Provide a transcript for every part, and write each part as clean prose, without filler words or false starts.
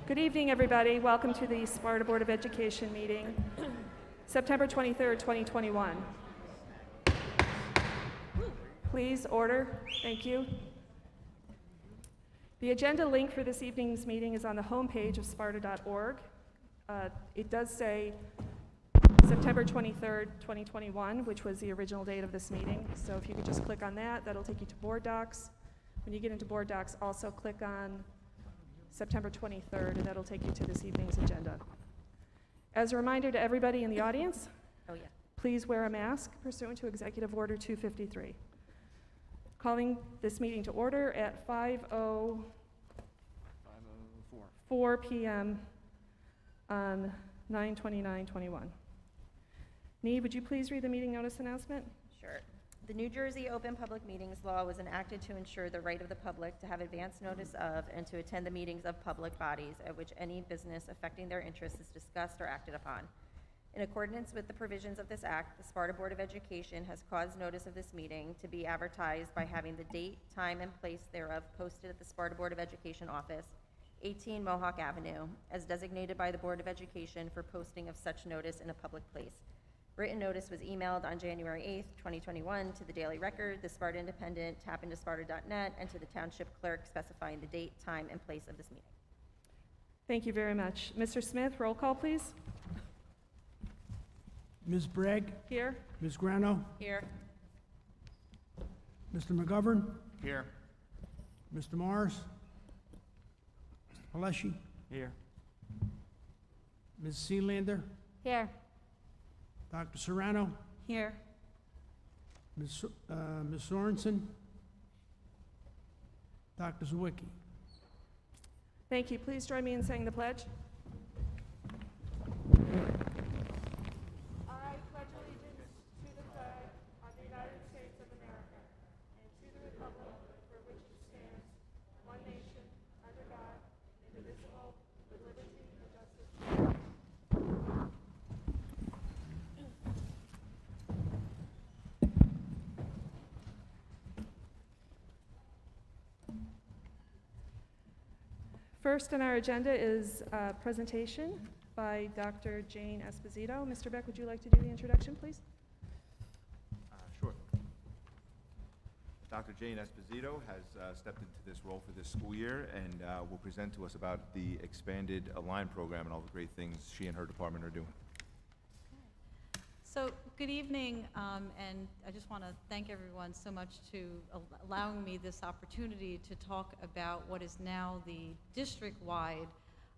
Good evening, everybody. Welcome to the Sparta Board of Education meeting, September 23rd, 2021. Please order. Thank you. The agenda link for this evening's meeting is on the homepage of sparta.org. It does say September 23rd, 2021, which was the original date of this meeting. So if you could just click on that, that'll take you to board docs. When you get into board docs, also click on September 23rd, and that'll take you to this evening's agenda. As a reminder to everybody in the audience, please wear a mask pursuant to Executive Order 253. Calling this meeting to order at 5:04 p.m. on 9/29/21. Nee, would you please read the meeting notice announcement? Sure. The New Jersey Open Public Meetings Law was enacted to ensure the right of the public to have advance notice of and to attend the meetings of public bodies at which any business affecting their interests is discussed or acted upon. In accordance with the provisions of this act, the Sparta Board of Education has caused notice of this meeting to be advertised by having the date, time, and place thereof posted at the Sparta Board of Education office, 18 Mohawk Avenue, as designated by the Board of Education for posting of such notice in a public place. Written notice was emailed on January 8th, 2021 to the Daily Record, the Sparta Independent, tapintosparta.net, and to the Township Clerk specifying the date, time, and place of this meeting. Thank you very much. Mr. Smith, roll call, please. Ms. Bragg? Here. Ms. Grano? Here. Mr. McGovern? Here. Mr. Morris? Mr. Paleshi? Here. Ms. Sealander? Here. Dr. Serrano? Here. Ms. Sorensen? Dr. Zawicki? Thank you. Please join me in saying the pledge. I pledge allegiance to the flag of the United States of America and to the republic for which it stands, one nation, under God, indivisible, with liberty and justice for all. First on our agenda is a presentation by Dr. Jane Esposito. Mr. Beck, would you like to do the introduction, please? Sure. Dr. Jane Esposito has stepped into this role for this school year and will present to us about the expanded Align program and all the great things she and her department are doing. So, good evening, and I just want to thank everyone so much to allowing me this opportunity to talk about what is now the district-wide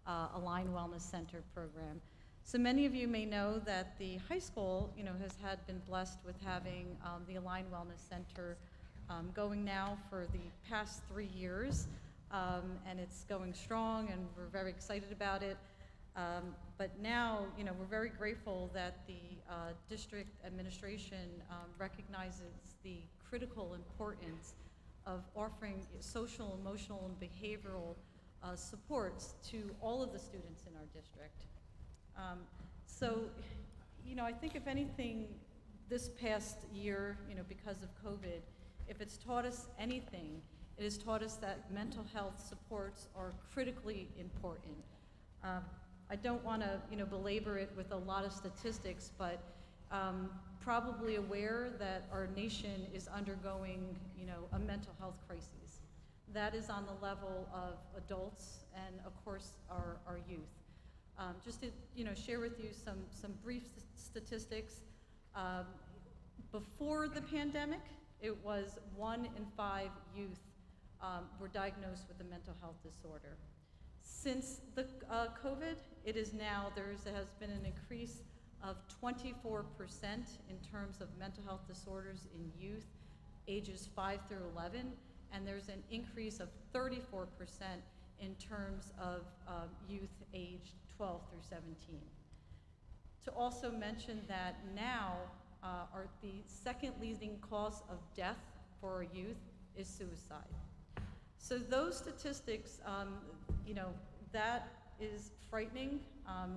Align Wellness Center program. So many of you may know that the high school, has been blessed with having the Align Wellness Center going now for the past 3 years, and it's going strong, and we're very excited about it. But now, we're very grateful that the district administration recognizes the critical importance of offering social, emotional, and behavioral supports to all of the students in our district. So, I think if anything, this past year, because of COVID, if it's taught us anything, it has taught us that mental health supports are critically important. I don't want to, belabor it with a lot of statistics, but probably aware that our nation is undergoing, a mental health crisis. That is on the level of adults and, of course, our youth. Just to, share with you some brief statistics. Before the pandemic, it was 1 in 5 youth were diagnosed with a mental health disorder. Since the COVID, it is now, there has been an increase of 24% in terms of mental health disorders in youth ages 5 through 11, and there's an increase of 34% in terms of youth aged 12 through 17. To also mention that now the second leading cause of death for our youth is suicide. So those statistics, that is frightening,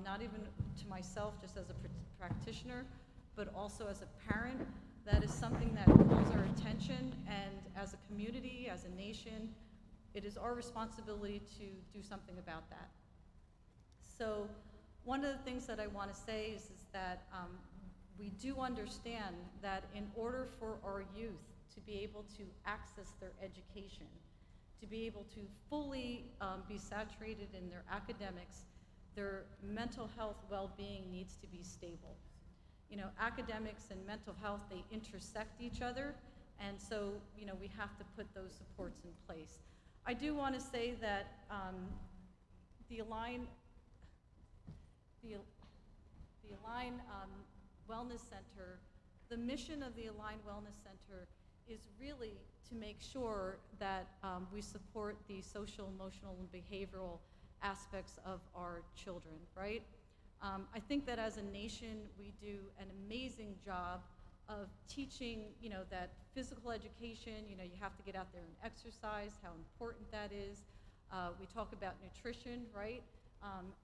not even to myself just as a practitioner, but also as a parent. That is something that calls our attention, and as a community, as a nation, it is our responsibility to do something about that. So one of the things that I want to say is that we do understand that in order for our youth to be able to access their education, to be able to fully be saturated in their academics, their mental health well-being needs to be stable. You know, academics and mental health, they intersect each other, and so, you know, we have to put those supports in place. I do want to say that the Align Wellness Center, the mission of the Align Wellness Center is really to make sure that we support the social, emotional, and behavioral aspects of our children, right? I think that as a nation, we do an amazing job of teaching, you know, that physical education, you know, you have to get out there and exercise, how important that is. We talk about nutrition, right?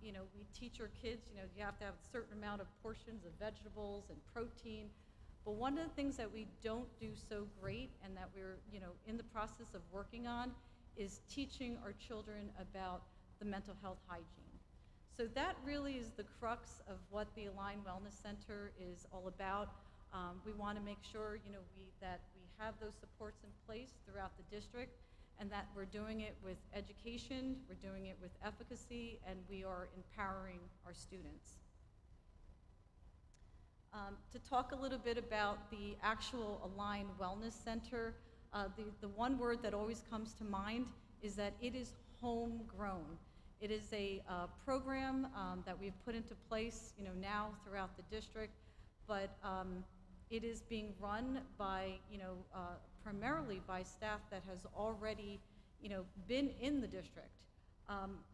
You know, we teach our kids, you know, you have to have a certain amount of portions of vegetables and protein. But one of the things that we don't do so great and that we're, you know, in the process of working on is teaching our children about the mental health hygiene. So that really is the crux of what the Align Wellness Center is all about. We want to make sure, you know, that we have those supports in place throughout the district, and that we're doing it with education, we're doing it with efficacy, and we are empowering our students. To talk a little bit about the actual Align Wellness Center, the one word that always comes to mind is that it is homegrown. It is a program that we've put into place, you know, now throughout the district, but it is being run by, you know, primarily by staff that has already, you know, been in the district.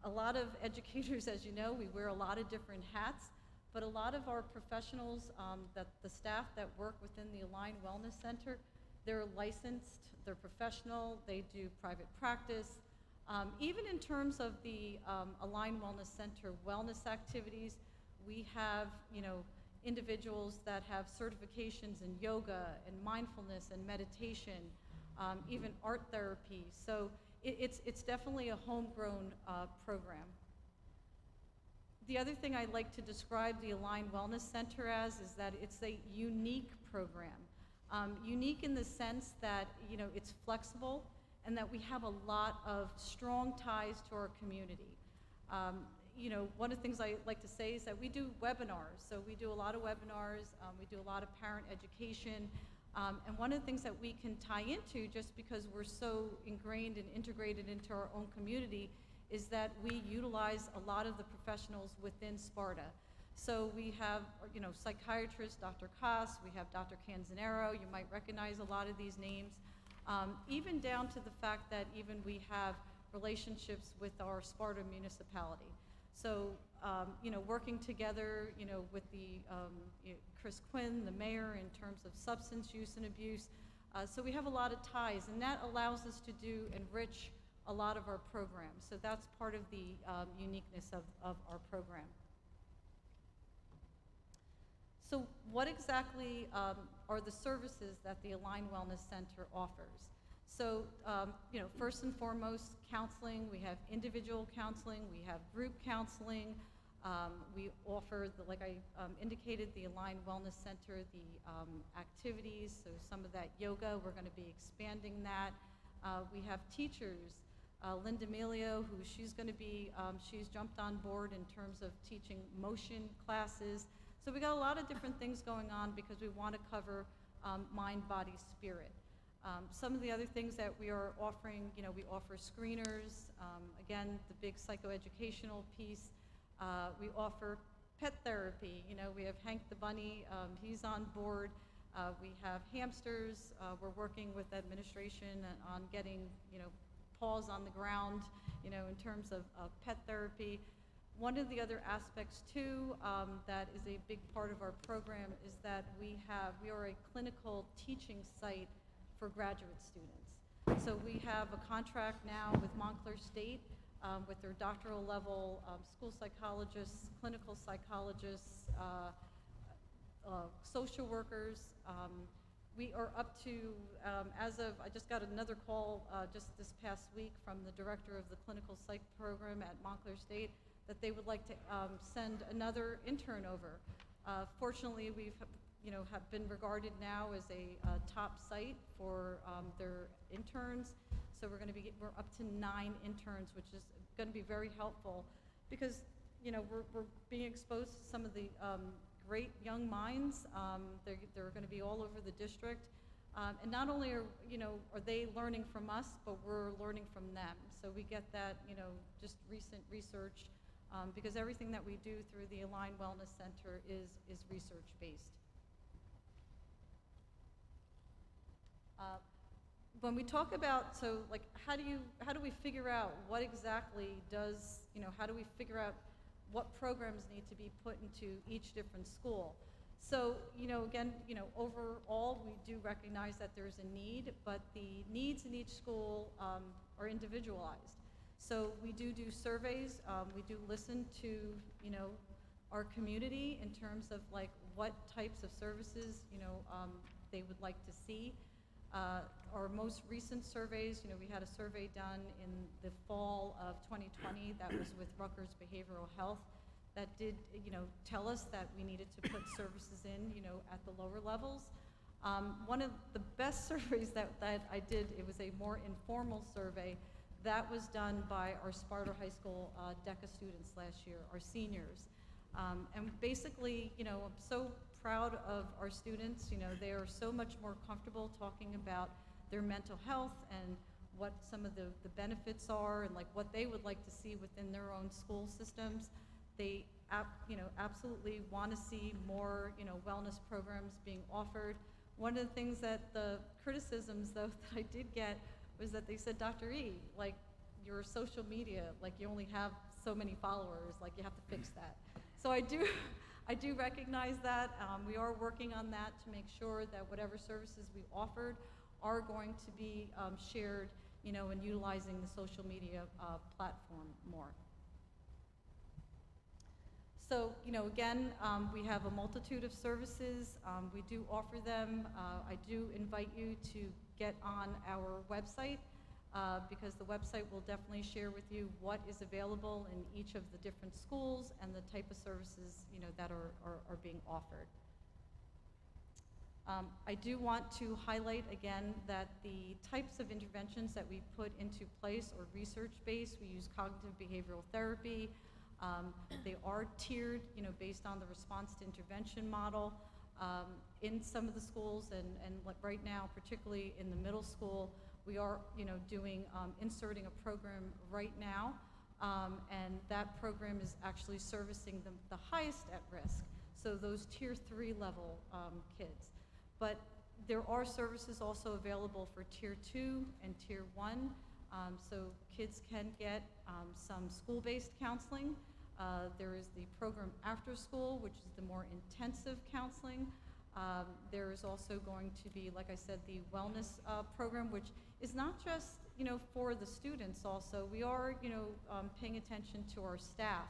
A lot of educators, as you know, we wear a lot of different hats, but a lot of our professionals, that the staff that work within the Align Wellness Center, they're licensed, they're professional, they do private practice. Even in terms of the Align Wellness Center wellness activities, we have, you know, individuals that have certifications in yoga and mindfulness and meditation, even art therapy. So it's definitely a homegrown program. The other thing I'd like to describe the Align Wellness Center as is that it's a unique program. Unique in the sense that, you know, it's flexible and that we have a lot of strong ties to our community. You know, one of the things I like to say is that we do webinars. So we do a lot of webinars, we do a lot of parent education, and one of the things that we can tie into, just because we're so ingrained and integrated into our own community, is that we utilize a lot of the professionals within Sparta. So we have, you know, psychiatrist Dr. Koss, we have Dr. Canzanero, you might recognize a lot of these names, even down to the fact that even we have relationships with our Sparta municipality. So, you know, working together, you know, with the Chris Quinn, the mayor, in terms of substance use and abuse. So we have a lot of ties, and that allows us to enrich a lot of our programs. So that's part of the uniqueness of our program. So what exactly are the services that the Align Wellness Center offers? So, you know, first and foremost, counseling. We have individual counseling. We have group counseling. We offer, like I indicated, the Align Wellness Center, the activities, so some of that yoga, we're going to be expanding that. We have teachers. Linda Melio, who she's going to be, she's jumped on board in terms of teaching motion classes. So we got a lot of different things going on because we want to cover mind, body, spirit. Some of the other things that we are offering, you know, we offer screeners, again, the big psychoeducational piece. We offer pet therapy. You know, we have Hank the Bunny, he's on board. We have hamsters. We're working with administration on getting, you know, paws on the ground, you know, in terms of pet therapy. One of the other aspects too that is a big part of our program is that we are a clinical teaching site for graduate students. So we have a contract now with Montclair State with their doctoral level school psychologists, clinical psychologists, social workers. We are up to, as of, I just got another call just this past week from the director of the clinical psych program at Montclair State. that they would like to send another intern over. Fortunately, we've have been regarded now as a top site for their interns. So we're up to 9 interns, which is going to be very helpful because we're being exposed to some of the great young minds. They're going to be all over the district. And not only are they learning from us, but we're learning from them. So we get that, just recent research, because everything that we do through the Align Wellness Center is research-based. When we talk about, so like, how do we figure out what exactly does, how do we figure out what programs need to be put into each different school? So, again, overall, we do recognize that there's a need, but the needs in each school are individualized. So we do surveys. We do listen to, our community in terms of like what types of services, they would like to see. Our most recent surveys, we had a survey done in the fall of 2020 that was with Rutgers Behavioral Health that did, tell us that we needed to put services in, at the lower levels. One of the best surveys that I did, it was a more informal survey that was done by our Sparta High School DECA students last year, our seniors. And basically, I'm so proud of our students. They are so much more comfortable talking about their mental health and what some of the benefits are and like what they would like to see within their own school systems. They absolutely want to see more wellness programs being offered. One of the things that the criticisms though that I did get was that they said, Dr. E, like your social media, like you only have so many followers, like you have to fix that. So I do recognize that. We are working on that to make sure that whatever services we offered are going to be shared, and utilizing the social media platform more. So, again, we have a multitude of services. We do offer them. I do invite you to get on our website because the website will definitely share with you what is available in each of the different schools and the type of services, that are being offered. I do want to highlight again that the types of interventions that we put into place are research-based. We use cognitive behavioral therapy. They are tiered, based on the response to intervention model. In some of the schools, and like right now, particularly in the middle school, we are, doing, inserting a program right now, and that program is actually servicing the highest at risk, so those tier 3 level kids. But there are services also available for tier 2 and tier 1. So kids can get some school-based counseling. There is the program after school, which is the more intensive counseling. There is also going to be, like I said, the wellness program, which is not just, for the students also. We are, paying attention to our staff.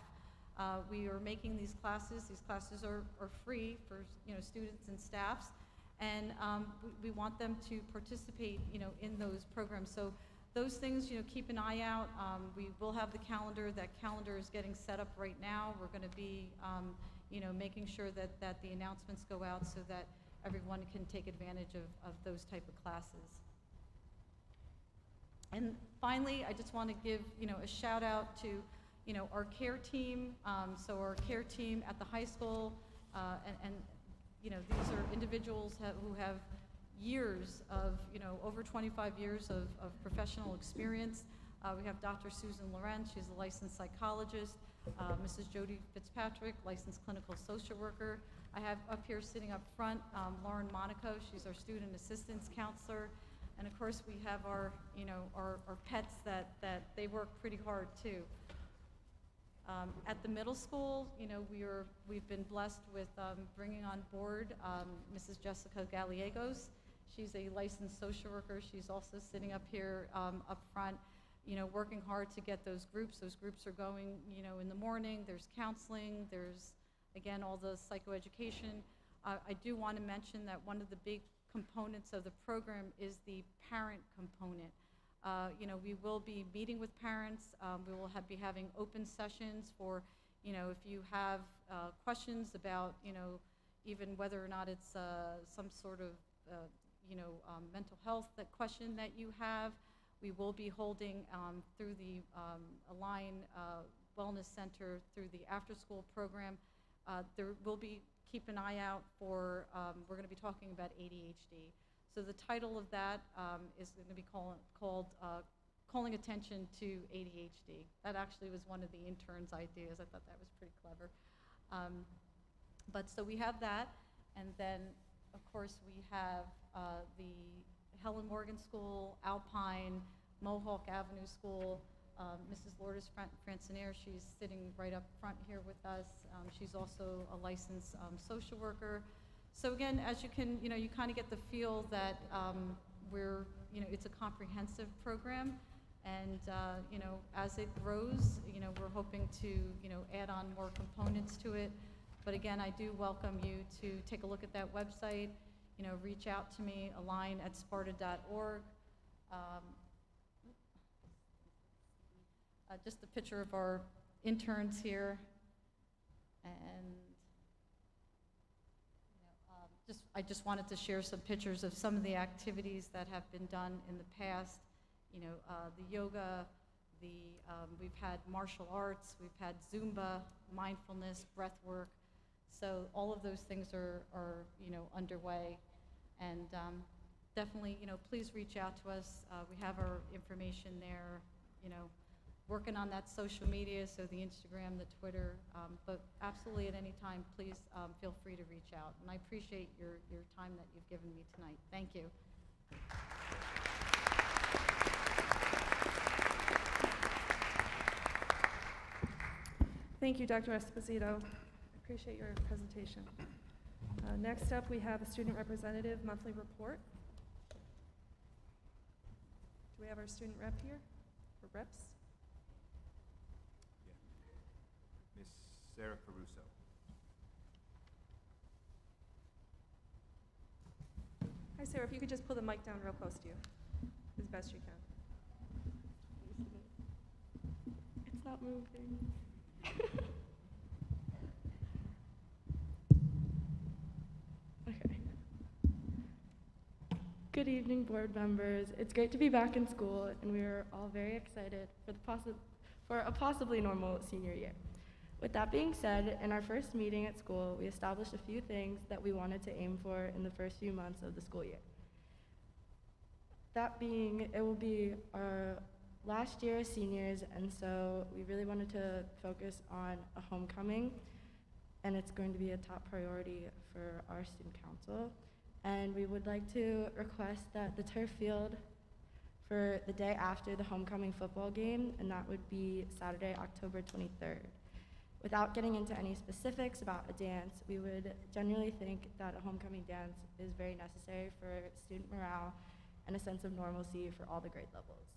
We are making these classes. These classes are free for, students and staffs. And we want them to participate, in those programs. So those things, keep an eye out. We will have the calendar. That calendar is getting set up right now. We're going to be, making sure that the announcements go out so that everyone can take advantage of those type of classes. And finally, I just want to give, a shout out to, our care team. So our care team at the high school, and these are individuals who have years of, over 25 years of professional experience. We have Dr. Susan Lorenz, she's a licensed psychologist. Mrs. Jody Fitzpatrick, licensed clinical social worker. I have up here sitting up front, Lauren Monaco, she's our student assistance counselor. And of course we have our, our pets that they work pretty hard too. At the middle school, we've been blessed with bringing on board Mrs. Jessica Gallegos. She's a licensed social worker. She's also sitting up here up front, working hard to get those groups. Those groups are going, in the morning. There's counseling. There's, again, all the psychoeducation. I do want to mention that one of the big components of the program is the parent component. We will be meeting with parents. We will be having open sessions for, if you have questions about, even whether or not it's some sort of, mental health question that you have. We will be holding through the Align Wellness Center through the after-school program. There will be, keep an eye out for, we're going to be talking about ADHD. So the title of that is going to be called Calling Attention to ADHD. That actually was one of the interns' ideas. I thought that was pretty clever. But so we have that, and then, of course, we have the Helen Morgan School, Alpine, Mohawk Avenue School. Mrs. Lourdes Francinaire, she's sitting right up front here with us. She's also a licensed social worker. So again, as you can, you kind of get the feel that it's a comprehensive program, and as it grows, we're hoping to, add on more components to it. But again, I do welcome you to take a look at that website. Reach out to me, align@sparta.org. Just a picture of our interns here, and I just wanted to share some pictures of some of the activities that have been done in the past. The yoga, we've had martial arts, we've had Zumba, mindfulness, breath work. So all of those things are underway, and definitely, please reach out to us. We have our information there, working on that social media, so the Instagram, the Twitter, but absolutely at any time, please feel free to reach out. And I appreciate your time that you've given me tonight. Thank you. Thank you, Dr. Esposito. I appreciate your presentation. Next up, we have a student representative monthly report. Do we have our student rep here, or reps? Miss Sarah Caruso. Hi, Sarah, if you could just pull the mic down real close to you, as best you can. It's not moving. Okay. Good evening, board members. It's great to be back in school, and we are all very excited for a possibly normal senior year. With that being said, in our first meeting at school, we established a few things that we wanted to aim for in the first few months of the school year. That being, it will be our last year as seniors, and so we really wanted to focus on a homecoming, and it's going to be a top priority for our student council. And we would like to request that the turf field for the day after the homecoming football game, and that would be Saturday, October 23rd. Without getting into any specifics about a dance, we would generally think that a homecoming dance is very necessary for student morale and a sense of normalcy for all the grade levels.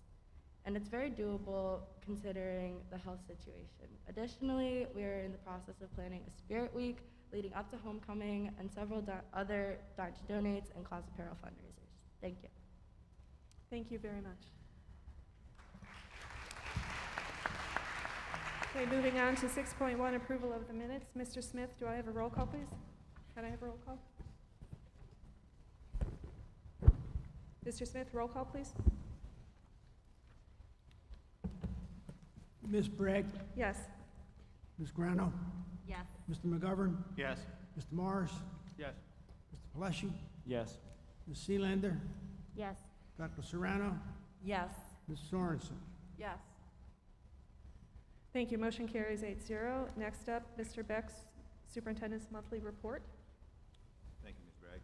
And it's very doable considering the health situation. Additionally, we are in the process of planning a spirit week leading up to homecoming and several other Dine to Donates and class apparel fundraisers. Thank you. Thank you very much. Okay, moving on to 6.1, approval of the minutes. Mr. Smith, do I have a roll call, please? Can I have a roll call? Mr. Smith, roll call, please. Ms. Bragg, Yes. Ms. Grano, Yes. Mr. McGovern, Yes. Mr. Morris, Yes. Mr. Pleshy, Yes. Ms. Sealander, Yes. Dr. Serrano, Yes. Ms. Sorensen. Yes. Thank you. Motion carries 8-0. Next up, Mr. Beck's Superintendent's Monthly Report. Thank you, Ms. Bragg.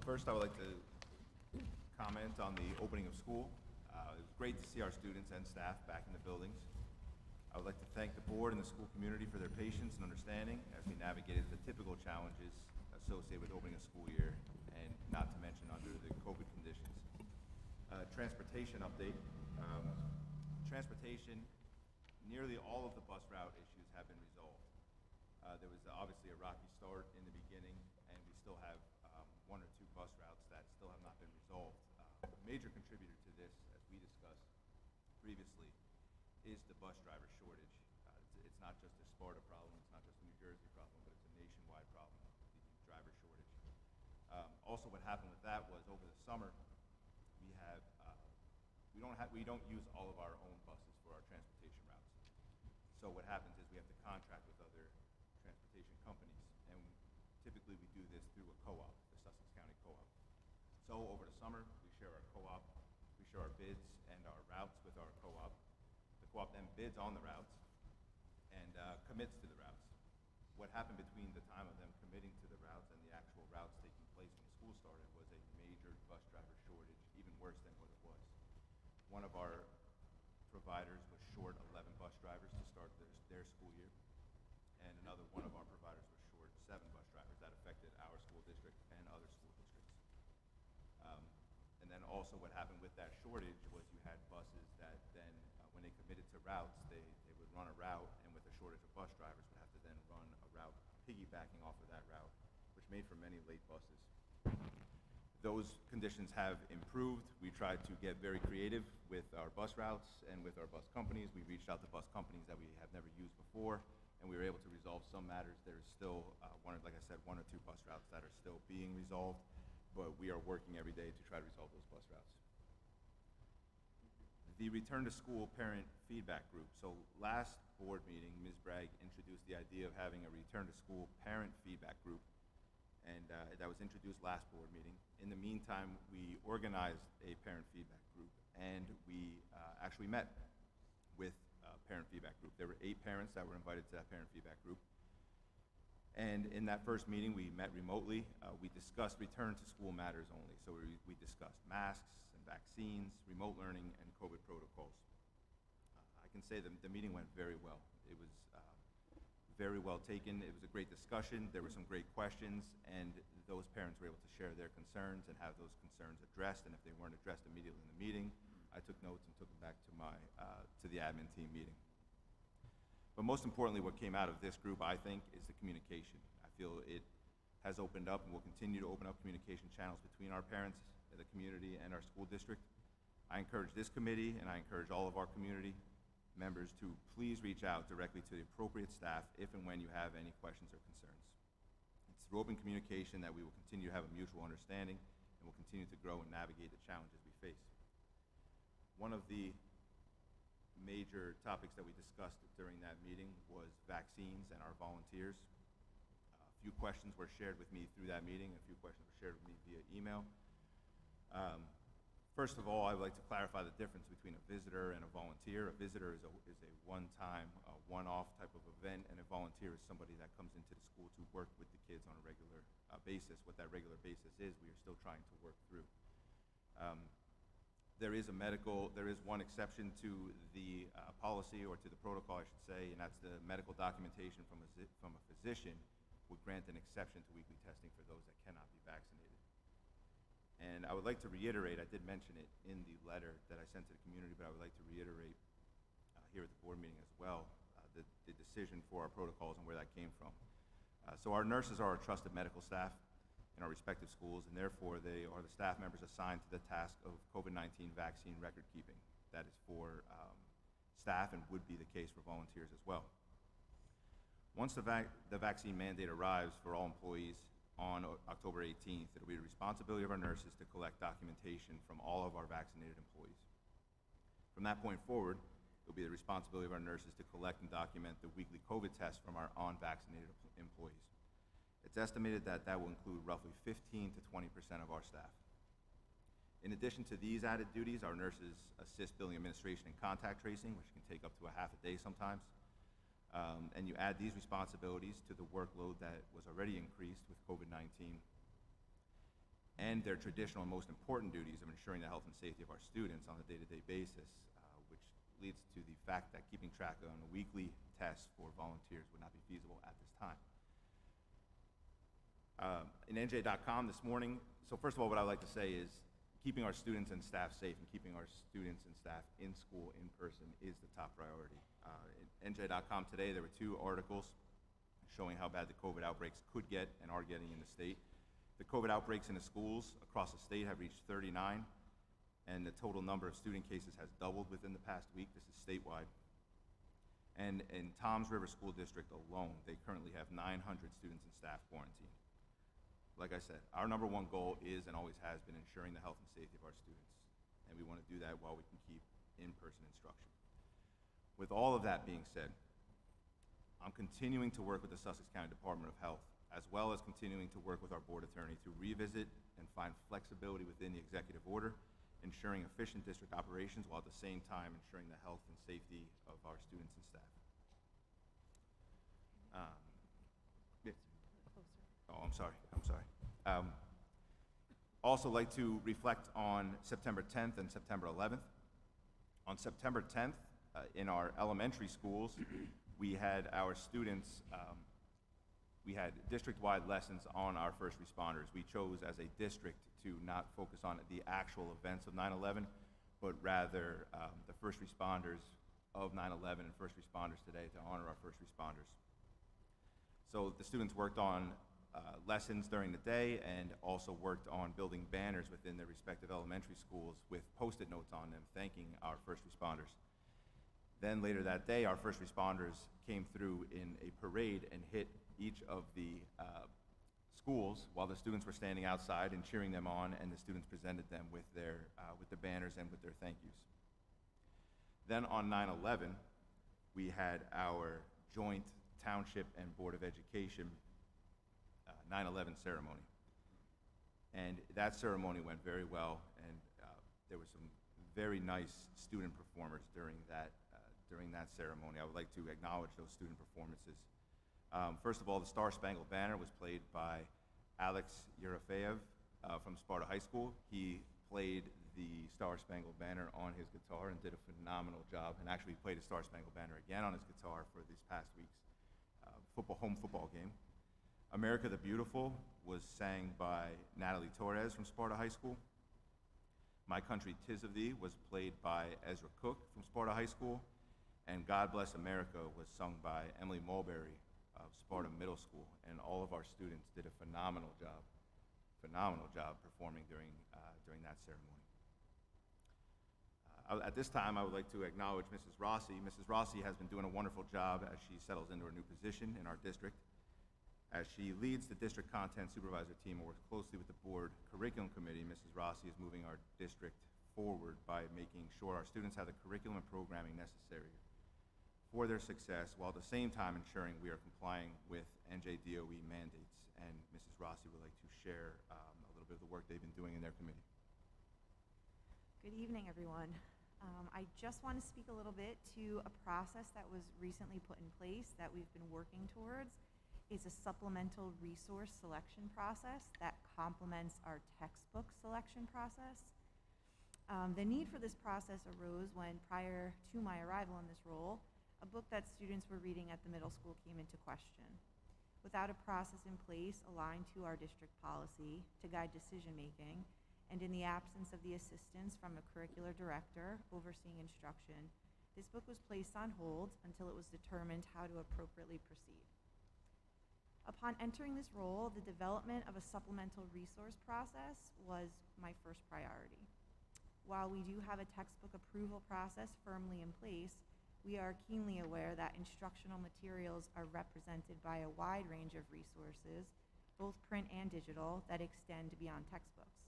First, I would like to comment on the opening of school. It was great to see our students and staff back in the buildings. I would like to thank the board and the school community for their patience and understanding as we navigated the typical challenges associated with opening a school year, and not to mention under the COVID conditions. Transportation update. Transportation, nearly all of the bus route issues have been resolved. There was obviously a rocky start in the beginning, and we still have one or two bus routes that still have not been resolved. A major contributor to this, as we previously is the bus driver shortage. It's not just a Sparta problem, it's not just a New Jersey problem, but it's a nationwide problem, the driver shortage. Also, what happened with that was over the summer, we don't use all of our own buses for our transportation routes. So what happens is we have to contract with other transportation companies, and typically we do this through a co-op, the Sussex County Co-op. So over the summer, we share our co-op, we share our bids and our routes with our co-op. The co-op then bids on the routes and commits to the routes. What happened between the time of them committing to the routes and the actual routes taking place when school started was a major bus driver shortage, even worse than what it was. One of our providers was short 11 bus drivers to start their school year, and another one of our providers was short 7 bus drivers. That affected our school district and other school districts. And then also what happened with that shortage was you had buses that then, when they committed to routes, they would run a route, and with a shortage of bus drivers would have to then run a route piggybacking off of that route, which made for many late buses. Those conditions have improved. We tried to get very creative with our bus routes and with our bus companies. We reached out to bus companies that we have never used before, and we were able to resolve some matters. There's still, like I said, 1 or 2 bus routes that are still being resolved, but we are working every day to try to resolve those bus routes. The Return to School Parent Feedback Group. So last board meeting, Ms. Bragg introduced the idea of having a Return to School Parent Feedback Group, and that was introduced last board meeting. In the meantime, we organized a parent feedback group, and we actually met with parent feedback group. There were 8 parents that were invited to that parent feedback group. And in that first meeting, we met remotely. We discussed return to school matters only. So we discussed masks and vaccines, remote learning, and COVID protocols. I can say that the meeting went very well. It was very well taken. It was a great discussion. There were some great questions, and those parents were able to share their concerns and have those concerns addressed. And if they weren't addressed immediately in the meeting, I took notes and took them back to the admin team meeting. But most importantly, what came out of this group, I think, is the communication. I feel it has opened up and will continue to open up communication channels between our parents, the community, and our school district. I encourage this committee, and I encourage all of our community members to please reach out directly to the appropriate staff if and when you have any questions or concerns. It's through open communication that we will continue to have a mutual understanding and will continue to grow and navigate the challenges we face. One of the major topics that we discussed during that meeting was vaccines and our volunteers. A few questions were shared with me through that meeting, and a few questions were shared with me via email. First of all, I would like to clarify the difference between a visitor and a volunteer. A visitor is a one-time, one-off type of event, and a volunteer is somebody that comes into the school to work with the kids on a regular basis. What that regular basis is, we are still trying to work through. There is one exception to the policy, or to the protocol, I should say, and that's the medical documentation from a physician would grant an exception to weekly testing for those that cannot be vaccinated. And I would like to reiterate, I did mention it in the letter that I sent to the community, but I would like to reiterate here at the board meeting as well, the decision for our protocols and where that came from. So our nurses are our trusted medical staff in our respective schools, and therefore they are the staff members assigned to the task of COVID-19 vaccine record keeping. That is for staff and would be the case for volunteers as well. Once the vaccine mandate arrives for all employees on October 18th, it will be the responsibility of our nurses to collect documentation from all of our vaccinated employees. From that point forward, it will be the responsibility of our nurses to collect and document the weekly COVID tests from our unvaccinated employees. It's estimated that that will include roughly 15 to 20% of our staff. In addition to these added duties, our nurses assist billing administration and contact tracing, which can take up to a half a day sometimes. And you add these responsibilities to the workload that was already increased with COVID-19 and their traditional and most important duties of ensuring the health and safety of our students on a day-to-day basis, which leads to the fact that keeping track on a weekly test for volunteers would not be feasible at this time. In NJ.com this morning, so first of all, what I would like to say is keeping our students and staff safe and keeping our students and staff in school in person is the top priority. In NJ.com today, there were 2 articles showing how bad the COVID outbreaks could get and are getting in the state. The COVID outbreaks in the schools across the state have reached 39. and the total number of student cases has doubled within the past week. This is statewide. And in Toms River School District alone, they currently have 900 students and staff quarantined. Like I said, our number one goal is and always has been ensuring the health and safety of our students, and we want to do that while we can keep in-person instruction. With all of that being said, I'm continuing to work with the Sussex County Department of Health, as well as continuing to work with our board attorney to revisit and find flexibility within the executive order, ensuring efficient district operations while at the same time ensuring the health and safety of our students and staff. Yeah. Oh, I'm sorry. Also like to reflect on September 10th and September 11th. On September 10th, in our elementary schools, we had our students, we had district-wide lessons on our first responders. We chose as a district to not focus on the actual events of 9/11, but rather the first responders of 9/11 and first responders today to honor our first responders. So the students worked on lessons during the day and also worked on building banners within their respective elementary schools with Post-it notes on them thanking our first responders. Then later that day, our first responders came through in a parade and hit each of the schools while the students were standing outside and cheering them on, and the students presented them with the banners and with their thank yous. Then on 9/11, we had our joint Township and Board of Education 9/11 ceremony. And that ceremony went very well, and there were some very nice student performers during that ceremony. I would like to acknowledge those student performances. First of all, the Star Spangled Banner was played by Alex Yerofeev from Sparta High School. He played the Star Spangled Banner on his guitar and did a phenomenal job, and actually played the Star Spangled Banner again on his guitar for this past week's home football game. America the Beautiful was sang by Natalie Torres from Sparta High School. My Country 'Tis of Thee was played by Ezra Cook from Sparta High School. And God Bless America was sung by Emily Mulberry of Sparta Middle School. And all of our students did a phenomenal job performing during that ceremony. At this time, I would like to acknowledge Mrs. Rossi. Mrs. Rossi has been doing a wonderful job as she settles into her new position in our district. As she leads the district content supervisor team and works closely with the board curriculum committee, Mrs. Rossi is moving our district forward by making sure our students have the curriculum and programming necessary for their success, while at the same time ensuring we are complying with NJDOE mandates. And Mrs. Rossi would like to share a little bit of the work they've been doing in their committee. Good evening, everyone. I just want to speak a little bit to a process that was recently put in place that we've been working towards. It's a supplemental resource selection process that complements our textbook selection process. The need for this process arose when, prior to my arrival in this role, a book that students were reading at the middle school came into question. Without a process in place aligned to our district policy to guide decision-making, and in the absence of the assistance from a curricular director overseeing instruction, this book was placed on hold until it was determined how to appropriately proceed. Upon entering this role, the development of a supplemental resource process was my first priority. While we do have a textbook approval process firmly in place, we are keenly aware that instructional materials are represented by a wide range of resources, both print and digital, that extend beyond textbooks.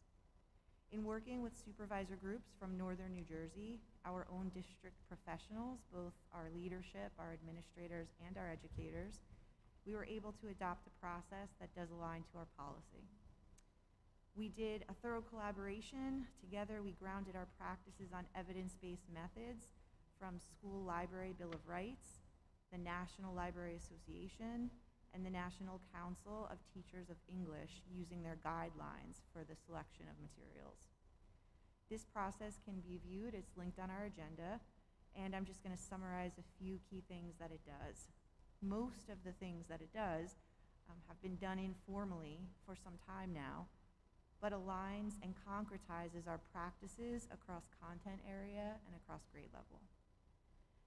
In working with supervisor groups from Northern New Jersey, our own district professionals, both our leadership, our administrators, and our educators, we were able to adopt a process that does align to our policy. We did a thorough collaboration. Together, we grounded our practices on evidence-based methods from School Library Bill of Rights, the National Library Association, and the National Council of Teachers of English, using their guidelines for the selection of materials. This process can be viewed, it's linked on our agenda, and I'm just going to summarize a few key things that it does. Most of the things that it does have been done informally for some time now, but aligns and concretizes our practices across content area and across grade level.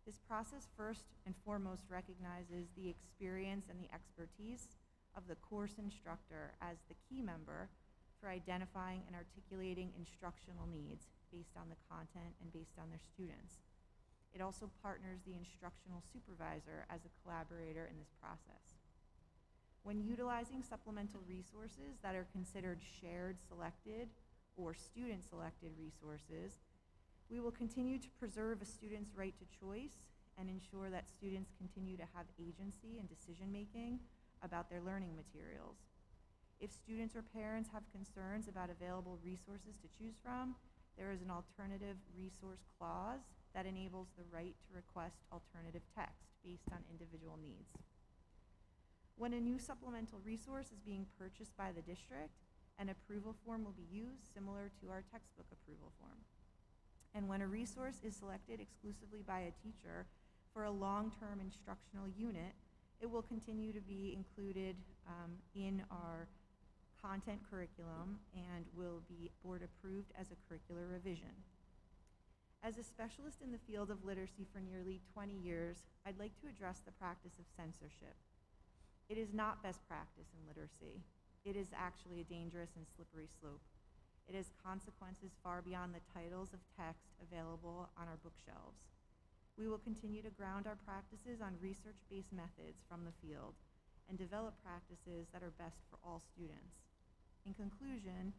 This process first and foremost recognizes the experience and the expertise of the course instructor as the key member for identifying and articulating instructional needs based on the content and based on their students. It also partners the instructional supervisor as a collaborator in this process. When utilizing supplemental resources that are considered shared selected or student selected resources, we will continue to preserve a student's right to choice and ensure that students continue to have agency and decision-making about their learning materials. If students or parents have concerns about available resources to choose from, there is an alternative resource clause that enables the right to request alternative text based on individual needs. When a new supplemental resource is being purchased by the district, an approval form will be used similar to our textbook approval form. And when a resource is selected exclusively by a teacher for a long-term instructional unit, it will continue to be included in our content curriculum and will be board approved as a curricular revision. As a specialist in the field of literacy for nearly 20 years, I'd like to address the practice of censorship. It is not best practice in literacy. It is actually a dangerous and slippery slope. It has consequences far beyond the titles of text available on our bookshelves. We will continue to ground our practices on research-based methods from the field and develop practices that are best for all students. In conclusion,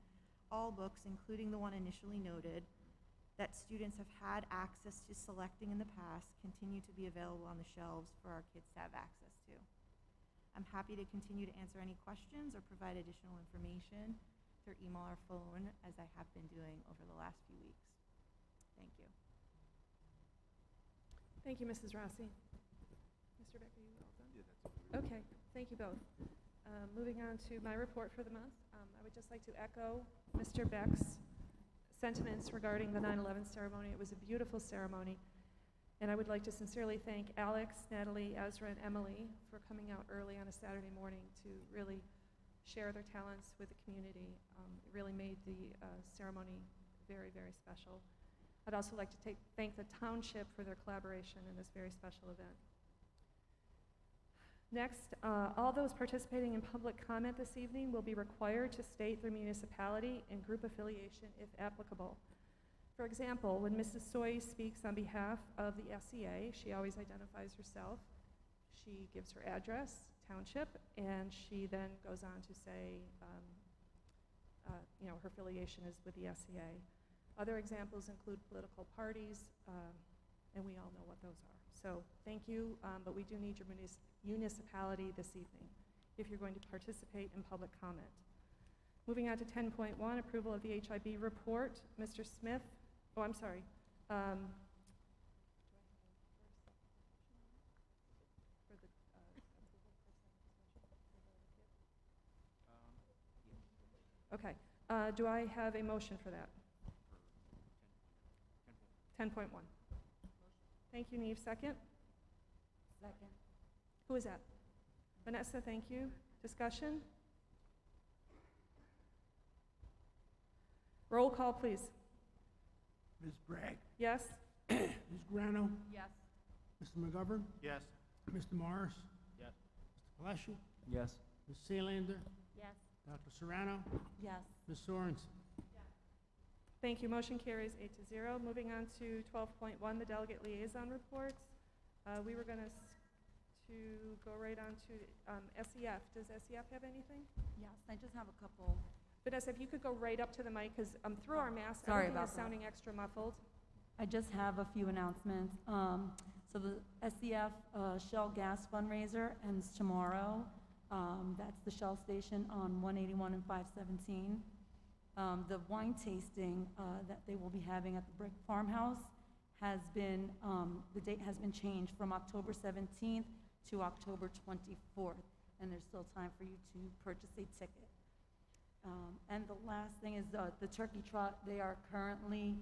all books, including the one initially noted, that students have had access to selecting in the past continue to be available on the shelves for our kids to have access to. I'm happy to continue to answer any questions or provide additional information through email or phone, as I have been doing over the last few weeks. Thank you. Thank you, Mrs. Rossi. Mr. Beck, are you all done? Yeah, that's it. Okay, thank you both. Moving on to my report for the month, I would just like to echo Mr. Beck's sentiments regarding the 9/11 ceremony. It was a beautiful ceremony, and I would like to sincerely thank Alex, Natalie, Ezra, and Emily for coming out early on a Saturday morning to really share their talents with the community. It really made the ceremony very, very special. I'd also like to thank the Township for their collaboration in this very special event. Next, all those participating in public comment this evening will be required to state their municipality and group affiliation if applicable. For example, when Mrs. Soy speaks on behalf of the SEA, she always identifies herself. She gives her address, Township, and she then goes on to say, her affiliation is with the SEA. Other examples include political parties, and we all know what those are. So thank you, but we do need your municipality this evening if you're going to participate in public comment. Moving on to 10.1, approval of the HIB report. Mr. Smith, oh, I'm sorry. Okay, do I have a motion for that? 10.1. Thank you, Neve. Second? Second. Who is that? Vanessa, thank you. Discussion? Roll call, please. Ms. Bragg, Yes? Ms. Grano, Yes. Mr. McGovern, Yes. Mr. Morris, Yes. Mr. Paleschi, Yes. Ms. Sealander, Yes. Dr. Serrano, Yes. Ms. Sorensen. Thank you. Motion carries 8-0. Moving on to 12.1, the delegate liaison reports. We were going to go right on to SEF. Does SEF have anything? Yes, I just have a couple. Vanessa, if you could go right up to the mic, because through our mask, Sorry everything about is that. sounding extra muffled. I just have a few announcements. So the SEF Shell Gas fundraiser ends tomorrow. That's the Shell station on 181 and 517. The wine tasting that they will be having at the Brick Farmhouse has been, the date has been changed from October 17th to October 24th, and there's still time for you to purchase a ticket. And the last thing is the turkey trot. They are currently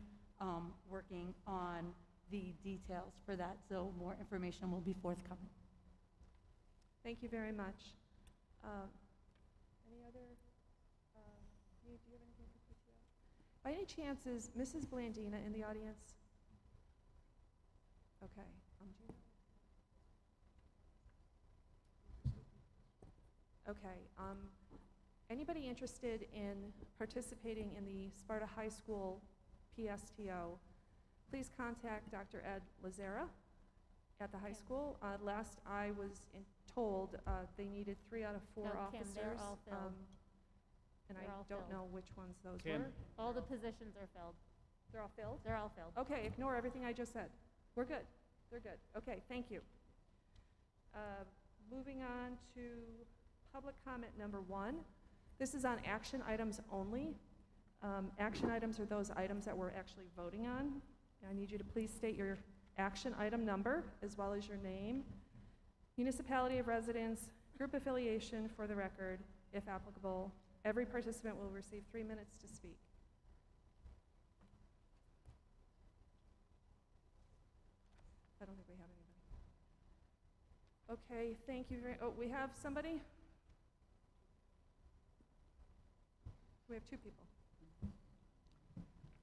working on the details for that, so more information will be forthcoming. Thank you very much. Any other, do you have anything for PTO? By any chance, is Mrs. Blandina in the audience? Okay. Okay. Anybody interested in participating in the Sparta High School PSTO. Please contact Dr. Ed Lazara at the high school. Last I was told, they needed 3 out of 4 No, Kim, officers. they're all filled. And They're I all don't filled. know which ones those Kim. were. All the positions are filled. They're all filled? They're all filled. Okay, ignore everything I just said. We're good. They're good. Okay, thank you. Moving on to public comment number 1. This is on action items only. Action items are those items that we're actually voting on. I need you to please state your action item number as well as your name, municipality of residence, group affiliation for the record, if applicable. Every participant will receive 3 minutes to speak. I don't think we have anybody. Okay, thank you very, oh, we have somebody? We have 2 people.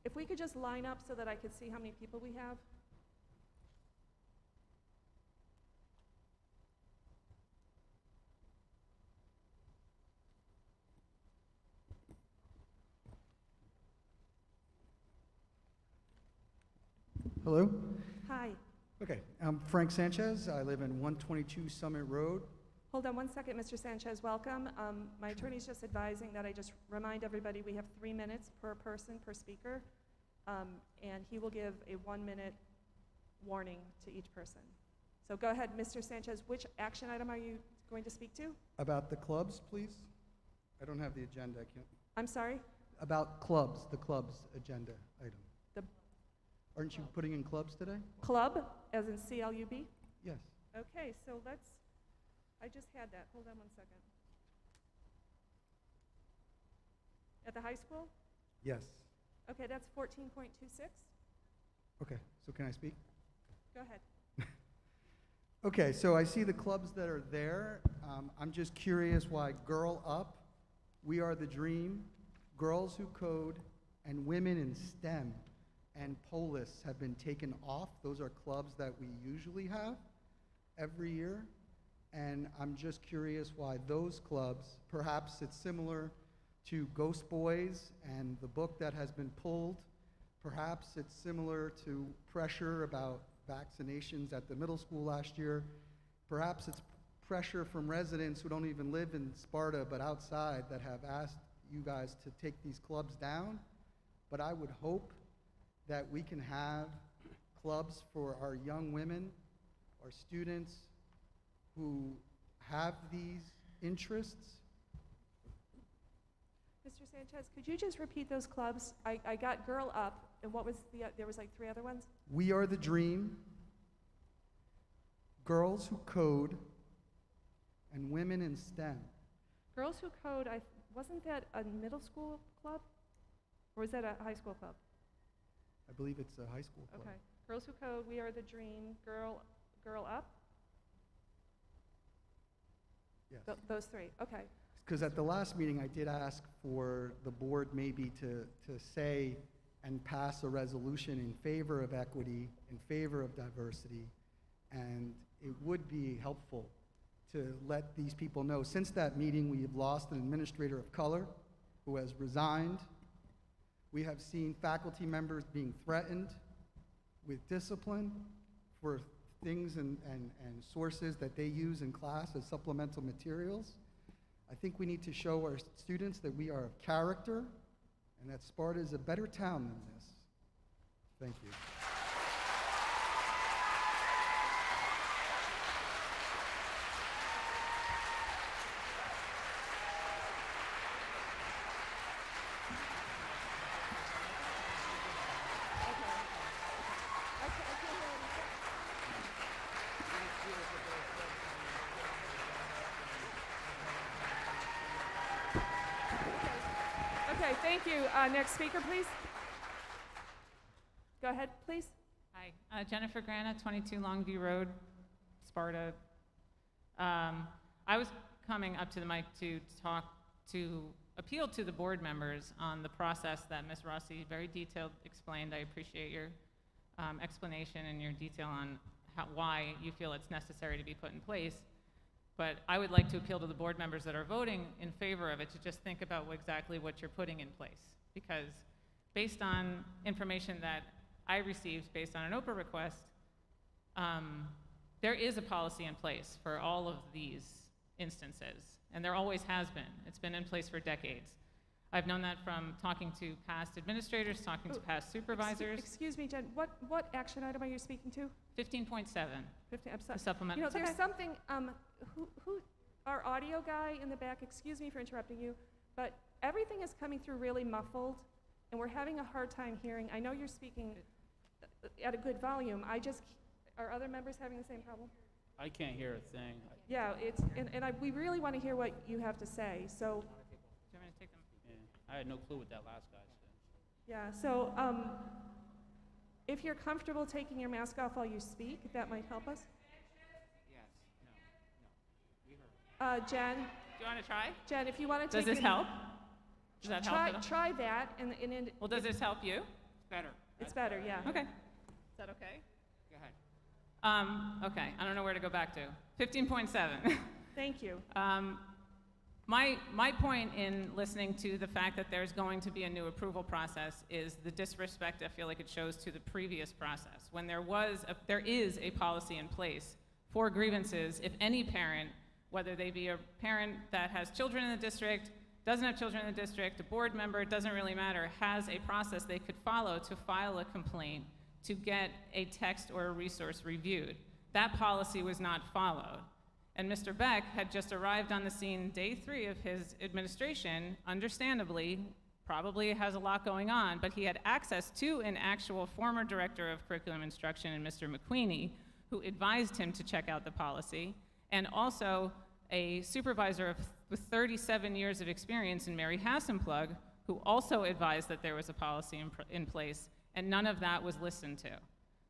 If we could just line up so that I could see how many people we have. Hello. Hi. Okay, I'm Frank Sanchez. I live in 122 Summit Road. Hold on one second, Mr. Sanchez, welcome. My attorney's just advising that I just remind everybody we have 3 minutes per person, per speaker, and he will give a 1-minute warning to each person. So go ahead, Mr. Sanchez, which action item are you going to speak to? About the clubs, please. I don't have the agenda. I can't. I'm sorry? About clubs, the clubs agenda item. The Aren't you putting in clubs today? club, as in C-L-U-B? Yes. Okay, so I just had that. Hold on one second. At the high school? Yes. Okay, that's 14.26. Okay, so can I speak? Go ahead. Okay, so I see the clubs that are there. I'm just curious why Girl Up, We Are the Dream, Girls Who Code, and Women in STEM and Polis have been taken off. Those are clubs that we usually have every year. And I'm just curious why those clubs, perhaps it's similar to Ghost Boys and the book that has been pulled. Perhaps it's similar to pressure about vaccinations at the middle school last year. Perhaps it's pressure from residents who don't even live in Sparta but outside that have asked you guys to take these clubs down. But I would hope that we can have clubs for our young women, our students who have these interests. Mr. Sanchez, could you just repeat those clubs? I got Girl Up, and what was there was like 3 other ones? We Are the Dream, Girls Who Code, and Women in STEM. Girls Who Code, wasn't that a middle school club? Or was that a high school club? I believe it's a high school club. Okay. Girls Who Code, We Are the Dream, Girl Up? Yes. Those 3, okay. Because at the last meeting, I did ask for the board maybe to say and pass a resolution in favor of equity, in favor of diversity, and it would be helpful to let these people know. Since that meeting, we have lost an administrator of color who has resigned. We have seen faculty members being threatened with discipline for things and sources that they use in class as supplemental materials. I think we need to show our students that we are of character and that Sparta is a better town than this. Thank you. Okay, thank you. Next speaker, please. Go ahead, please. Hi, Jennifer Grana, 22 Longview Road, Sparta. I was coming up to the mic to appeal to the board members on the process that Ms. Rossi very detailed explained. I appreciate your explanation and your detail on why you feel it's necessary to be put in place. But I would like to appeal to the board members that are voting in favor of it to just think about exactly what you're putting in place. Because based on information that I received based on an Oprah request, there is a policy in place for all of these instances, and there always has been. It's been in place for decades. I've known that from talking to past administrators, talking to past supervisors. Excuse me, Jen, what action item are you speaking to? 15.7, 50, I'm sorry. the supplement. You know, It's there's okay. something, our audio guy in the back, excuse me for interrupting you, but everything is coming through really muffled, and we're having a hard time hearing. I know you're speaking at a good volume. Are other members having the same problem? I can't hear a thing. Yeah, we really want to hear what you have to say, so, Do you want me to take them? Yeah, I had no clue what that last guy said. yeah, so, if you're comfortable taking your mask off while you speak, that might help us. Yes. No. We heard. Jen, Do you want to try? Jen, if you want to Does take this help? Does that help at all? Try that, and Well, does this help you? It's better. it's better, yeah. Okay. Is that okay? Go ahead. Okay, I don't know where to go back to. 15.7. Thank you. My point in listening to the fact that there's going to be a new approval process is the disrespect I feel like it shows to the previous process. When there is a policy in place for grievances, if any parent, whether they be a parent that has children in the district, doesn't have children in the district, a board member, it doesn't really matter, has a process they could follow to file a complaint to get a text or a resource reviewed. That policy was not followed. And Mr. Beck had just arrived on the scene day 3 of his administration, understandably, probably has a lot going on, but he had access to an actual former director of curriculum instruction in Mr. McQueenie, who advised him to check out the policy, and also a supervisor with 37 years of experience in Mary Hassenplug, who also advised that there was a policy in place, and none of that was listened to.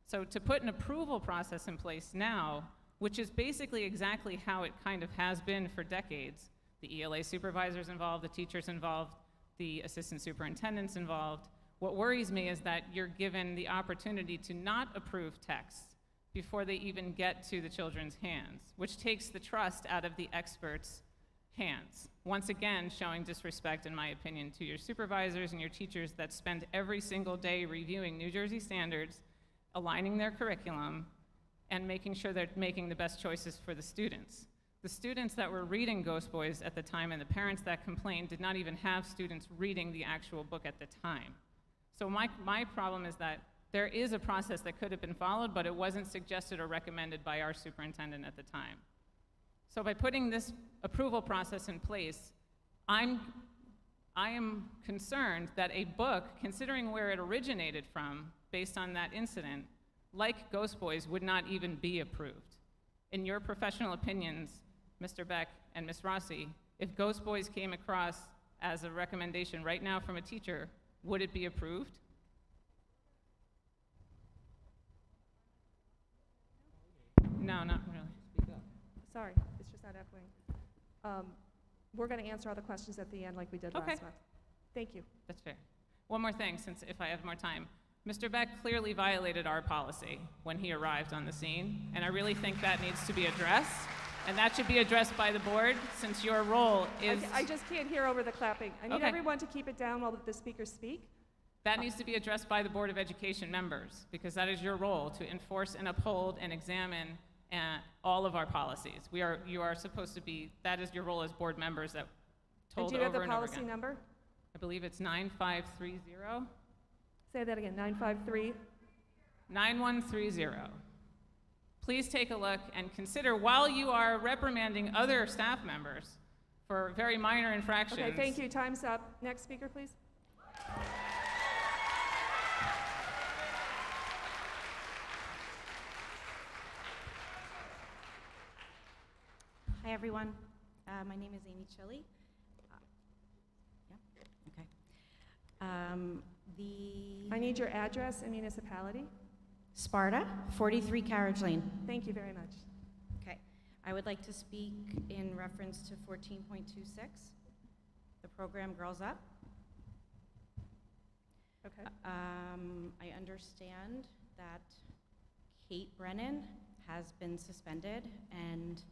So to put an approval process in place now, which is basically exactly how it kind of has been for decades, the ELA supervisors involved, the teachers involved, the assistant superintendents involved, what worries me is that you're given the opportunity to not approve texts before they even get to the children's hands, which takes the trust out of the experts' hands. Once again, showing disrespect, in my opinion, to your supervisors and your teachers that spend every single day reviewing New Jersey standards, aligning their curriculum, and making sure they're making the best choices for the students. The students that were reading Ghost Boys at the time and the parents that complained did not even have students reading the actual book at the time. So my problem is that there is a process that could have been followed, but it wasn't suggested or recommended by our superintendent at the time. So by putting this approval process in place, I am concerned that a book, considering where it originated from, based on that incident, like Ghost Boys, would not even be approved. In your professional opinions, Mr. Beck and Ms. Rossi, if Ghost Boys came across as a recommendation right now from a teacher, would it be approved? No, not really. Sorry, it's just not echoing. We're going to answer all the questions at the end like we did Okay. last month. Thank you. That's fair. One more thing, since if I have more time. Mr. Beck clearly violated our policy when he arrived on the scene, and I really think that needs to be addressed, and that should be addressed by the board, since your role is... I just can't hear over the clapping. I need Okay. everyone to keep it down while the speakers speak. That needs to be addressed by the Board of Education members, because that is your role, to enforce and uphold and examine all of our policies. You are supposed to be, that is your role as board members that And told do you have over the and over policy again. number? I believe it's 9530. Say that again, 953. 9130. Please take a look and consider, while you are reprimanding other staff members for very minor infractions. Okay, thank you. Time's up. Next speaker, please. Hi, everyone. My name is Amy Chili. Okay. I need your address and municipality. Sparta, 43 Carriage Lane. Thank you very much. Okay. I would like to speak in reference to 14.26, the program Girls Up. Okay. I understand that Kate Brennan has been suspended, and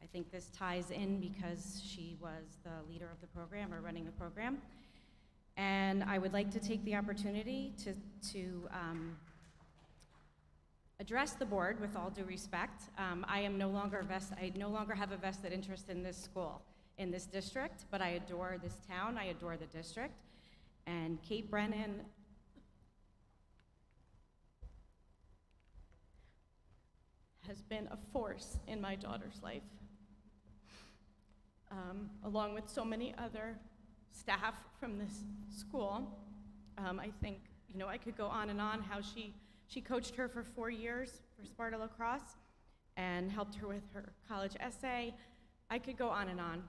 I think this ties in because she was the leader of the program or running the program. And I would like to take the opportunity to address the board with all due respect. I no longer have a vested interest in this school, in this district, but I adore this town, I adore the district. And Kate Brennan has been a force in my daughter's life, along with so many other staff from this school. I think, I could go on and on how she coached her for 4 years for Sparta lacrosse and helped her with her college essay. I could go on and on.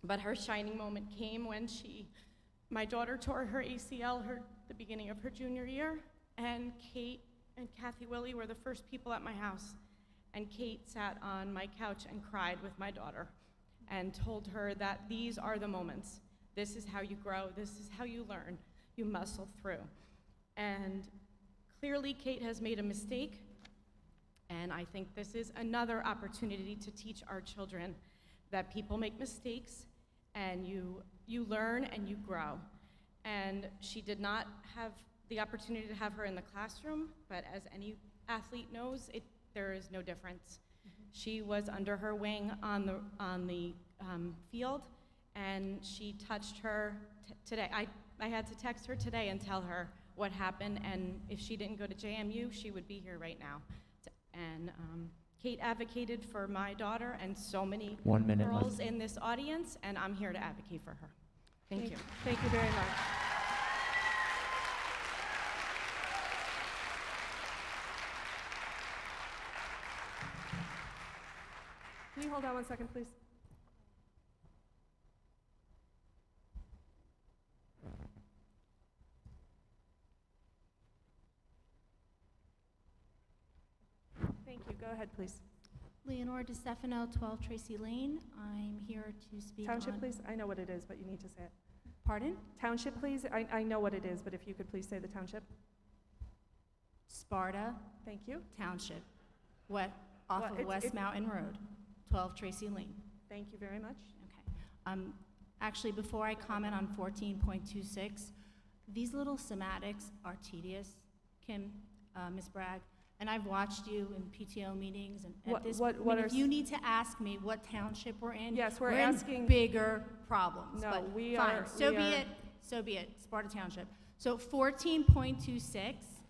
But her shining moment came when my daughter tore her ACL the beginning of her junior year, and Kate and Kathy Willie were the first people at my house. And Kate sat on my couch and cried with my daughter and told her that these are the moments. This is how you grow. This is how you learn. You muscle through. And clearly, Kate has made a mistake, and I think this is another opportunity to teach our children that people make mistakes, and you learn and you grow. And she did not have the opportunity to have her in the classroom, but as any athlete knows, there is no difference. She was under her wing on the field, and she touched her today. I had to text her today and tell her what happened, and if she didn't go to JMU, she would be here right now. And Kate advocated for my daughter and so many 1 minute girls left. in this audience, and I'm here to advocate for her. Thank you. Thank you very much. Can you hold on 1 second, please? Thank you. Go ahead, please. Leonore DeStefano, 12 Tracy Lane. I'm here to speak Township, on... please. I know what it is, but you need to say it. Pardon? Township, please. I know what it is, but if you could please say the township. Sparta Thank you. Township, off Well, of it's- West it- Mountain Road, 12 Tracy Lane. Thank you very much. Okay. Actually, before I comment on 14.26, these little semantics are tedious, Kim, Ms. Bragg, and I've watched you in PTO meetings, and if you need to ask me what township we're in, Yes, we're in asking- bigger problems. No, but we fine. are- So we be are- it. So be it. Sparta Township. So 14.26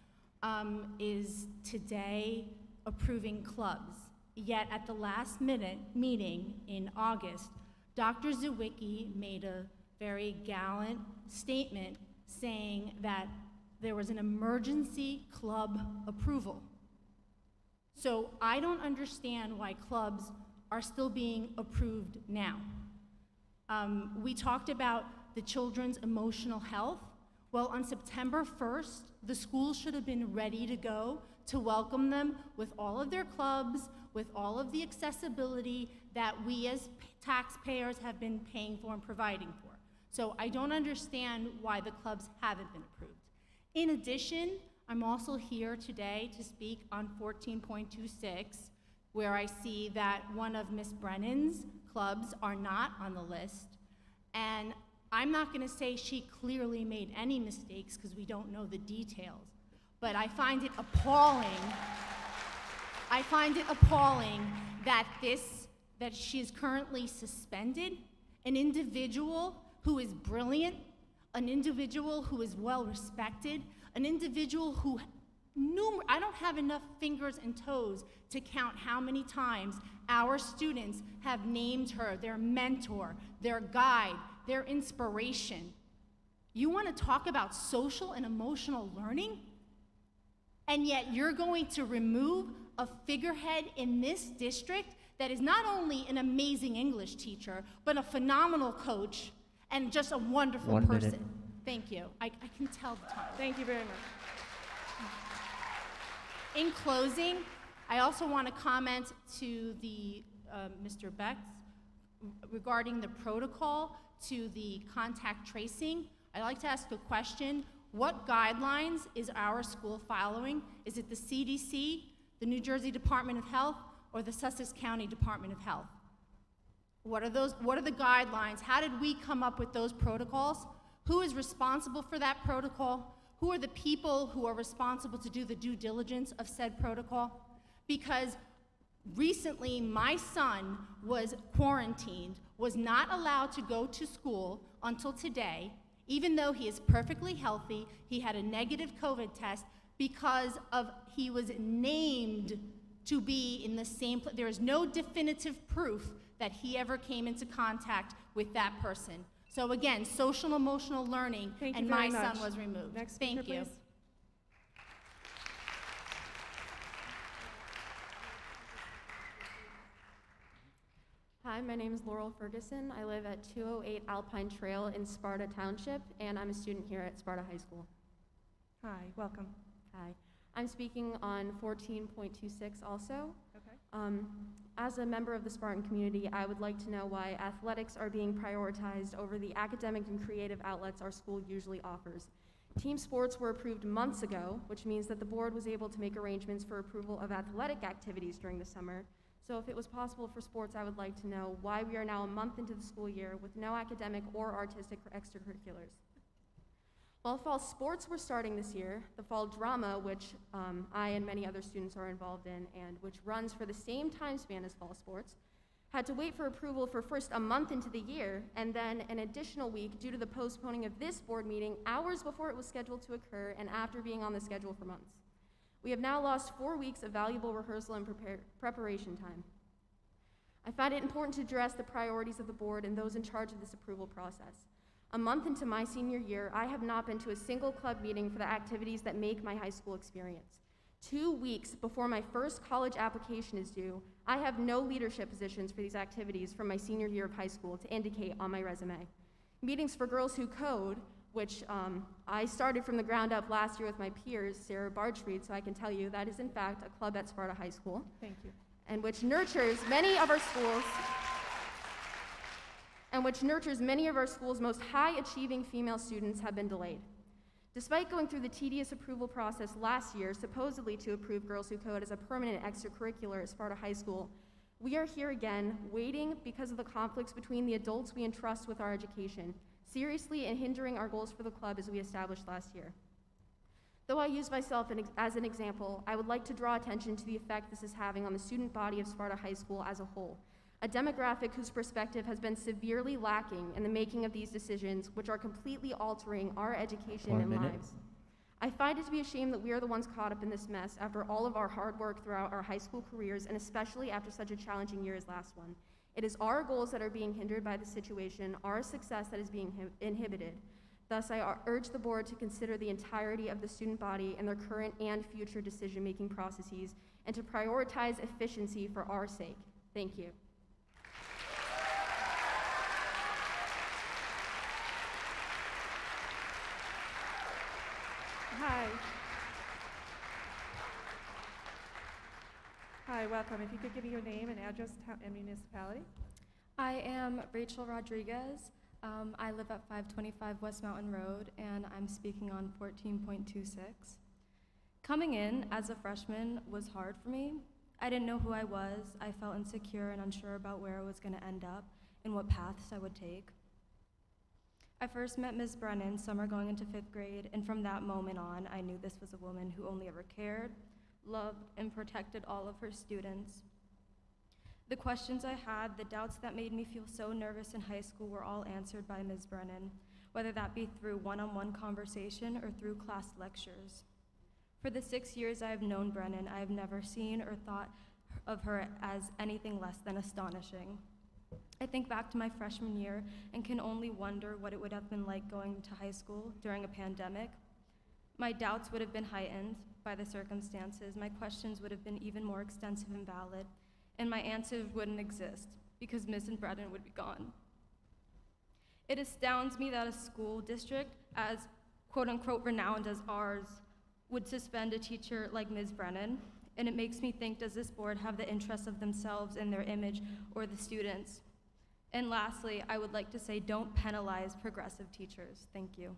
is today approving clubs. Yet at the last minute meeting in August, Dr. Zawicki made a very gallant statement saying that there was an emergency club approval. So I don't understand why clubs are still being approved now. We talked about the children's emotional health. Well, on September 1st, the schools should have been ready to go to welcome them with all of their clubs, with all of the accessibility that we as taxpayers have been paying for and providing for. So I don't understand why the clubs haven't been approved. In addition, I'm also here today to speak on 14.26, where I see that one of Ms. Brennan's clubs are not on the list. And I'm not gonna say she clearly made any mistakes because we don't know the details, but I find it appalling. I find it appalling that she is currently suspended, an individual who is brilliant, an individual who is well respected, an individual who, I don't have enough fingers and toes to count how many times our students have named her their mentor, their guide, their inspiration. You want to talk about social and emotional learning? And yet you're going to remove a figurehead in this district that is not only an amazing English teacher, but a phenomenal coach and just a wonderful 1 person. minute. Thank you. I can tell the time. Thank you very much. In closing, I also want to comment to Mr. Beck regarding the protocol to the contact tracing. I'd like to ask a question. What guidelines is our school following? Is it the CDC, the New Jersey Department of Health, or the Sussex County Department of Health? What are the guidelines? How did we come up with those protocols? Who is responsible for that protocol? Who are the people who are responsible to do the due diligence of said protocol? Because recently, my son was quarantined, was not allowed to go to school until today, even though he is perfectly healthy. He had a negative COVID test because of he was named to be in the same place. There is no definitive proof that he ever came into contact with that person. So again, social emotional learning, Thank you and very my much. son was removed. Next speaker, Thank you. please. Hi, my name is Laurel Ferguson. I live at 208 Alpine Trail in Sparta Township, and I'm a student here at Sparta High School. Hi, welcome. Hi. I'm speaking on 14.26 also. Okay. As a member of the Spartan community, I would like to know why athletics are being prioritized over the academic and creative outlets our school usually offers. Team sports were approved months ago, which means that the board was able to make arrangements for approval of athletic activities during the summer. So if it was possible for sports, I would like to know why we are now a month into the school year with no academic or artistic extracurriculars. While fall sports were starting this year, the fall drama, which I and many other students are involved in, and which runs for the same time span as fall sports, had to wait for approval for first a month into the year, and then an additional week due to the postponing of this board meeting hours before it was scheduled to occur and after being on the schedule for months. We have now lost 4 weeks of valuable rehearsal and preparation time. I find it important to address the priorities of the board and those in charge of this approval process. A month into my senior year, I have not been to a single club meeting for the activities that make my high school experience. 2 weeks before my first college application is due, I have no leadership positions for these activities from my senior year of high school to indicate on my resume. Meetings for Girls Who Code, which I started from the ground up last year with my peers, Sarah Barchfried, so I can tell you that is in fact a club at Sparta High School. Thank you. And which nurtures many of our schools' most high-achieving female students, have been delayed. Despite going through the tedious approval process last year, supposedly to approve Girls Who Code as a permanent extracurricular at Sparta High School, we are here again, waiting because of the conflicts between the adults we entrust with our education, seriously and hindering our goals for the club as we established last year. Though I use myself as an example, I would like to draw attention to the effect this is having on the student body of Sparta High School as a whole, a demographic whose perspective has been severely lacking in the making of these decisions, which are completely altering our education and lives. I find it to be a shame that we are the ones caught up in this mess after all of our hard work throughout our high school careers, and especially after such a challenging year as last one. It is our goals that are being hindered by the situation, our success that is being inhibited. Thus, I urge the board to consider the entirety of the student body and their current and future decision-making processes, and to prioritize efficiency for our sake. Thank you. Hi. Hi, welcome. If you could give me your name and address and municipality. I am Rachel Rodriguez. I live at 525 West Mountain Road, and I'm speaking on 14.26. Coming in as a freshman was hard for me. I didn't know who I was. I felt insecure and unsure about where I was going to end up and what paths I would take. I first met Ms. Brennan summer going into 5th grade, and from that moment on, I knew this was a woman who only ever cared, loved, and protected all of her students. The questions I had, the doubts that made me feel so nervous in high school were all answered by Ms. Brennan, whether that be through one-on-one conversation or through class lectures. For the 6 years I have known Brennan, I have never seen or thought of her as anything less than astonishing. I think back to my freshman year and can only wonder what it would have been like going to high school during a pandemic. My doubts would have been heightened by the circumstances. My questions would have been even more extensive and valid, and my answers wouldn't exist because Ms. and Brennan would be gone. It astounds me that a school district as quote-unquote renowned as ours would suspend a teacher like Ms. Brennan, and it makes me think, does this board have the interests of themselves and their image or the students? And lastly, I would like to say, don't penalize progressive teachers. Thank you.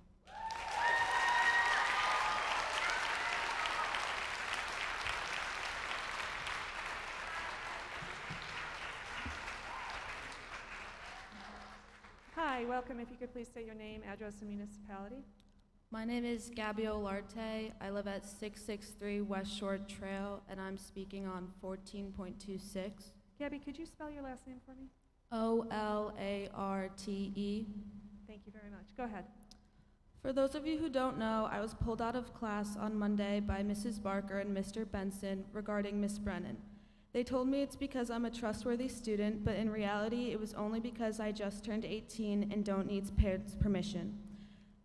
Hi, Hi, welcome. If you could please state your name, address, and municipality. My name is Gabby Olarte. I live at 663 West Shore Trail, and I'm speaking on 14.26. Gabby, could you spell your last name for me? Olarte. Thank you very much. Go ahead. For those of you who don't know, I was pulled out of class on Monday by Mrs. Barker and Mr. Benson regarding Miss Brennan. They told me it's because I'm a trustworthy student, but in reality, it was only because I just turned 18 and don't need parents' permission.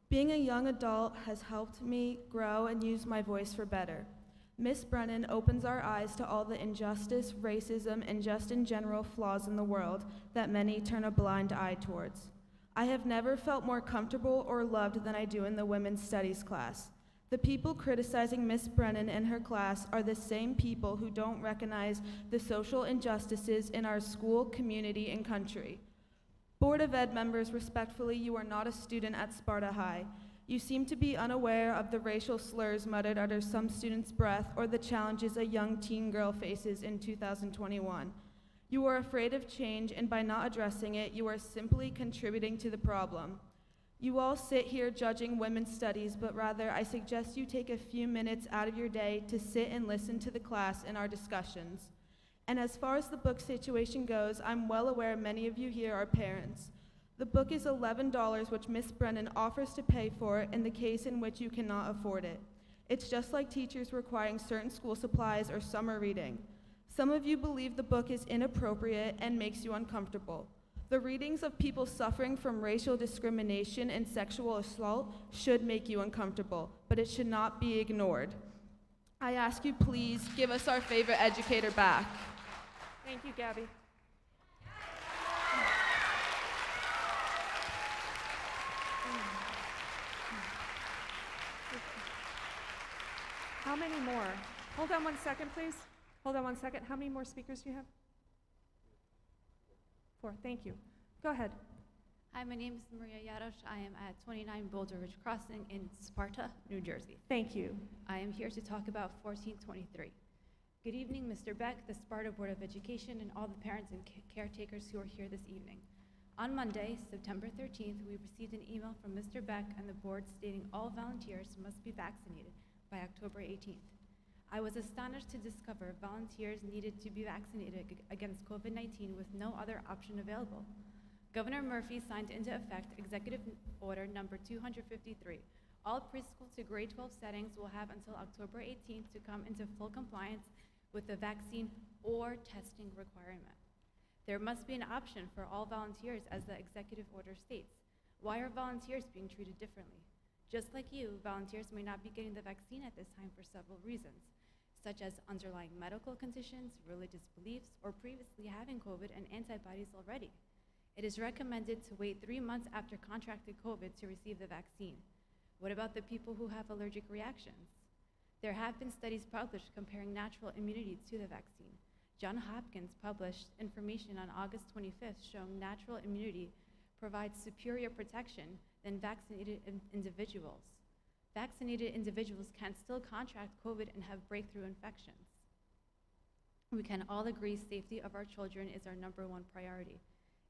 Being a young adult has helped me grow and use my voice for better. Miss Brennan opens our eyes to all the injustice, racism, and just in general flaws in the world that many turn a blind eye towards. I have never felt more comfortable or loved than I do in the women's studies class. The people criticizing Miss Brennan and her class are the same people who don't recognize the social injustices in our school, community, and country. Board of Ed members, respectfully, you are not a student at Sparta High. You seem to be unaware of the racial slurs muttered under some students' breath or the challenges a young teen girl faces in 2021. You are afraid of change, and by not addressing it, you are simply contributing to the problem. You all sit here judging women's studies, but rather I suggest you take a few minutes out of your day to sit and listen to the class and our discussions. And as far as the book situation goes, I'm well aware many of you here are parents. The book is $11, which Miss Brennan offers to pay for in the case in which you cannot afford it. It's just like teachers requiring certain school supplies or summer reading. Some of you believe the book is inappropriate and makes you uncomfortable. The readings of people suffering from racial discrimination and sexual assault should make you uncomfortable, but it should not be ignored. I ask you, please give us our favorite educator back. Thank you, Gabby. How many more? Hold on one second, please. Hold on one second. How many more speakers do you have? 4. Thank you. Go ahead. Hi, my name is Maria Yarosh. I am at 29 Boulder Ridge Crossing in Sparta, New Jersey. Thank you. I am here to talk about 1423. Good evening, Mr. Beck, the Sparta Board of Education, and all the parents and caretakers who are here this evening. On Monday, September 13th, we received an email from Mr. Beck and the board stating all volunteers must be vaccinated by October 18th. I was astonished to discover volunteers needed to be vaccinated against COVID-19 with no other option available. Governor Murphy signed into effect Executive Order number 253. All preschool to grade 12 settings will have until October 18th to come into full compliance with the vaccine or testing requirement. There must be an option for all volunteers, as the executive order states. Why are volunteers being treated differently? Just like you, volunteers may not be getting the vaccine at this time for several reasons, such as underlying medical conditions, religious beliefs, or previously having COVID and antibodies already. It is recommended to wait 3 months after contracted COVID to receive the vaccine. What about the people who have allergic reactions? There have been studies published comparing natural immunity to the vaccine. Johns Hopkins published information on August 25th showing natural immunity provides superior protection than vaccinated individuals. Vaccinated individuals can still contract COVID and have breakthrough infections. We can all agree safety of our children is our #1 priority.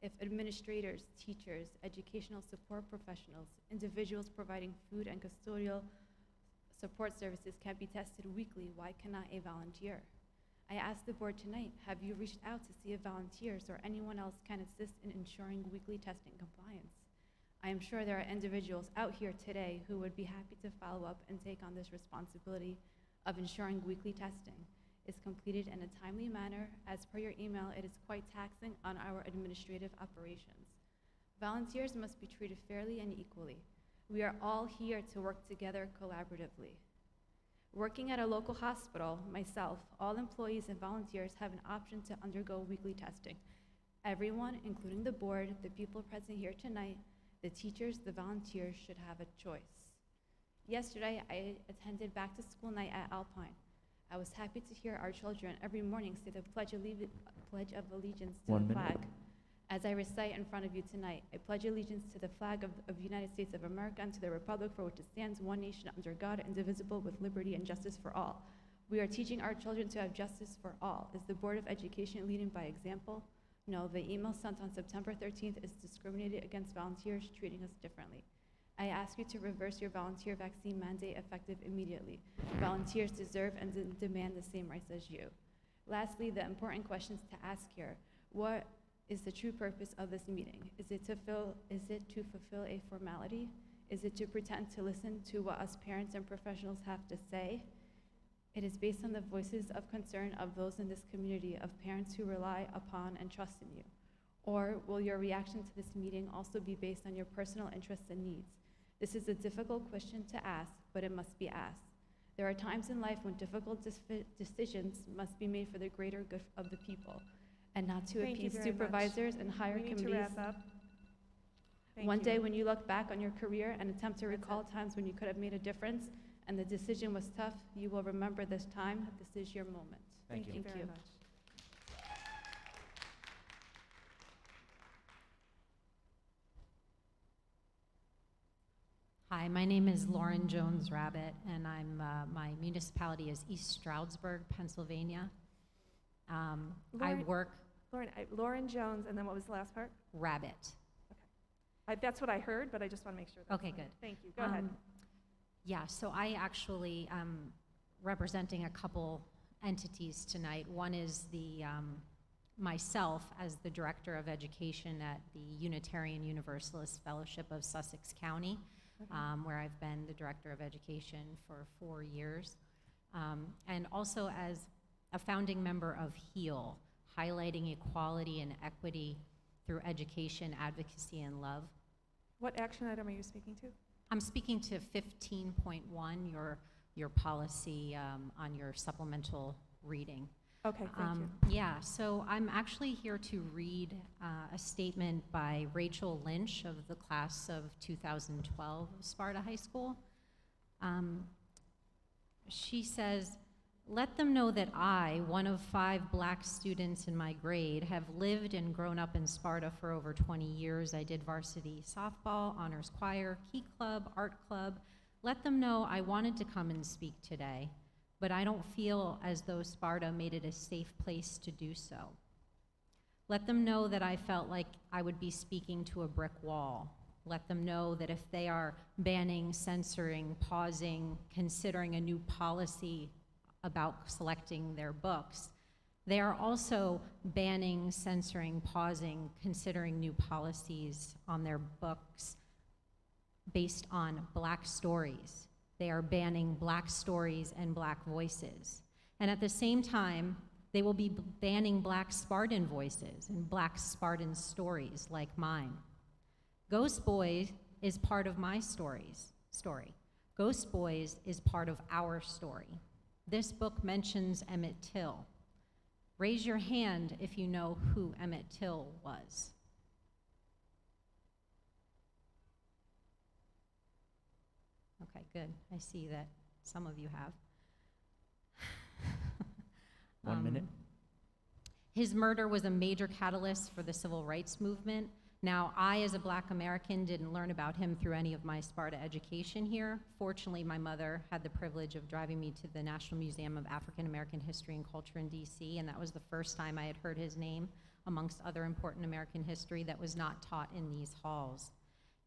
If administrators, teachers, educational support professionals, individuals providing food and custodial support services can be tested weekly, why cannot a volunteer? I ask the board tonight, have you reached out to see if volunteers or anyone else can assist in ensuring weekly testing compliance? I am sure there are individuals out here today who would be happy to follow up and take on this responsibility of ensuring weekly testing is completed in a timely manner. As per your email, it is quite taxing on our administrative operations. Volunteers must be treated fairly and equally. We are all here to work together collaboratively. Working at a local hospital, myself, all employees and volunteers have an option to undergo weekly testing. Everyone, including the board, the people present here tonight, the teachers, the volunteers should have a choice. Yesterday, I attended back to school night at Alpine. I was happy to hear our children every morning say the Pledge of Allegiance to the flag. As I recite in front of you tonight, I pledge allegiance to the flag of the United States of America and to the republic for which it stands, one nation under God, indivisible, with liberty and justice for all. We are teaching our children to have justice for all. Is the Board of Education leading by example? No, the email sent on September 13th is discriminated against volunteers, treating us differently. I ask you to reverse your volunteer vaccine mandate effective immediately. Volunteers deserve and demand the same rights as you. Lastly, the important questions to ask here. What is the true purpose of this meeting? Is it to fulfill a formality? Is it to pretend to listen to what us parents and professionals have to say? It is based on the voices of concern of those in this community, of parents who rely upon and trust in you. Or will your reaction to this meeting also be based on your personal interests and needs? This is a difficult question to ask, but it must be asked. There are times in life when difficult decisions must be made for the greater good of the people, and not to Thank you appease very supervisors much. and higher We need committees. to wrap up. Thank One you. day when you look back on your career and attempt to recall times when you could have made a difference and the decision was tough, you will remember this time. This is your moment. Thank you. very much. Hi, my name is Lauren Jones Rabbit, and my municipality is East Stroudsburg, Pennsylvania. I Lauren- work Lauren Jones, and then what was the last part? Rabbit. That's what I heard, but I just want to make sure. Okay, good. Thank you. Go ahead. Yeah, so I actually am representing a couple entities tonight. One is myself as the Director of Education at the Unitarian Universalist Fellowship of Sussex County, where I've been the Director of Education for 4 years. And also as a founding member of HEAL, highlighting equality and equity through education, advocacy, and love. What action item are you speaking to? I'm speaking to 15.1, your policy on your supplemental reading. Okay, thank you. Yeah, so I'm actually here to read a statement by Rachel Lynch of the class of 2012 of Sparta High School. She says, "Let them know that I, one of 5 black students in my grade, have lived and grown up in Sparta for over 20 years. I did varsity softball, honors choir, key club, art club. Let them know I wanted to come and speak today, but I don't feel as though Sparta made it a safe place to do so. Let them know that I felt like I would be speaking to a brick wall. Let them know that if they are banning, censoring, pausing, considering a new policy about selecting their books, they are also banning, censoring, pausing, considering new policies on their books based on black stories. They are banning black stories and black voices. And at the same time, they will be banning black Spartan voices and black Spartan stories like mine. Ghost Boys is part of my story. Ghost Boys is part of our story. This book mentions Emmett Till. Raise your hand if you know who Emmett Till was." Okay, good. I see that some of you have. 1 minute. His murder was a major catalyst for the civil rights movement. Now, I, as a black American, didn't learn about him through any of my Sparta education here. Fortunately, my mother had the privilege of driving me to the National Museum of African American History and Culture in DC, and that was the first time I had heard his name, amongst other important American history that was not taught in these halls.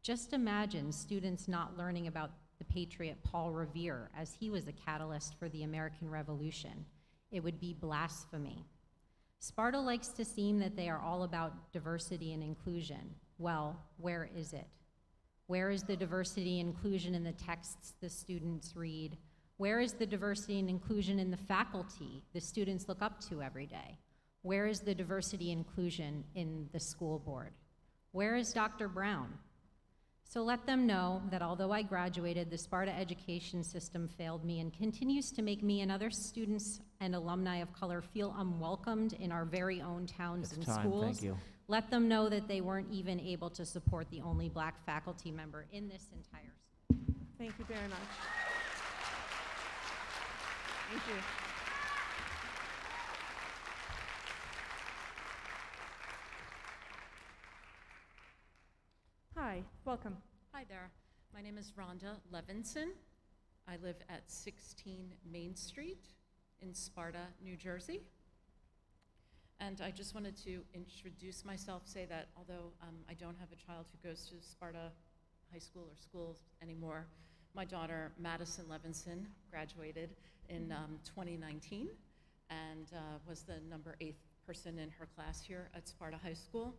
Just imagine students not learning about the patriot Paul Revere, as he was a catalyst for the American Revolution. It would be blasphemy. Sparta likes to seem that they are all about diversity and inclusion. Well, where is it? Where is the diversity and inclusion in the texts the students read? Where is the diversity and inclusion in the faculty the students look up to every day? Where is the diversity and inclusion in the school board? Where is Dr. Brown? So let them know that although I graduated, the Sparta education system failed me and continues to make me and other students and alumni of color feel unwelcomed in our very own towns and schools. Thank you. Let them know that they weren't even able to support the only black faculty member in this entire school. Thank you very much. Thank you. Hi, welcome. Hi there. My name is Rhonda Levinson. I live at 16 Main Street in Sparta, New Jersey. And I just wanted to introduce myself, say that although I don't have a child who goes to Sparta High School or schools anymore, my daughter, Madison Levinson, graduated in 2019 and was the number 8th person in her class here at Sparta High School.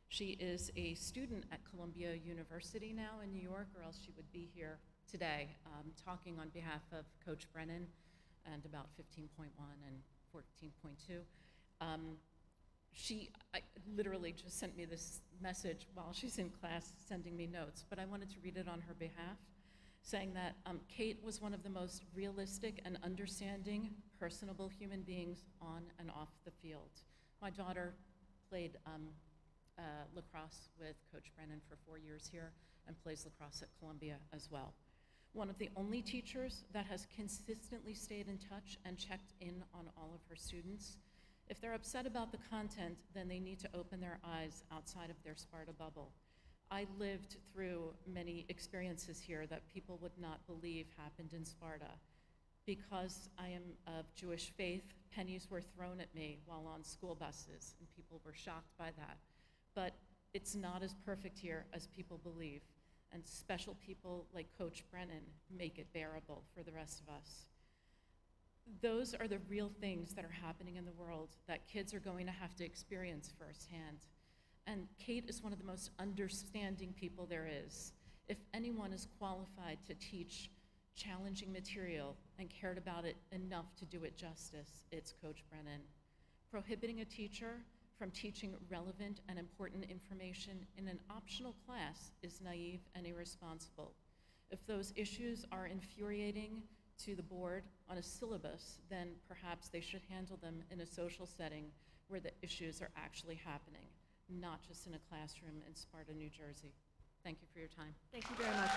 She is a student at Columbia University now in New York, or else she would be here today talking on behalf of Coach Brennan and about 15.1 and 14.2. She literally just sent me this message while she's in class sending me notes, but I wanted to read it on her behalf, saying that Kate was one of the most realistic and understanding, personable human beings on and off the field. My daughter played lacrosse with Coach Brennan for 4 years here and plays lacrosse at Columbia as well. One of the only teachers that has consistently stayed in touch and checked in on all of her students. If they're upset about the content, then they need to open their eyes outside of their Sparta bubble. I lived through many experiences here that people would not believe happened in Sparta. Because I am of Jewish faith, pennies were thrown at me while on school buses, and people were shocked by that. But it's not as perfect here as people believe, and special people like Coach Brennan make it bearable for the rest of us. Those are the real things that are happening in the world that kids are going to have to experience firsthand. And Kate is one of the most understanding people there is. If anyone is qualified to teach challenging material and cared about it enough to do it justice, it's Coach Brennan. Prohibiting a teacher from teaching relevant and important information in an optional class is naive and irresponsible. If those issues are infuriating to the board on a syllabus, then perhaps they should handle them in a social setting where the issues are actually happening, not just in a classroom in Sparta, New Jersey. Thank you for your time. Thank you very much.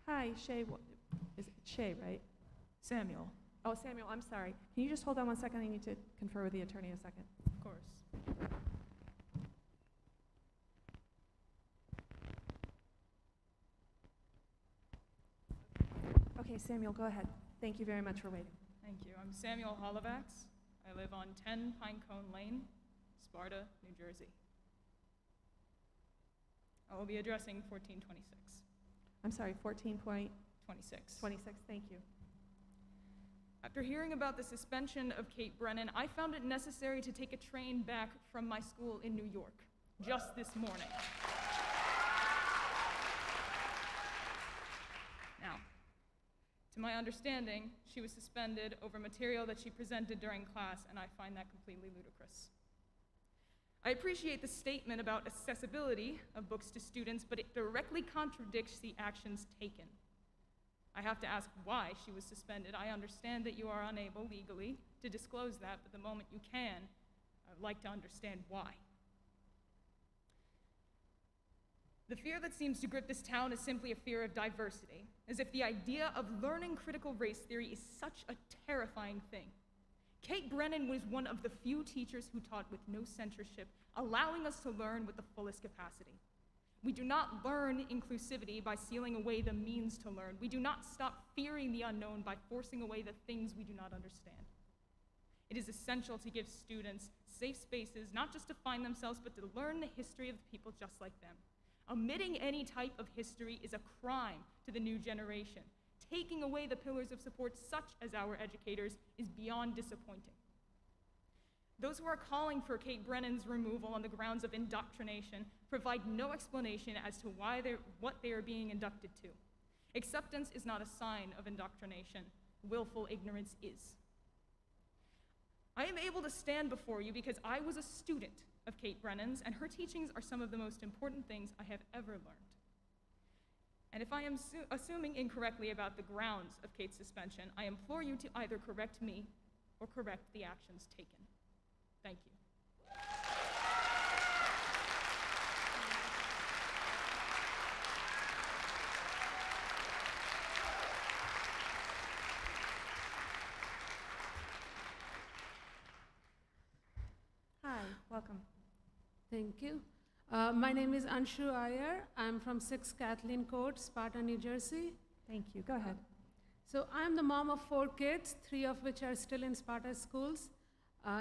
Hi, Shay. Is it Shay, right? Samuel. Oh, Samuel, I'm sorry. Can you just hold on 1 second? I need to confer with the attorney a second. Of course. Okay, Samuel, go ahead. Thank you very much for waiting. Thank you. I'm Samuel Holovax. I live on 10 Pinecone Lane, Sparta, New Jersey. I will be addressing 1426. I'm sorry, 14.26. 26. Thank you. After hearing about the suspension of Kate Brennan, I found it necessary to take a train back from my school in New York, just this morning. Now, to my understanding, she was suspended over material that she presented during class, and I find that completely ludicrous. I appreciate the statement about accessibility of books to students, but it directly contradicts the actions taken. I have to ask why she was suspended. I understand that you are unable legally to disclose that, but the moment you can, I'd like to understand why. The fear that seems to grip this town is simply a fear of diversity, as if the idea of learning critical race theory is such a terrifying thing. Kate Brennan was one of the few teachers who taught with no censorship, allowing us to learn with the fullest capacity. We do not learn inclusivity by sealing away the means to learn. We do not stop fearing the unknown by forcing away the things we do not understand. It is essential to give students safe spaces, not just to find themselves, but to learn the history of people just like them. Omitting any type of history is a crime to the new generation. Taking away the pillars of support, such as our educators, is beyond disappointing. Those who are calling for Kate Brennan's removal on the grounds of indoctrination provide no explanation as to what they are being inducted to. Acceptance is not a sign of indoctrination. Willful ignorance is. I am able to stand before you because I was a student of Kate Brennan's, and her teachings are some of the most important things I have ever learned. And if I am assuming incorrectly about the grounds of Kate's suspension, I implore you to either correct me or correct the actions taken. Thank you. Hi, welcome. Thank you. My name is Anshu Iyer. I'm from 6 Kathleen Court, Sparta, New Jersey. Thank you. Go ahead. So I'm the mom of 4 kids, 3 of which are still in Sparta schools.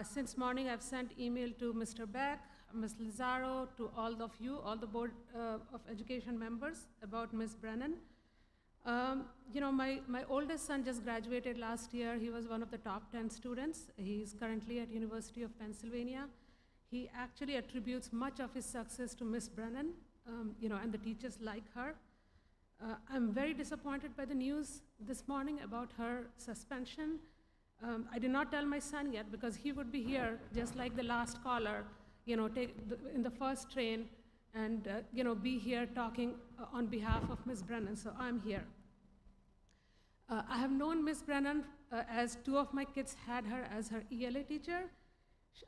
Since morning, I've sent email to Mr. Beck, Ms. Lazaro, to all of you, all the Board of Education members about Ms. Brennan. You know, my oldest son just graduated last year. He was one of the top 10 students. He's currently at University of Pennsylvania. He actually attributes much of his success to Ms. Brennan, you know, and the teachers like her. I'm very disappointed by the news this morning about her suspension. I did not tell my son yet because he would be here just like the last caller, you know, in the first train and, you know, be here talking on behalf of Ms. Brennan, so I'm here. I have known Ms. Brennan as 2 of my kids had her as her ELA teacher.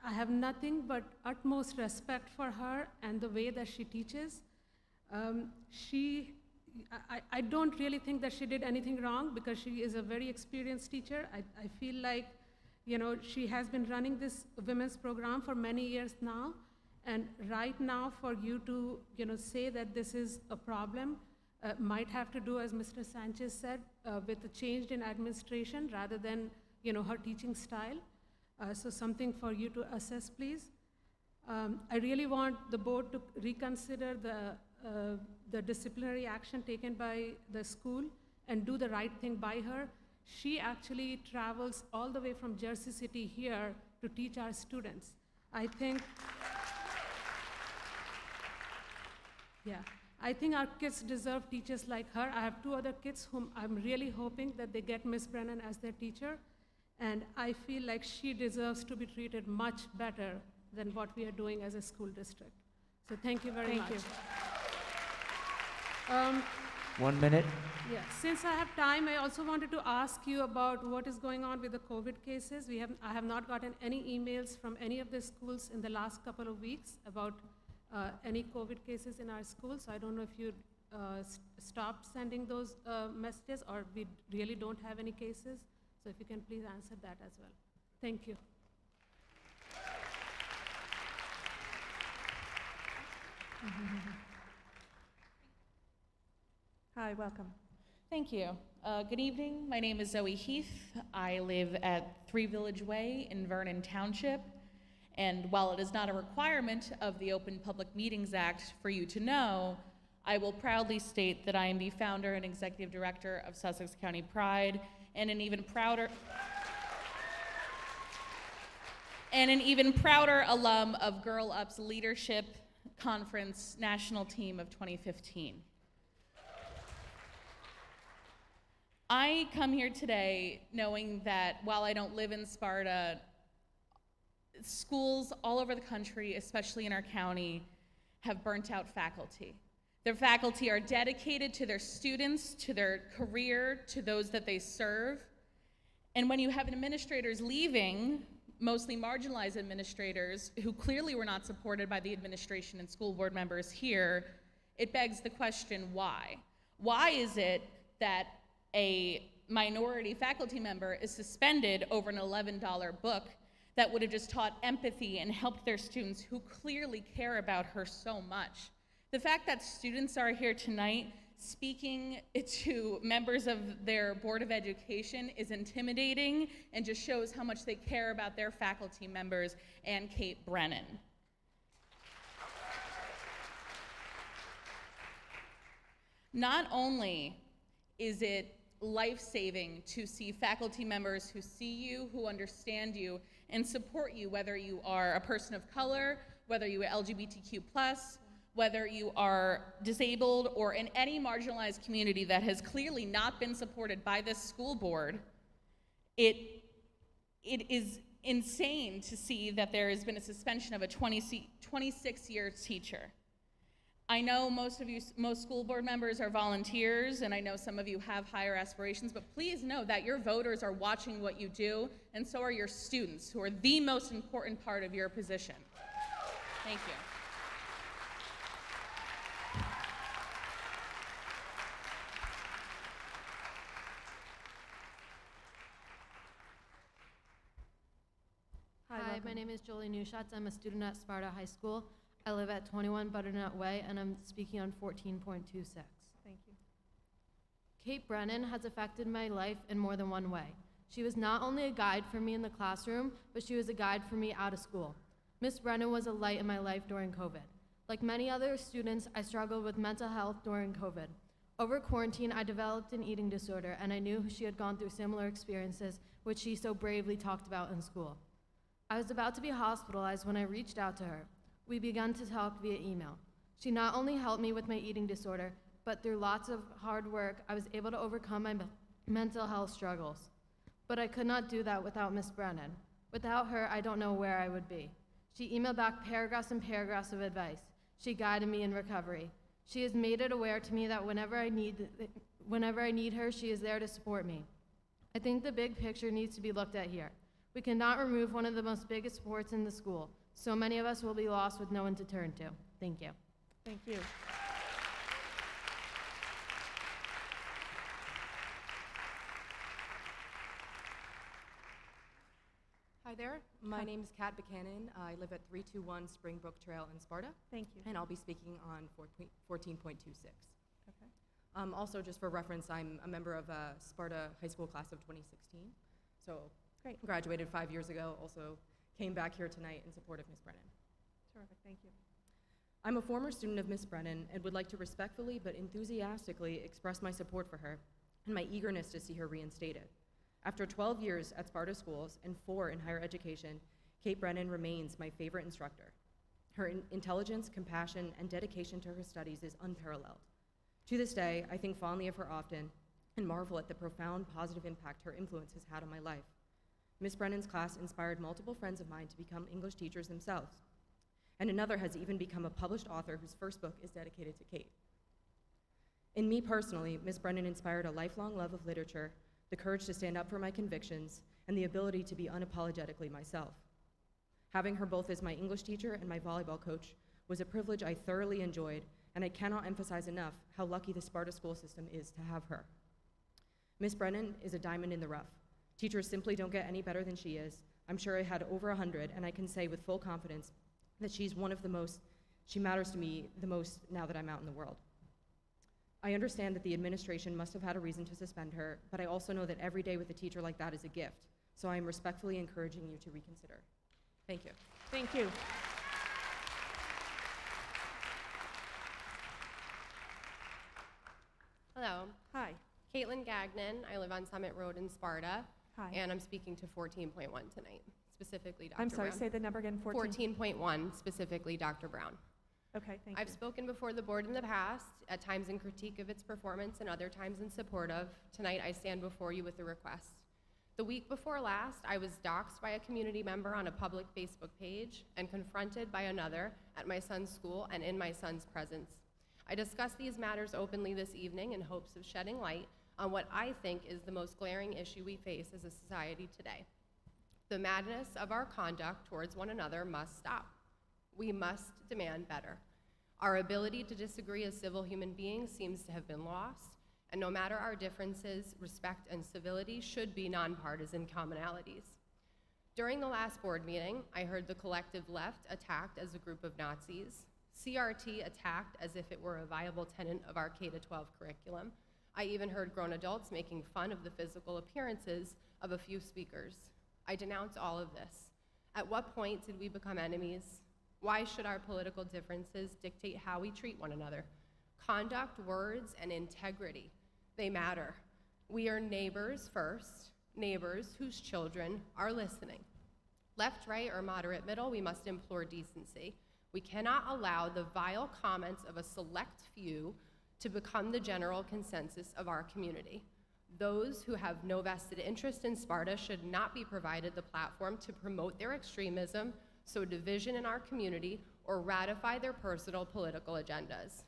I have nothing but utmost respect for her and the way that she teaches. I don't really think that she did anything wrong because she is a very experienced teacher. I feel like, you know, she has been running this women's program for many years now. And right now for you to, you know, say that this is a problem might have to do, as Mr. Sanchez said, with the change in administration rather than, you know, her teaching style. So something for you to assess, please. I really want the board to reconsider the disciplinary action taken by the school and do the right thing by her. She actually travels all the way from Jersey City here to teach our students. I think, yeah, I think our kids deserve teachers like her. I have 2 other kids whom I'm really hoping that they get Miss Brennan as their teacher. And I feel like she deserves to be treated much better than what we are doing as a school district. So thank you very much. Thank you. 1 minute. Yeah, since I have time, I also wanted to ask you about what is going on with the COVID cases. I have not gotten any emails from any of the schools in the last couple of weeks about any COVID cases in our schools. So I don't know if you stopped sending those messages or we really don't have any cases. So if you can please answer that as well. Thank you. Hi, welcome. Thank you. Good evening. My name is Zoe Heath. I live at 3 Village Way in Vernon Township. And while it is not a requirement of the Open Public Meetings Act for you to know, I will proudly state that I am the founder and executive director of Sussex County Pride, and an even prouder alum of Girl Up's Leadership Conference National Team of 2015. I come here today knowing that while I don't live in Sparta, schools all over the country, especially in our county, have burnt out faculty. Their faculty are dedicated to their students, to their career, to those that they serve. And when you have administrators leaving, mostly marginalized administrators, who clearly were not supported by the administration and school board members here, it begs the question, why? Why is it that a minority faculty member is suspended over an $11 book that would have just taught empathy and helped their students who clearly care about her so much? The fact that students are here tonight speaking to members of their Board of Education is intimidating and just shows how much they care about their faculty members and Kate Brennan. Not only is it life-saving to see faculty members who see you, who understand you, and support you, whether you are a person of color, whether you are LGBTQ+, whether you are disabled or in any marginalized community that has clearly not been supported by this school board, it is insane to see that there has been a suspension of a 26-year teacher. I know most school board members are volunteers, and I know some of you have higher aspirations, but please know that your voters are watching what you do, and so are your students, who are the most important part of your position. Thank you. Hi, my name is Jolie Newshatz. I'm a student at Sparta High School. I live at 21 Butternut Way, and I'm speaking on 14.26. Thank you. Kate Brennan has affected my life in more than one way. She was not only a guide for me in the classroom, but she was a guide for me out of school. Miss Brennan was a light in my life during COVID. Like many other students, I struggled with mental health during COVID. Over quarantine, I developed an eating disorder, and I knew she had gone through similar experiences, which she so bravely talked about in school. I was about to be hospitalized when I reached out to her. We began to talk via email. She not only helped me with my eating disorder, but through lots of hard work, I was able to overcome my mental health struggles. But I could not do that without Miss Brennan. Without her, I don't know where I would be. She emailed back paragraphs and paragraphs of advice. She guided me in recovery. She has made it aware to me that whenever I need her, she is there to support me. I think the big picture needs to be looked at here. We cannot remove one of the most biggest supports in the school. So many of us will be lost with no one to turn to. Thank you. Thank you. Hi there. My name is Kat Buchanan. I live at 321 Springbrook Trail in Sparta. Thank you. And I'll be speaking on 14.26. Okay. Also, just for reference, I'm a member of Sparta High School class of 2016. So, great. Graduated 5 years ago. Also, came back here tonight in support of Ms. Brennan. Terrific. Thank you. I'm a former student of Ms. Brennan and would like to respectfully but enthusiastically express my support for her and my eagerness to see her reinstated. After 12 years at Sparta schools and 4 in higher education, Kate Brennan remains my favorite instructor. Her intelligence, compassion, and dedication to her studies is unparalleled. To this day, I think fondly of her often and marvel at the profound positive impact her influence has had on my life. Ms. Brennan's class inspired multiple friends of mine to become English teachers themselves, and another has even become a published author whose first book is dedicated to Kate. In me personally, Ms. Brennan inspired a lifelong love of literature, the courage to stand up for my convictions, and the ability to be unapologetically myself. Having her both as my English teacher and my volleyball coach was a privilege I thoroughly enjoyed, and I cannot emphasize enough how lucky the Sparta school system is to have her. Ms. Brennan is a diamond in the rough. Teachers simply don't get any better than she is. I'm sure I had over 100, and I can say with full confidence that she's one of the most, she matters to me the most now that I'm out in the world. I understand that the administration must have had a reason to suspend her, but I also know that every day with a teacher like that is a gift, so I am respectfully encouraging you to reconsider. Thank you. Thank you. Hello. Hi. Caitlin Gagnon. I live on Summit Road in Sparta. Hi. And I'm speaking to 14.1 tonight, specifically Dr. I'm sorry, Brown. say the number again, 14.1, specifically Dr. Brown. Okay, thank I've you. spoken before the board in the past, at times in critique of its performance and other times in support of. Tonight, I stand before you with a request. The week before last, I was doxxed by a community member on a public Facebook page and confronted by another at my son's school and in my son's presence. I discussed these matters openly this evening in hopes of shedding light on what I think is the most glaring issue we face as a society today. The madness of our conduct towards one another must stop. We must demand better. Our ability to disagree as civil human beings seems to have been lost, and no matter our differences, respect and civility should be nonpartisan commonalities. During the last board meeting, I heard the collective left attacked as a group of Nazis, CRT attacked as if it were a viable tenet of our K-12 curriculum. I even heard grown adults making fun of the physical appearances of a few speakers. I denounce all of this. At what point did we become enemies? Why should our political differences dictate how we treat one another? Conduct, words, and integrity, they matter. We are neighbors first, neighbors whose children are listening. Left, right, or moderate middle, we must implore decency. We cannot allow the vile comments of a select few to become the general consensus of our community. Those who have no vested interest in Sparta should not be provided the platform to promote their extremism, sow division in our community, or ratify their personal political agendas.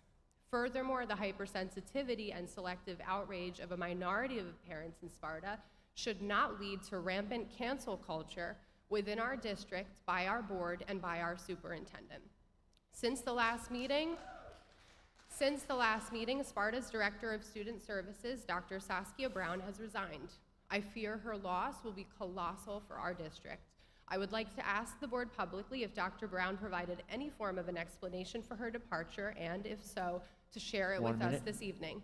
Furthermore, the hypersensitivity and selective outrage of a minority of parents in Sparta should not lead to rampant cancel culture within our district by our board and by our superintendent. Since the last meeting, Sparta's Director of Student Services, Dr. Saskia Brown, has resigned. I fear her loss will be colossal for our district. I would like to ask the board publicly if Dr. Brown provided any form of an explanation for her departure, and if so, to share it with us this evening.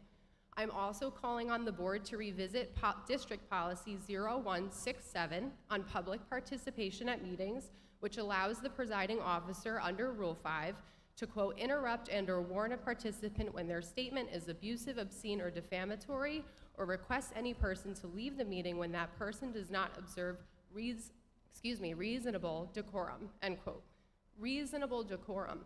I'm also calling on the board to revisit District Policy 0167 on public participation at meetings, which allows the presiding officer under Rule 5 to, quote, interrupt and/or warn a participant when their statement is abusive, obscene, or defamatory, or request any person to leave the meeting when that person does not observe reasonable decorum, end quote. Reasonable decorum.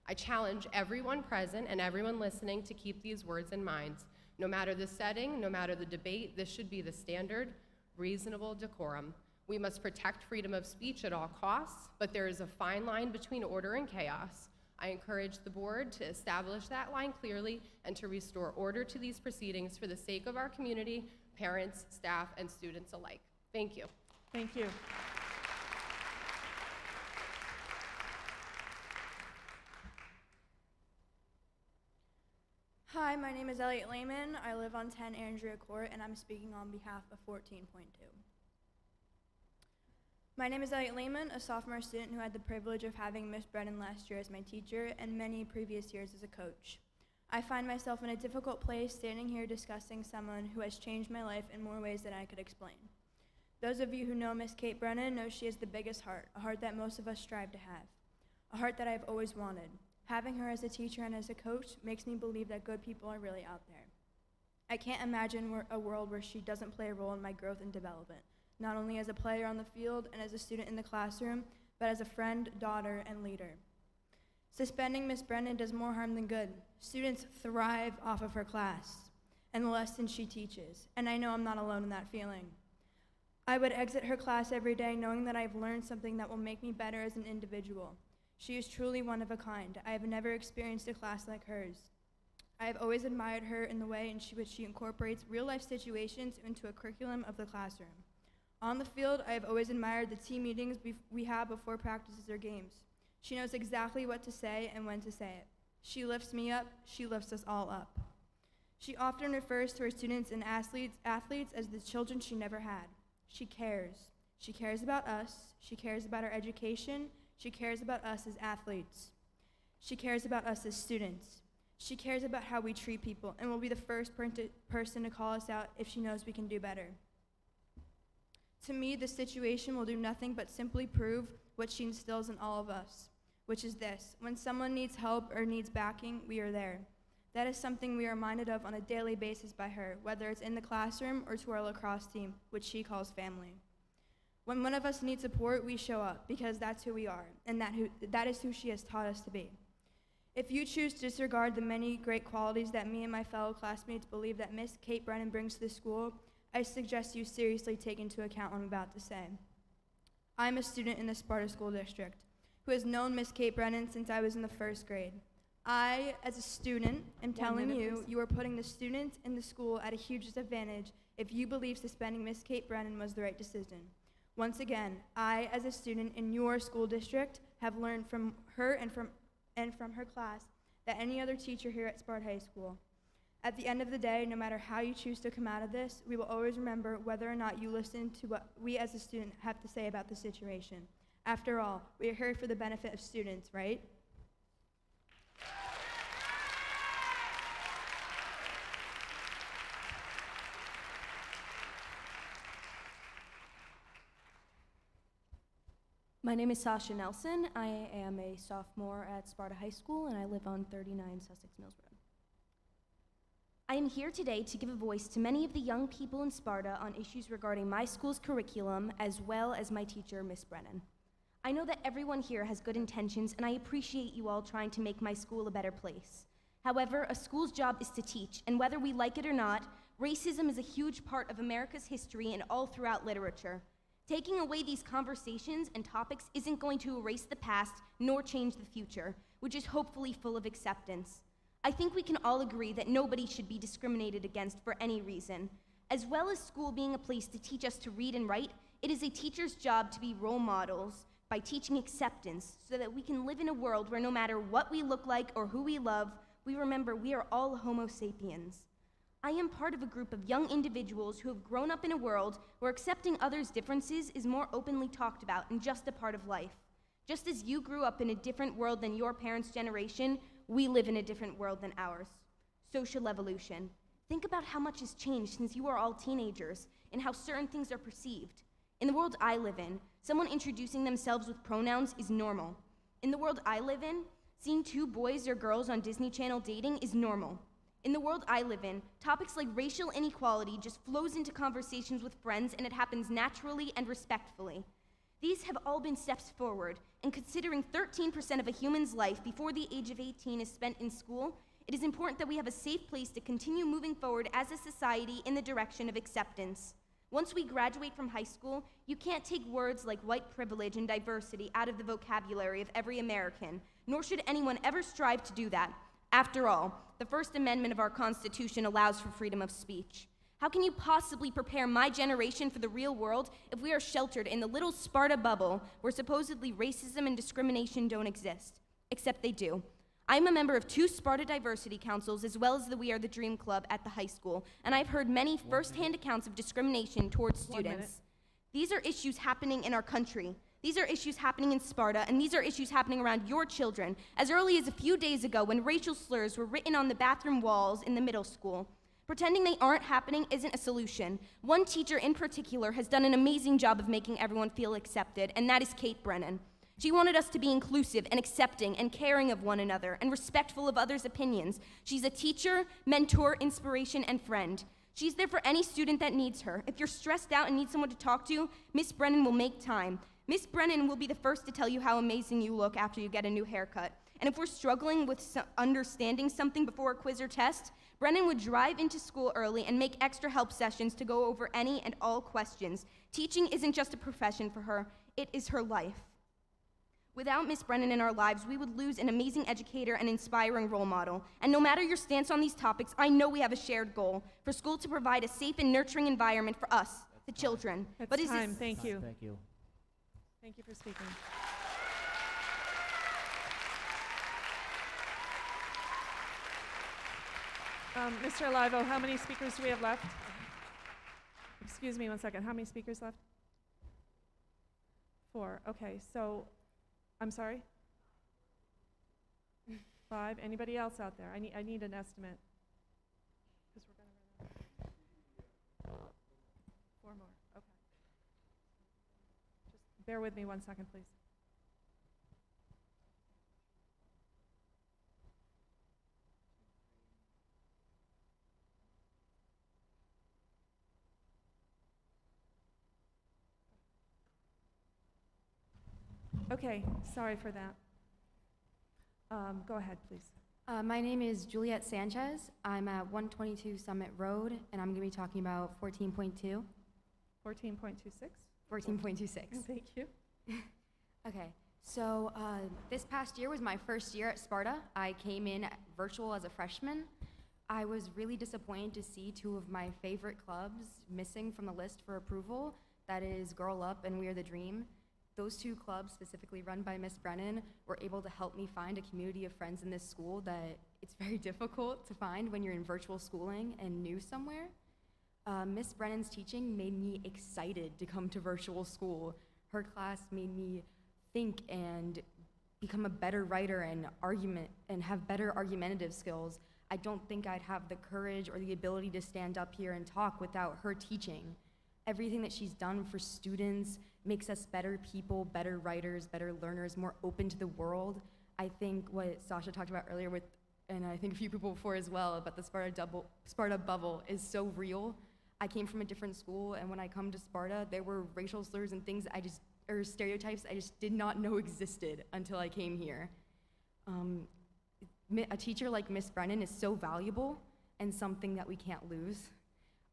I challenge everyone present and everyone listening to keep these words in mind. No matter the setting, no matter the debate, this should be the standard: reasonable decorum. We must protect freedom of speech at all costs, but there is a fine line between order and chaos. I encourage the board to establish that line clearly and to restore order to these proceedings for the sake of our community, parents, staff, and students alike. Thank you. Thank you. Hi, my name is Elliot Lehman. I live on 10 Andrea Court, and I'm speaking on behalf of 14.2. My name is Elliot Lehman, a sophomore student who had the privilege of having Miss Brennan last year as my teacher and many previous years as a coach. I find myself in a difficult place standing here discussing someone who has changed my life in more ways than I could explain. Those of you who know Miss Kate Brennan know she has the biggest heart, a heart that most of us strive to have, a heart that I've always wanted. Having her as a teacher and as a coach makes me believe that good people are really out there. I can't imagine a world where she doesn't play a role in my growth and development, not only as a player on the field and as a student in the classroom, but as a friend, daughter, and leader. Suspending Miss Brennan does more harm than good. Students thrive off of her class and the lessons she teaches, and I know I'm not alone in that feeling. I would exit her class every day knowing that I've learned something that will make me better as an individual. She is truly one of a kind. I have never experienced a class like hers. I have always admired her in the way in which she incorporates real-life situations into a curriculum of the classroom. On the field, I have always admired the team meetings we have before practices or games. She knows exactly what to say and when to say it. She lifts me up. She lifts us all up. She often refers to her students and athletes as the children she never had. She cares. She cares about us. She cares about our education. She cares about us as athletes. She cares about us as students. She cares about how we treat people and will be the first person to call us out if she knows we can do better. To me, this situation will do nothing but simply prove what she instills in all of us, which is this: when someone needs help or needs backing, we are there. That is something we are reminded of on a daily basis by her, whether it's in the classroom or to our lacrosse team, which she calls family. When one of us needs support, we show up because that's who we are, and that is who she has taught us to be. If you choose to disregard the many great qualities that me and my fellow classmates believe that Miss Kate Brennan brings to the school, I suggest you seriously take into account what I'm about to say. I'm a student in the Sparta School District who has known Miss Kate Brennan since I was in the first grade. I, as a student, am telling you, you are putting the students in the school at a huge disadvantage if you believe suspending Miss Kate Brennan was the right decision. Once again, I, as a student in your school district, have learned from her and from her class that any other teacher here at Sparta High School. At the end of the day, no matter how you choose to come out of this, we will always remember whether or not you listen to what we as a student have to say about the situation. After all, we are here for the benefit of students, right? My name is Sasha Nelson. I am a sophomore at Sparta High School, and I live on 39 Sussex Mills Road. I am here today to give a voice to many of the young people in Sparta on issues regarding my school's curriculum, as well as my teacher, Miss Brennan. I know that everyone here has good intentions, and I appreciate you all trying to make my school a better place. However, a school's job is to teach, and whether we like it or not, racism is a huge part of America's history and all throughout literature. Taking away these conversations and topics isn't going to erase the past nor change the future, which is hopefully full of acceptance. I think we can all agree that nobody should be discriminated against for any reason. As well as school being a place to teach us to read and write, it is a teacher's job to be role models by teaching acceptance so that we can live in a world where no matter what we look like or who we love, we remember we are all Homo sapiens. I am part of a group of young individuals who have grown up in a world where accepting others' differences is more openly talked about and just a part of life. Just as you grew up in a different world than your parents' generation, we live in a different world than ours. Social evolution. Think about how much has changed since you are all teenagers and how certain things are perceived. In the world I live in, someone introducing themselves with pronouns is normal. In the world I live in, seeing two boys or girls on Disney Channel dating is normal. In the world I live in, topics like racial inequality just flows into conversations with friends and it happens naturally and respectfully. These have all been steps forward, and considering 13% of a human's life before the age of 18 is spent in school, it is important that we have a safe place to continue moving forward as a society in the direction of acceptance. Once we graduate from high school, you can't take words like white privilege and diversity out of the vocabulary of every American, nor should anyone ever strive to do that. After all, the First Amendment of our Constitution allows for freedom of speech. How can you possibly prepare my generation for the real world if we are sheltered in the little Sparta bubble where supposedly racism and discrimination don't exist? Except they do. I'm a member of 2 Sparta diversity councils as well as the We Are the Dream Club at the high school, and I've heard many firsthand accounts of discrimination towards students. These are issues happening in our country. These are issues happening in Sparta, and these are issues happening around your children, as early as a few days ago when racial slurs were written on the bathroom walls in the middle school. Pretending they aren't happening isn't a solution. One teacher in particular has done an amazing job of making everyone feel accepted, and that is Kate Brennan. She wanted us to be inclusive and accepting and caring of one another and respectful of others' opinions. She's a teacher, mentor, inspiration, and friend. She's there for any student that needs her. If you're stressed out and need someone to talk to, Miss Brennan will make time. Miss Brennan will be the first to tell you how amazing you look after you get a new haircut. And if we're struggling with understanding something before a quiz or test, Brennan would drive into school early and make extra help sessions to go over any and all questions. Teaching isn't just a profession for her, it is her life. Without Miss Brennan in our lives, we would lose an amazing educator and inspiring role model. And no matter your stance on these topics, I know we have a shared goal for school to provide a safe and nurturing environment for us, the children. That's time. Thank you. Thank you. Thank you for speaking. Mr. Alivo, how many speakers do we have left? Excuse me one second. How many speakers left? 4. Okay, so, I'm sorry? 5. Anybody else out there? I need an estimate. 'Cause we're gonna run out. 4 more. Okay. Just bear with me one second, please. Okay, sorry for that. Go ahead, please. My name is Juliet Sanchez. I'm at 122 Summit Road, and I'm going to be talking about 14.2. 14.26? 14.26. Thank you. Okay, so this past year was my first year at Sparta. I came in virtual as a freshman. I was really disappointed to see 2 of my favorite clubs missing from the list for approval. That is Girl Up and We Are the Dream. Those 2 clubs, specifically run by Miss Brennan, were able to help me find a community of friends in this school that it's very difficult to find when you're in virtual schooling and new somewhere. Miss Brennan's teaching made me excited to come to virtual school. Her class made me think and become a better writer and have better argumentative skills. I don't think I'd have the courage or the ability to stand up here and talk without her teaching. Everything that she's done for students makes us better people, better writers, better learners, more open to the world. I think what Sasha talked about earlier with, and I think a few people before as well, about the Sparta bubble is so real. I came from a different school, and when I come to Sparta, there were racial slurs and things or stereotypes I just did not know existed until I came here. A teacher like Miss Brennan is so valuable and something that we can't lose.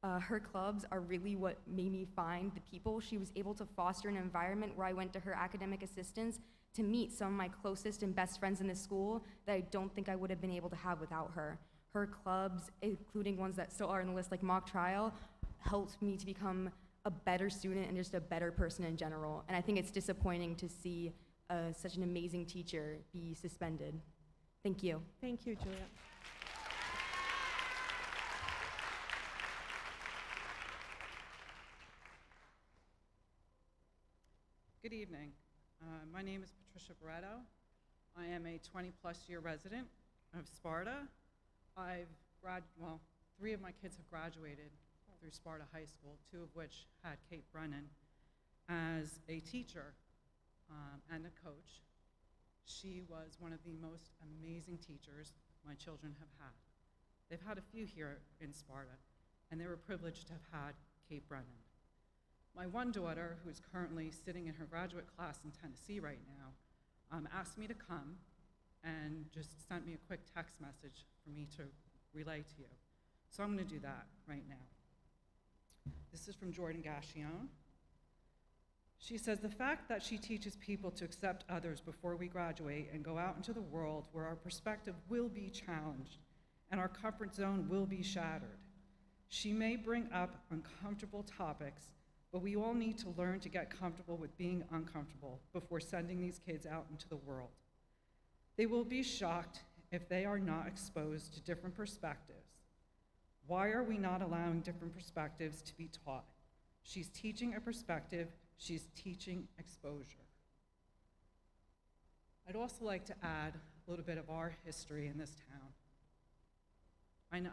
Her clubs are really what made me find the people. She was able to foster an environment where I went to her academic assistants to meet some of my closest and best friends in this school that I don't think I would have been able to have without her. Her clubs, including ones that still are on the list like Mock Trial, helped me to become a better student and just a better person in general. And I think it's disappointing to see such an amazing teacher be suspended. Thank you. Thank you, Julia. Good evening. My name is Patricia Barretto. I am a 20-plus year resident of Sparta. 3 of my kids have graduated through Sparta High School, 2 of which had Kate Brennan as a teacher and a coach. She was one of the most amazing teachers my children have had. They've had a few here in Sparta, and they were privileged to have had Kate Brennan. My one daughter, who is currently sitting in her graduate class in Tennessee right now, asked me to come and just sent me a quick text message for me to relay to you. So I'm going to do that right now. This is from Jordan Gashion. She says, the fact that she teaches people to accept others before we graduate and go out into the world where our perspective will be challenged and our comfort zone will be shattered. She may bring up uncomfortable topics, but we all need to learn to get comfortable with being uncomfortable before sending these kids out into the world. They will be shocked if they are not exposed to different perspectives. Why are we not allowing different perspectives to be taught? She's teaching a perspective, she's teaching exposure. I'd also like to add a little bit of our history in this town.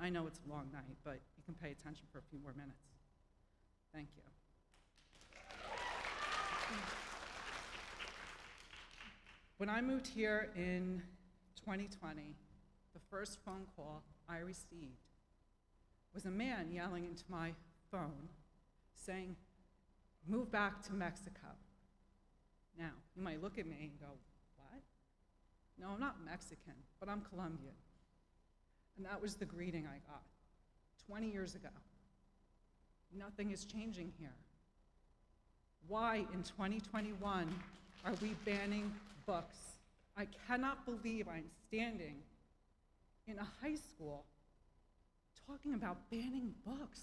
I know it's a long night, but you can pay attention for a few more minutes. Thank you. When I moved here in 2020, the first phone call I received was a man yelling into my phone saying, move back to Mexico. Now, you might look at me and go, what? No, I'm not Mexican, but I'm Colombian. And that was the greeting I got 20 years ago. Nothing is changing here. Why in 2021 are we banning books? I cannot believe I'm standing in a high school talking about banning books.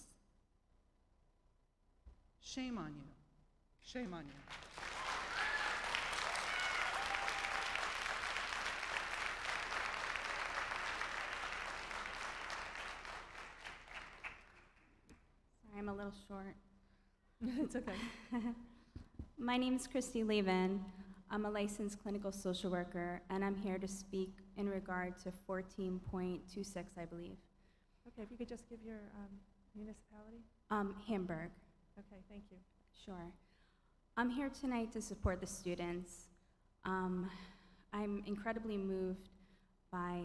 Shame on you. Shame on you. Sorry, I'm a little short. It's okay. My name is Christy Levin. I'm a licensed clinical social worker, and I'm here to speak in regard to 14.26, I believe. Okay, if you could just give your municipality. Hamburg. Okay, thank you. Sure. I'm here tonight to support the students. I'm incredibly moved by,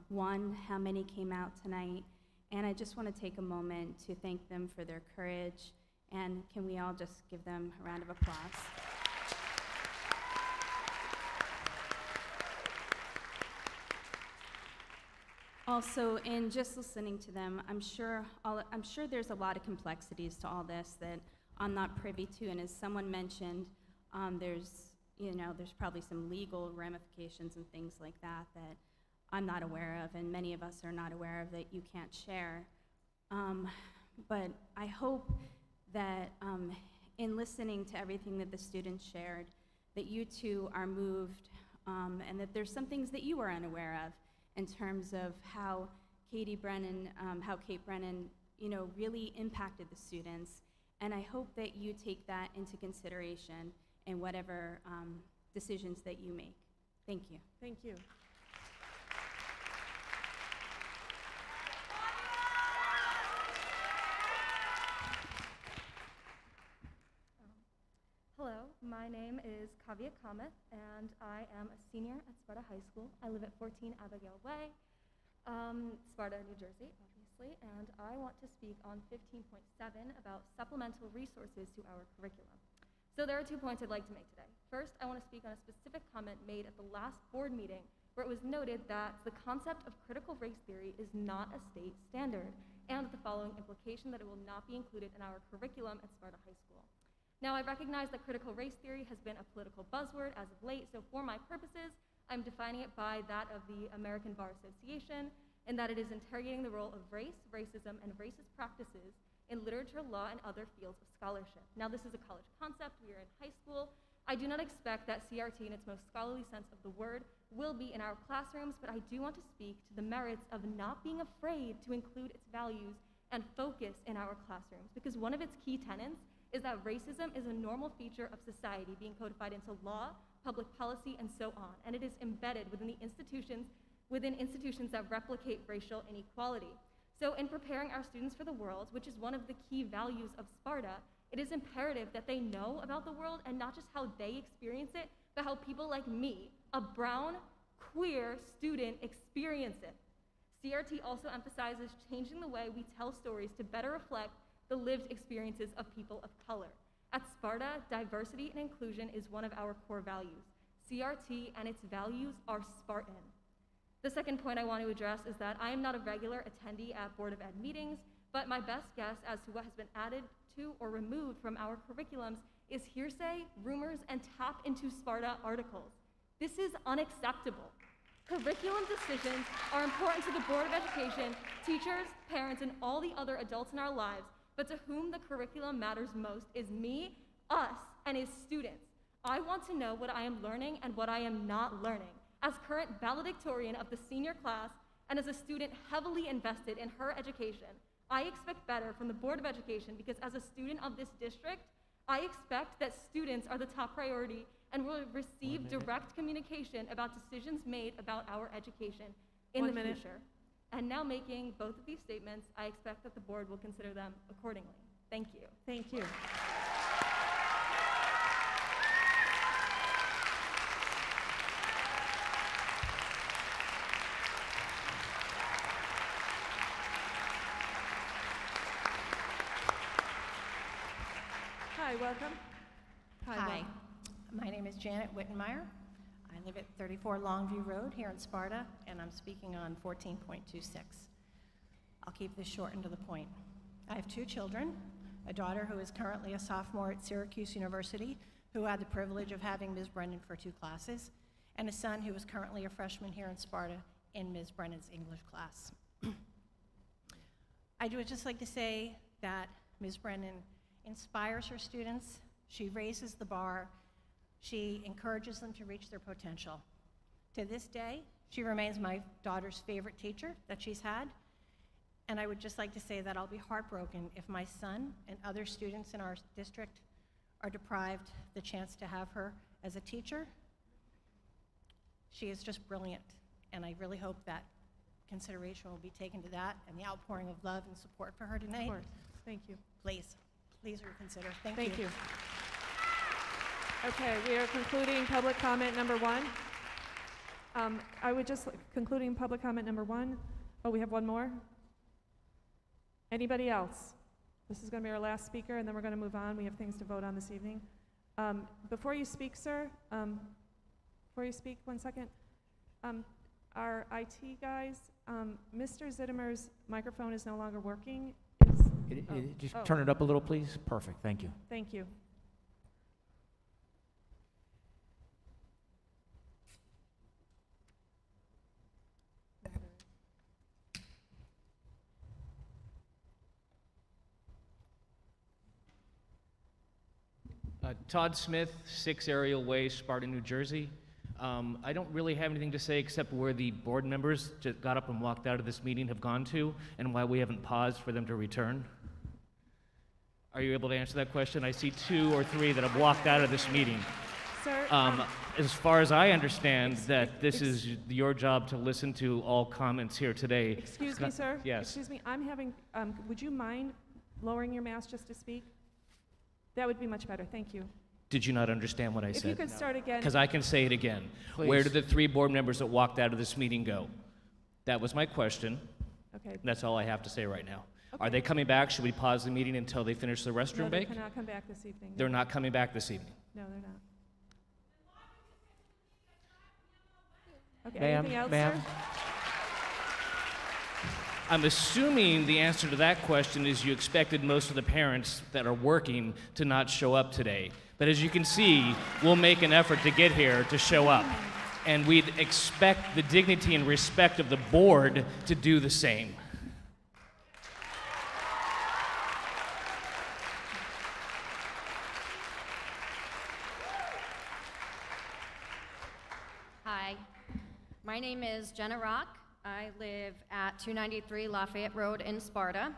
one, how many came out tonight, and I just want to take a moment to thank them for their courage, and can we all just give them a round of applause? Also, in just listening to them, I'm sure there's a lot of complexities to all this that I'm not privy to, and as someone mentioned, there's probably some legal ramifications and things like that that I'm not aware of, and many of us are not aware of that you can't share. But I hope that in listening to everything that the students shared, that you too are moved, and that there's some things that you are unaware of in terms of how Kate Brennan, really impacted the students. And I hope that you take that into consideration in whatever decisions that you make. Thank you. Thank you. Hello, my name is Kavya Kamath, and I am a senior at Sparta High School. I live at 14 Abigail Way, Sparta, New Jersey, obviously, and I want to speak on 15.7 about supplemental resources to our curriculum. So there are 2 points I'd like to make today. First, I want to speak on a specific comment made at the last board meeting where it was noted that the concept of critical race theory is not a state standard, and the following implication that it will not be included in our curriculum at Sparta High School. Now, I recognize that critical race theory has been a political buzzword as of late, so for my purposes, I'm defining it by that of the American Bar Association, and that it is interrogating the role of race, racism, and racist practices in literature, law, and other fields of scholarship. Now, this is a college concept. We are in high school. I do not expect that CRT, in its most scholarly sense of the word, will be in our classrooms, but I do want to speak to the merits of not being afraid to include its values and focus in our classrooms, because one of its key tenets is that racism is a normal feature of society being codified into law, public policy, and so on, and it is embedded within institutions that replicate racial inequality. So in preparing our students for the world, which is one of the key values of Sparta, it is imperative that they know about the world and not just how they experience it, but how people like me, a brown, queer student, experience it. CRT also emphasizes changing the way we tell stories to better reflect the lived experiences of people of color. At Sparta, diversity and inclusion is one of our core values. CRT and its values are Spartan. The second point I want to address is that I am not a regular attendee at Board of Ed meetings, but my best guess as to what has been added to or removed from our curriculums is hearsay, rumors, and tap into Sparta articles. This is unacceptable. Curriculum decisions are important to the Board of Education, teachers, parents, and all the other adults in our lives, but to whom the curriculum matters most is me, us, and his students. I want to know what I am learning and what I am not learning. As current valedictorian of the senior class and as a student heavily invested in her education, I expect better from the Board of Education because as a student of this district, I expect that students are the top priority and will receive direct communication about decisions made about our education in the future. And now making both of these statements, I expect that the board will consider them accordingly. Thank you. Thank you. Hi, welcome. Hi. welcome. My name is Janet Wittenmeyer. I live at 34 Longview Road here in Sparta, and I'm speaking on 14.26. I'll keep this short and to the point. I have two children, a daughter who is currently a sophomore at Syracuse University, who had the privilege of having Ms. Brennan for 2 classes, and a son who is currently a freshman here in Sparta in Ms. Brennan's English class. I would just like to say that Ms. Brennan inspires her students, she raises the bar, she encourages them to reach their potential. To this day, she remains my daughter's favorite teacher that she's had, and I would just like to say that I'll be heartbroken if my son and other students in our district are deprived the chance to have her as a teacher. She is just brilliant, and I really hope that consideration will be taken to that and the outpouring of love and support for her tonight. Of course. Thank you. Please reconsider. Thank Thank you. you. Okay, we are concluding public comment number 1. I would just, concluding public comment number 1. Oh, we have one more? Anybody else? This is going to be our last speaker, and then we're going to move on. We have things to vote on this evening. Before you speak, sir, before you speak, 1 second. Our IT guys, Mr. Zittimer's microphone is no longer working. Just turn it up a little, please. Perfect, thank you. Thank you. Todd Smith, 6 Ariel Way, Sparta, New Jersey. I don't really have anything to say except where the board members just got up and walked out of this meeting have gone to and why we haven't paused for them to return. Are you able to answer that question? I see 2 or 3 that have walked out of this meeting. Sir, as far as I understand, that this is your job to listen to all comments here today. Excuse me, sir. Yes. Excuse me. I'm having, would you mind lowering your mask just to speak? That would be much better. Thank you. Did you not understand what I said? If you could start again. Because I can say it again. Please. Where did the 3 board members that walked out of this meeting go? That was my question. Okay. That's all I have to say right now. Okay. Are they coming back? Should we pause the meeting until they finish the restroom No, they break? cannot come back this evening. They're not coming back this evening. No, they're not. Okay, Ma'am, anything else, ma'am. sir? I'm assuming the answer to that question is you expected most of the parents that are working to not show up today. But as you can see, we'll make an effort to get here to show up. And we'd expect the dignity and respect of the board to do the same. Hi, my name is Jenna Rock. I live at 293 Lafayette Road in Sparta.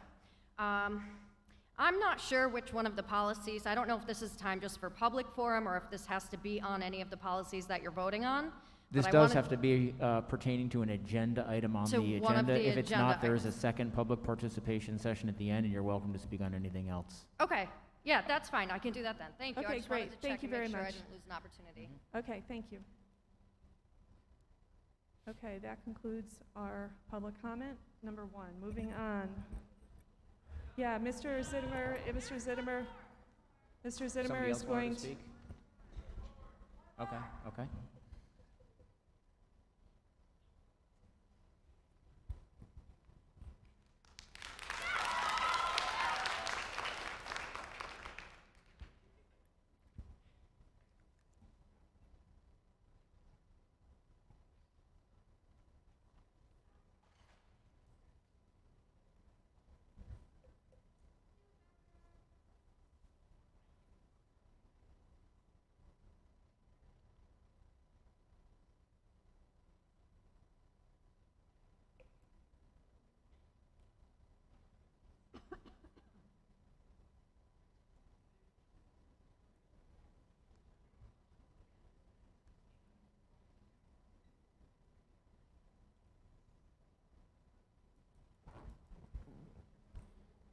I'm not sure which one of the policies, I don't know if this is time just for public forum or if this has to be on any of the policies that you're voting on, This I does wanted- have to be pertaining to an agenda item on To the one of agenda. the If it's agenda not, there is a items. second public participation session at the end, and you're welcome to speak on anything else. Okay, yeah, that's fine. I can do that then. Thank you. I Okay, just wanted great. to Thank check you and make very sure I much. didn't lose an opportunity. Okay, thank you. Okay, that concludes our public comment, number 1. Moving on. Yeah, Mr. Zittimer, Mr. Zittimer Somebody is else wanted going to to... speak? Okay, okay.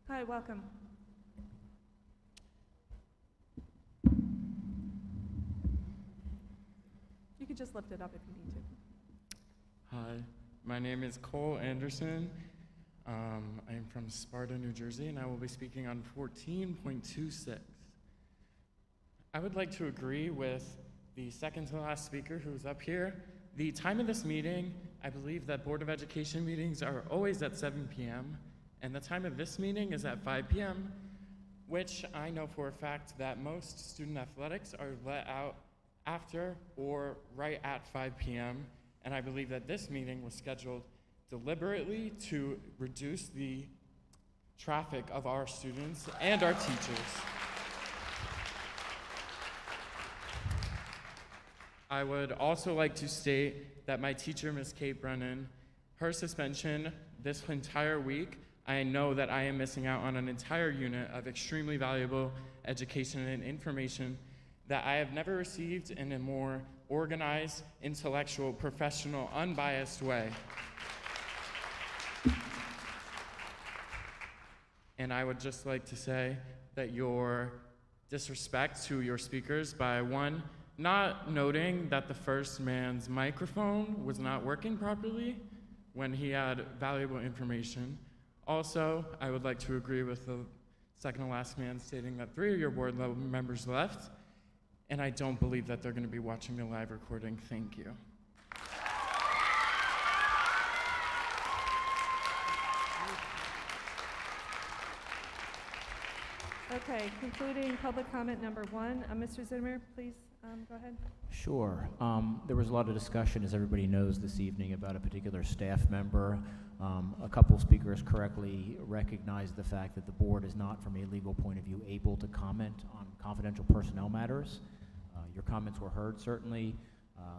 Hi, welcome. You can just lift it up if you need to. Hi, my name is Cole Anderson. I am from Sparta, New Jersey, and I will be speaking on 14.26. I would like to agree with the second to last speaker who's up here. The time of this meeting, I believe that Board of Education meetings are always at 7 p.m., and the time of this meeting is at 5 p.m., which I know for a fact that most student athletics are let out after or right at 5 p.m., and I believe that this meeting was scheduled deliberately to reduce the traffic of our students and our teachers. I would also like to state that my teacher, Ms. Kate Brennan, her suspension this entire week, I know that I am missing out on an entire unit of extremely valuable education and information that I have never received in a more organized, intellectual, professional, unbiased way. And I would just like to say that your disrespect to your speakers by, one, not noting that the first man's microphone was not working properly when he had valuable information. Also, I would like to agree with the second to last man stating that 3 of your board level members left, and I don't believe that they're going to be watching the live recording. Thank you. Okay, concluding public comment number 1. Mr. Zimmer, please go ahead. Sure. There was a lot of discussion, as everybody knows, this evening about a particular staff member. A couple speakers correctly recognized the fact that the board is not, from a legal point of view, able to comment on confidential personnel matters. Your comments were heard, certainly.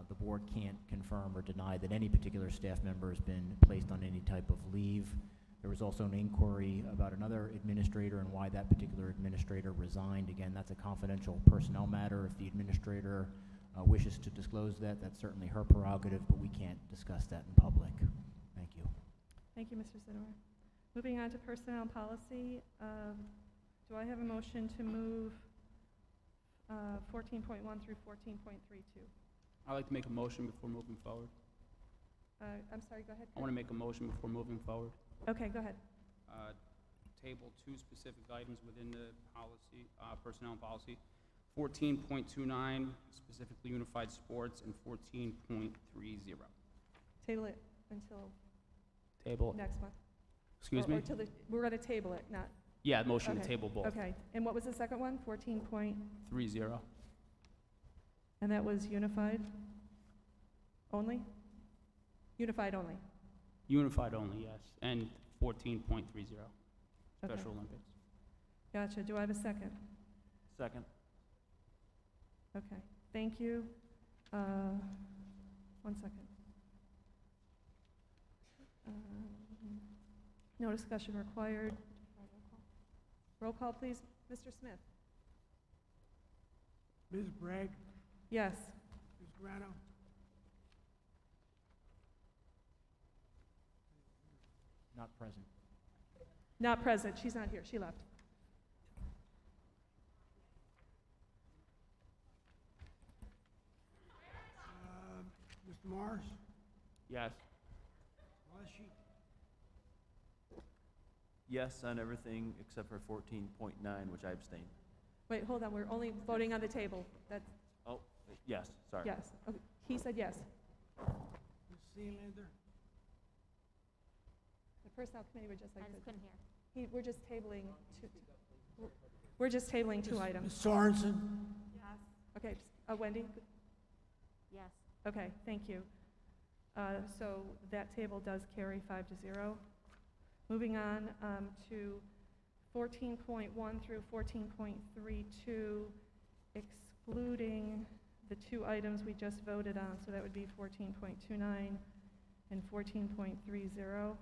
The board can't confirm or deny that any particular staff member has been placed on any type of leave. There was also an inquiry about another administrator and why that particular administrator resigned. Again, that's a confidential personnel matter. If the administrator wishes to disclose that, that's certainly her prerogative, but we can't discuss that in public. Thank you. Thank you, Mr. Zimmer. Moving on to personnel policy, do I have a motion to move 14.1 through 14.32? I'd like to make a motion before moving forward. I'm sorry, go ahead. I want to make a motion before moving forward. Okay, go ahead. Table 2 specific items within the policy, personnel policy. 14.29, specifically unified sports, and 14.30. Table it until Table. next month. Excuse Or me? till we're going to table it, not. Yeah, motion to Okay, table both. Okay, and what was the second one? 14 point, 30. and that was unified only? Unified only. Unified only, yes, and 14.30, Okay. Special Olympics. Gotcha. Do I have a second? Second. Okay, thank you. 1 second. No discussion required. Roll call, please. Mr. Smith? Ms. Bragg, Yes. Ms. Grano, Not present. Not present, she's not here, she left. Mr. Morris? Yes. Leshy? Yes on everything except for 14.9, which I abstain. Wait, hold on, we're only voting on the table. That's, Oh, yes, sorry. yes. Okay. He said yes. Ms. Sealander? The Personnel Committee would just like I to. just couldn't hear. We're just tabling we're just tabling two items. Ms. Sorensen? Yes. Okay, Wendy? Yes. Okay, thank you. So that table does carry 5-0. Moving on to 14.1 through 14.32, excluding the two items we just voted on, so that would be 14.29 and 14.30.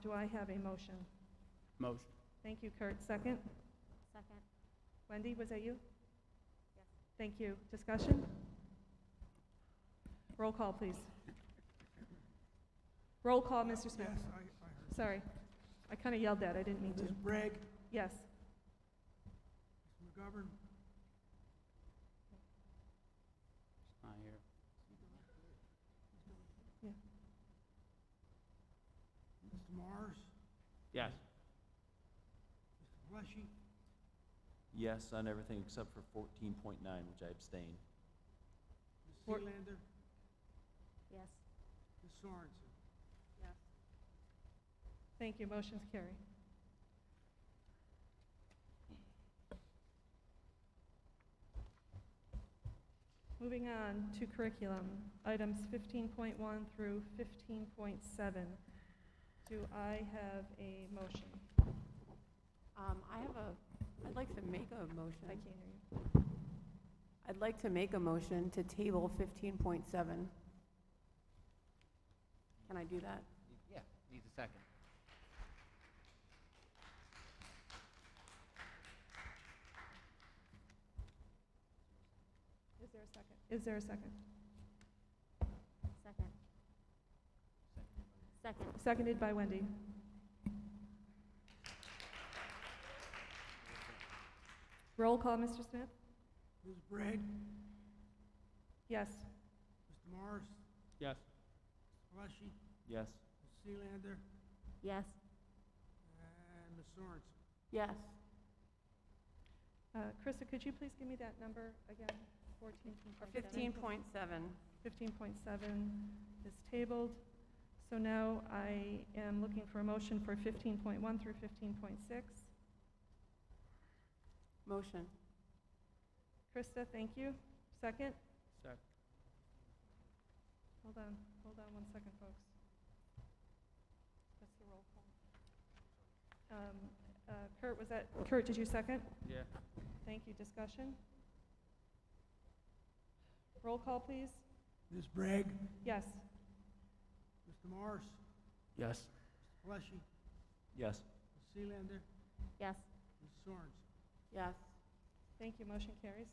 Do I have a motion? Motion. Thank you, Kurt. Second? Second. Wendy, was that you? Yes. Thank you. Discussion? Roll call, please. Roll call, Mr. Smith. Yes, I heard. Sorry. I kind of yelled that. I didn't mean to. Ms. Bragg? Yes. Mr. McGovern? Not here. Yeah. Mr. Morris? Yes. Mr. Leshy? Yes on everything except for 14.9, which I abstain. Ms. Sealander? Yes. Ms. Sorensen? Yes. Thank you. Motion's carry. Moving on to curriculum, items 15.1 through 15.7. Do I have a motion? I'd like to make a motion. I can't hear you. I'd like to make a motion to table 15.7. Can I do that? Yeah, needs a second. Is there a second? Is there a second? Second. Second. Seconded by Wendy. Roll call, Mr. Smith? Ms. Bragg? Yes. Mr. Morris? Yes. Mr. Leshy? Yes. Ms. Sealander? Yes. And Ms. Sorensen? Yes. Krista, could you please give me that number again? 14.7. 15.7. 15.7 is tabled. So now I am looking for a motion for 15.1 through 15.6. Motion. Krista, thank you. Second? Second. Hold on 1 second, folks. That's the roll call. Kurt, did you second? Yeah. Thank you. Discussion? Roll call, please. Ms. Bragg? Yes. Mr. Morris? Yes. Mr. Leshy? Yes. Ms. Sealander? Yes. Ms. Sorensen? Yes. Thank you. Motion carries.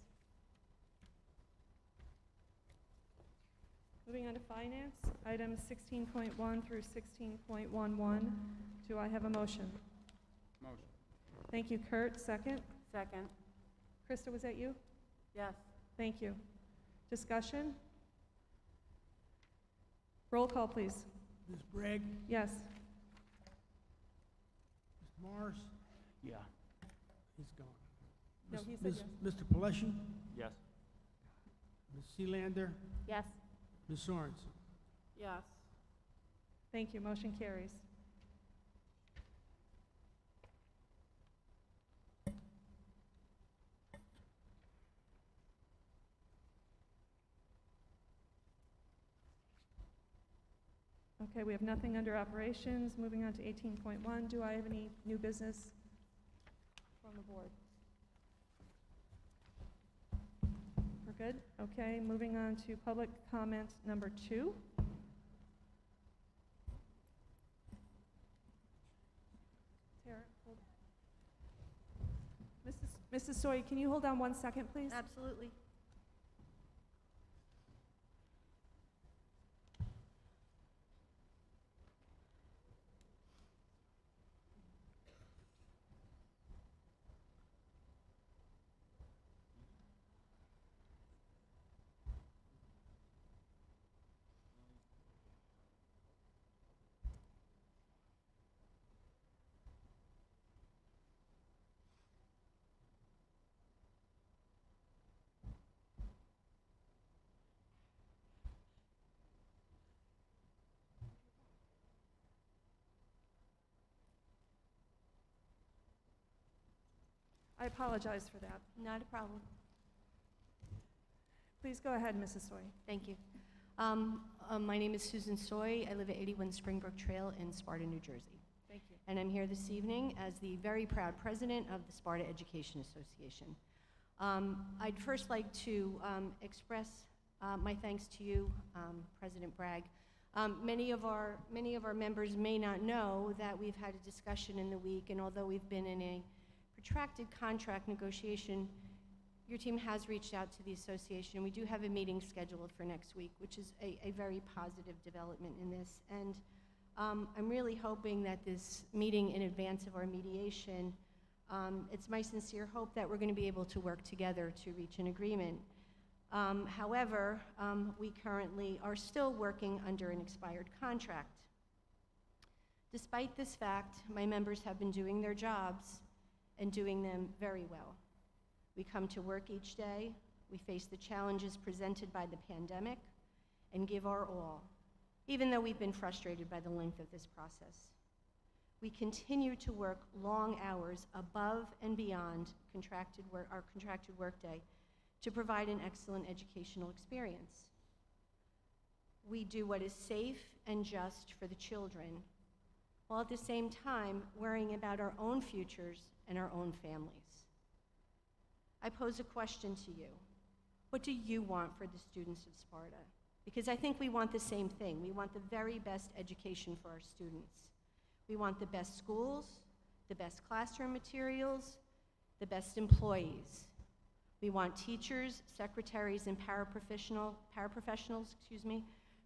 Moving on to finance, items 16.1 through 16.11. Do I have a motion? Motion. Thank you, Kurt. Second? Second. Krista, was that you? Yes. Thank you. Discussion? Roll call, please. Ms. Bragg? Yes. Mr. Morris? Yeah. He's gone. No, Ms. he said Ms. Mr. Paleschi? Yes. Ms. Sealander? Yes. Ms. Sorensen? Yes. Thank you. Motion carries. Okay, we have nothing under operations. Moving on to 18.1. Do I have any new business from the board? We're good? Okay, moving on to public comment number 2. Tara, hold. Mrs. Soy, can you hold on 1 second, please? Absolutely. I apologize for that. Not a problem. Please go ahead, Mrs. Soy. Thank you. My name is Susan Soy. I live at 81 Springbrook Trail in Sparta, New Jersey. Thank you. And I'm here this evening as the very proud president of the Sparta Education Association. I'd first like to express my thanks to you, President Bragg. Many of our members may not know that we've had a discussion in the week, and although we've been in a protracted contract negotiation, your team has reached out to the association. We do have a meeting scheduled for next week, which is a very positive development in this. And I'm really hoping that this meeting in advance of our mediation, it's my sincere hope that we're going to be able to work together to reach an agreement. However, we currently are still working under an expired contract. Despite this fact, my members have been doing their jobs and doing them very well. We come to work each day, we face the challenges presented by the pandemic, and give our all, even though we've been frustrated by the length of this process. We continue to work long hours above and beyond our contracted workday to provide an excellent educational experience. We do what is safe and just for the children, while at the same time worrying about our own futures and our own families. I pose a question to you. What do you want for the students of Sparta? Because I think we want the same thing. We want the very best education for our students. We want the best schools, the best classroom materials, the best employees. We want teachers, secretaries, and paraprofessionals,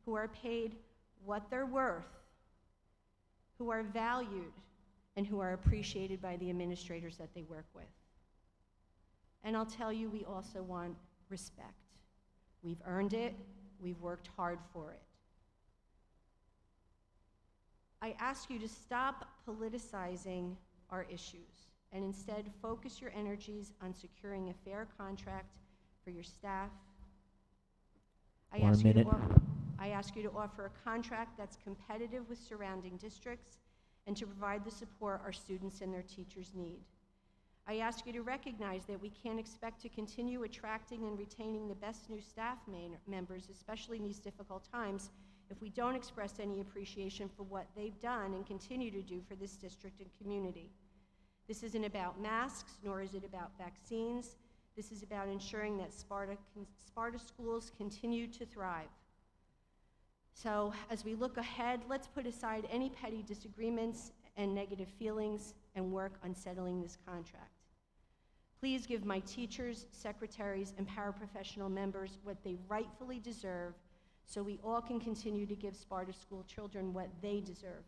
who are paid what they're worth, who are valued, and who are appreciated by the administrators that they work with. And I'll tell you, we also want respect. We've earned it, we've worked hard for it. I ask you to stop politicizing our issues and instead focus your energies on securing a fair contract for your staff. I ask you to offer a contract that's competitive with surrounding districts and to provide the support our students and their teachers need. I ask you to recognize that we can't expect to continue attracting and retaining the best new staff members, especially in these difficult times, if we don't express any appreciation for what they've done and continue to do for this district and community. This isn't about masks, nor is it about vaccines. This is about ensuring that Sparta schools continue to thrive. So as we look ahead, let's put aside any petty disagreements and negative feelings and work on settling this contract. Please give my teachers, secretaries, and paraprofessional members what they rightfully deserve so we all can continue to give Sparta school children what they deserve,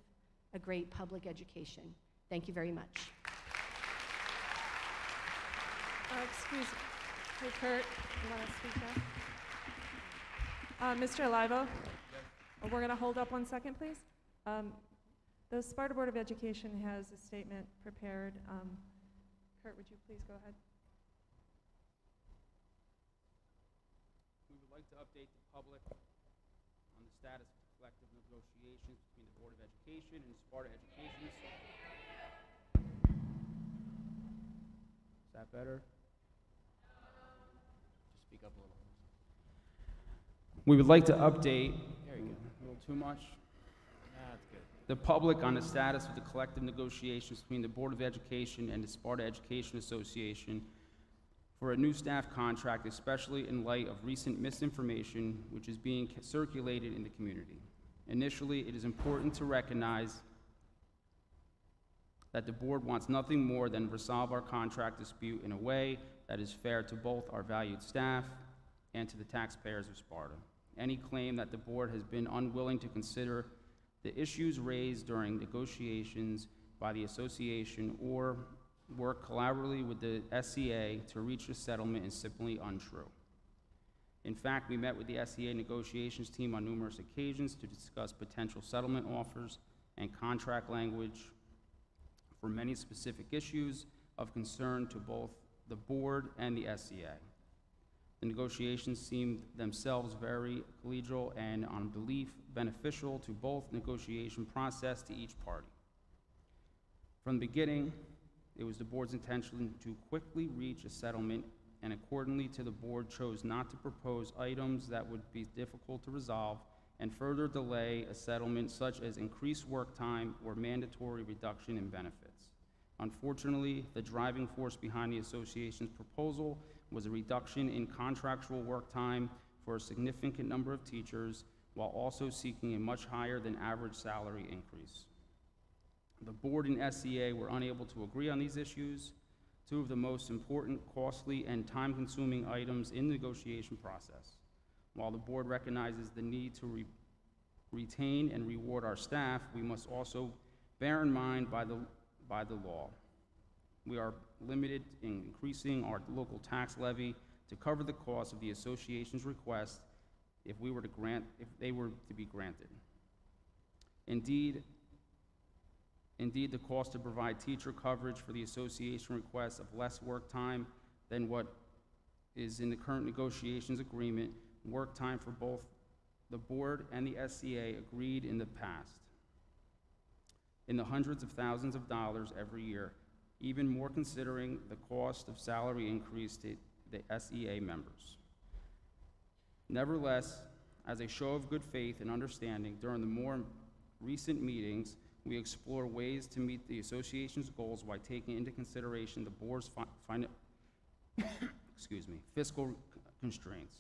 a great public education. Thank you very much. Excuse me. Hey, Kurt, you want to speak now? Mr. Alivo? Yes. We're going to hold up 1 second, please. The Sparta Board of Education has a statement prepared. Kurt, would you please go ahead? We would like to update the public on the status of the collective negotiations between the Board of Education and Sparta Education. Is that better? Just speak up a little. We would like to update, There you go. a little too much, That's good. the public on the status of the collective negotiations between the Board of Education and the Sparta Education Association for a new staff contract, especially in light of recent misinformation which is being circulated in the community. Initially, it is important to recognize that the board wants nothing more than resolve our contract dispute in a way that is fair to both our valued staff and to the taxpayers of Sparta. Any claim that the board has been unwilling to consider the issues raised during negotiations by the association or work collaboratively with the SCA to reach a settlement is simply untrue. In fact, we met with the SCA negotiations team on numerous occasions to discuss potential settlement offers and contract language for many specific issues of concern to both the board and the SCA. The negotiations seemed themselves very collegial and, on belief, beneficial to both negotiation process to each party. From the beginning, It was the board's intention to quickly reach a settlement, and accordingly the board chose not to propose items that would be difficult to resolve and further delay a settlement such as increased work time or mandatory reduction in benefits. Unfortunately, the driving force behind the association's proposal was a reduction in contractual work time for a significant number of teachers, while also seeking a much higher than average salary increase. The board and SEA were unable to agree on these issues, two of the most important, costly, and time-consuming items in the negotiation process. While the board recognizes the need to retain and reward our staff, we must also bear in mind by the law. We are limited in increasing our local tax levy to cover the cost of the association's request if they were to be granted. Indeed, the cost to provide teacher coverage for the association requests of less work time than what is in the current negotiations agreement, work time for both the board and the SCA agreed in the past, in the hundreds of thousands of dollars every year, even more considering the cost of salary increase to the SEA members. Nevertheless, as a show of good faith and understanding, during the more recent meetings, we explore ways to meet the association's goals while taking into consideration the board's fiscal constraints,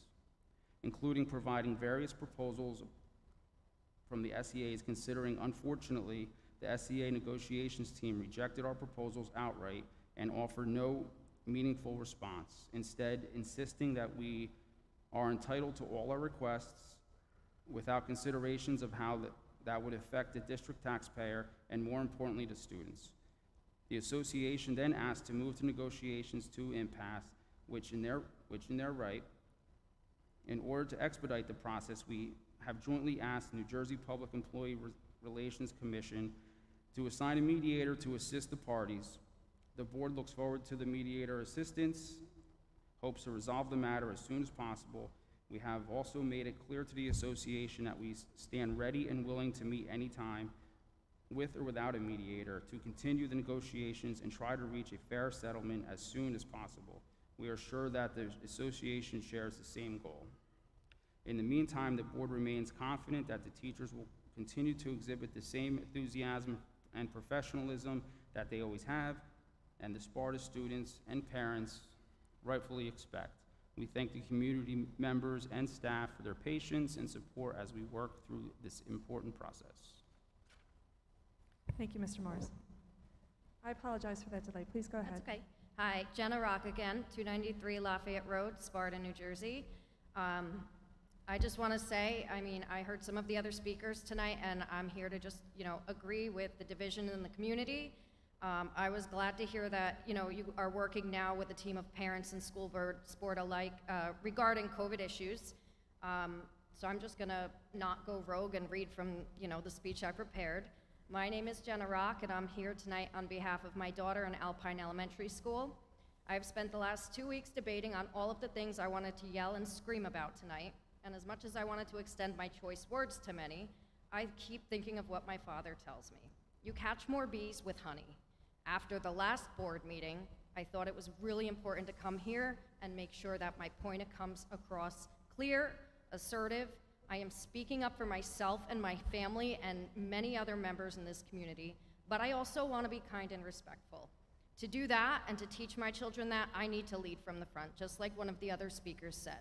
including providing various proposals from the SEAs, considering, unfortunately, the SEA negotiations team rejected our proposals outright and offered no meaningful response, instead insisting that we are entitled to all our requests without considerations of how that would affect the district taxpayer and, more importantly, the students. The association then asked to move to negotiations to impasse, which in their right. In order to expedite the process, we have jointly asked the New Jersey Public Employee Relations Commission to assign a mediator to assist the parties. The board looks forward to the mediator assistance, hopes to resolve the matter as soon as possible. We have also made it clear to the association that we stand ready and willing to meet any time, with or without a mediator, to continue the negotiations and try to reach a fair settlement as soon as possible. We are sure that the association shares the same goal. In the meantime, the board remains confident that the teachers will continue to exhibit the same enthusiasm and professionalism that they always have, and the Sparta students and parents rightfully expect. We thank the community members and staff for their patience and support as we work through this important process. Thank you, Mr. Morris. I apologize for that delay. Please go ahead. That's okay. Hi, Jenna Rock again, 293 Lafayette Road, Sparta, New Jersey. I just want to say, I heard some of the other speakers tonight, and I'm here to just, agree with the division in the community. I was glad to hear that, you are working now with a team of parents and school board sport alike regarding COVID issues. So I'm just gonna not go rogue and read from, the speech I prepared. My name is Jenna Rock, and I'm here tonight on behalf of my daughter in Alpine Elementary School. I've spent the last 2 weeks debating on all of the things I wanted to yell and scream about tonight, and as much as I wanted to extend my choice words to many, I keep thinking of what my father tells me. You catch more bees with honey. After the last board meeting, I thought it was really important to come here and make sure that my point comes across clear, assertive. I am speaking up for myself and my family and many other members in this community, but I also want to be kind and respectful. To do that and to teach my children that, I need to lead from the front, just like one of the other speakers said.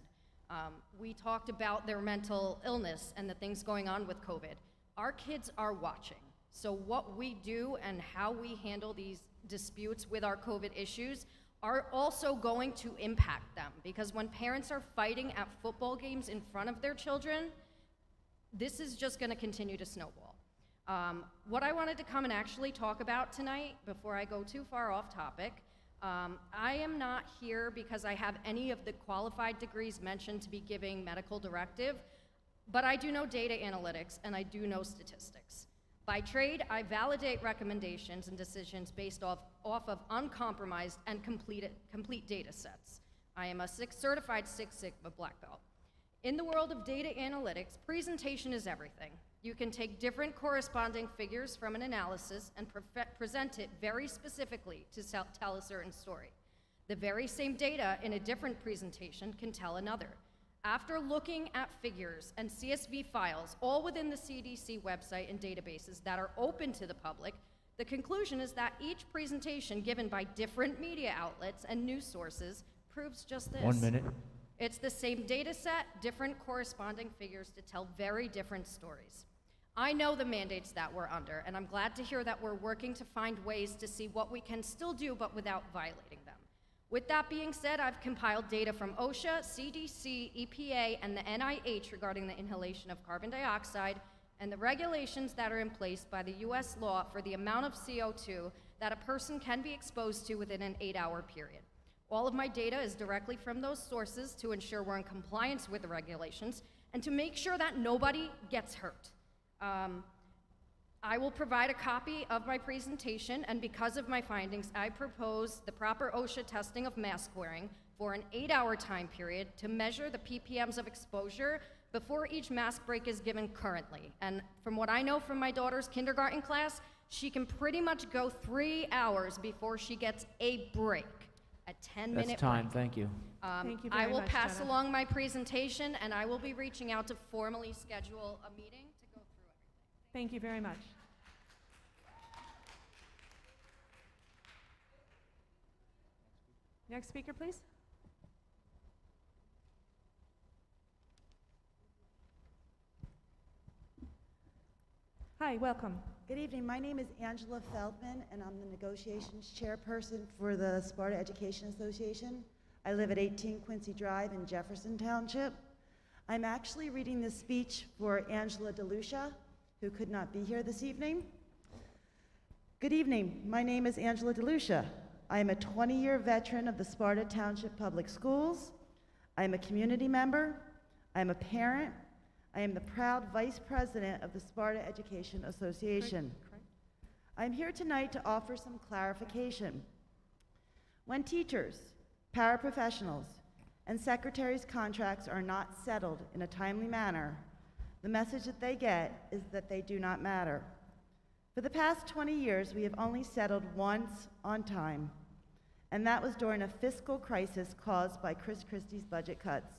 We talked about their mental illness and the things going on with COVID. Our kids are watching. So what we do and how we handle these disputes with our COVID issues are also going to impact them, because when parents are fighting at football games in front of their children, this is just going to continue to snowball. What I wanted to come and actually talk about tonight, before I go too far off topic, I am not here because I have any of the qualified degrees mentioned to be giving medical directive, but I do know data analytics and I do know statistics. By trade, I validate recommendations and decisions based off of uncompromised and complete data sets. I am a certified Six Sigma black belt. In the world of data analytics, presentation is everything. You can take different corresponding figures from an analysis and present it very specifically to tell a certain story. The very same data in a different presentation can tell another. After looking at figures and CSV files, all within the CDC website and databases that are open to the public, the conclusion is that each presentation given by different media outlets and news sources proves just this. 1 minute. It's the same data set, different corresponding figures to tell very different stories. I know the mandates that we're under, and I'm glad to hear that we're working to find ways to see what we can still do, but without violating them. With that being said, I've compiled data from OSHA, CDC, EPA, and the NIH regarding the inhalation of carbon dioxide and the regulations that are in place by the US law for the amount of CO2 that a person can be exposed to within an 8-hour period. All of my data is directly from those sources to ensure we're in compliance with the regulations and to make sure that nobody gets hurt. I will provide a copy of my presentation, and because of my findings, I propose the proper OSHA testing of mask wearing for an 8-hour time period to measure the ppms of exposure before each mask break is given currently. And from what I know from my daughter's kindergarten class, she can pretty much go 3 hours before she gets a break, a 10-minute That's time, break. thank you. Thank you I very will much, pass Jenna. along my presentation, and I will be reaching out to formally schedule a meeting to go through everything. Thank you very much. Next speaker, please. Hi, welcome. Good evening. My name is Angela Feldman, and I'm the negotiations chairperson for the Sparta Education Association. I live at 18 Quincy Drive in Jefferson Township. I'm actually reading this speech for Angela DeLucia, who could not be here this evening. Good evening. My name is Angela DeLucia. I am a 20-year veteran of the Sparta Township Public Schools. I am a community member. I am a parent. I am the proud vice president of the Sparta Education Association. I am here tonight to offer some clarification. When teachers, paraprofessionals, and secretaries' contracts are not settled in a timely manner, the message that they get is that they do not matter. For the past 20 years, we have only settled once on time, and that was during a fiscal crisis caused by Chris Christie's budget cuts.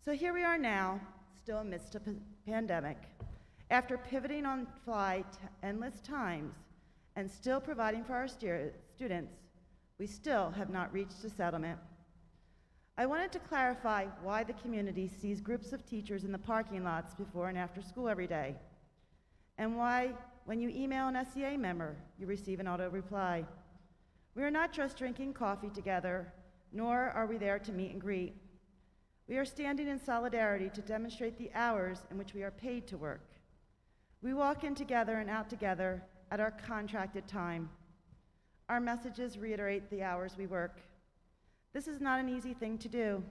So here we are now, still amidst a pandemic, after pivoting on fly endless times and still providing for our students, we still have not reached a settlement. I wanted to clarify why the community sees groups of teachers in the parking lots before and after school every day, and why when you email an SEA member, you receive an auto reply. We are not just drinking coffee together, nor are we there to meet and greet. We are standing in solidarity to demonstrate the hours in which we are paid to work. We walk in together and out together at our contracted time. Our messages reiterate the hours we work. This is not an easy thing to do.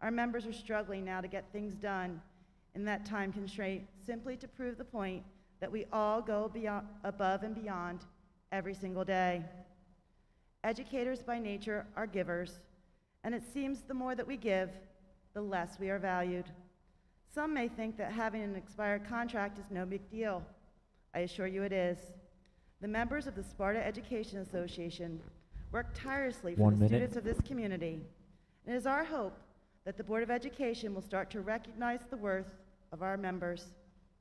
Our members are struggling now to get things done in that time constraint, simply to prove the point that we all go above and beyond every single day. Educators by nature are givers, and it seems the more that we give, the less we are valued. Some may think that having an expired contract is no big deal. I assure you it is. The members of the Sparta Education Association work tirelessly for 1 the minute. students of this community. It is our hope that the Board of Education will start to recognize the worth of our members.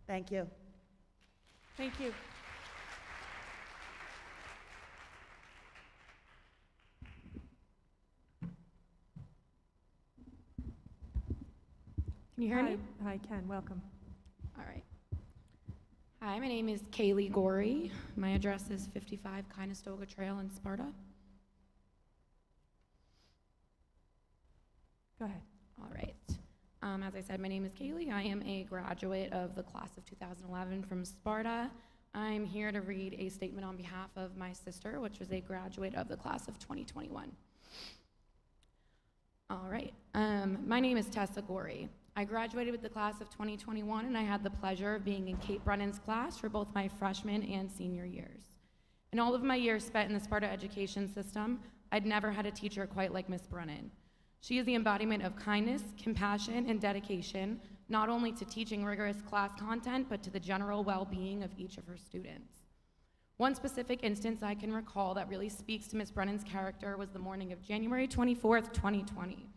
Thank you. Thank you. Can you hear me? Hi, Ken, welcome. All right. Hi, my name is Kaylee Gorey. My address is 55 Conestoga Trail in Sparta. Go ahead. All right. As I said, my name is Kaylee. I am a graduate of the class of 2011 from Sparta. I'm here to read a statement on behalf of my sister, which was a graduate of the class of 2021. All right. My name is Tessa Gorey. I graduated with the class of 2021, and I had the pleasure of being in Kate Brennan's class for both my freshman and senior years. In all of my years spent in the Sparta education system, I'd never had a teacher quite like Miss Brennan. She is the embodiment of kindness, compassion, and dedication, not only to teaching rigorous class content, but to the general well-being of each of her students. One specific instance I can recall that really speaks to Ms. Brennan's character was the morning of January 24th, 2020.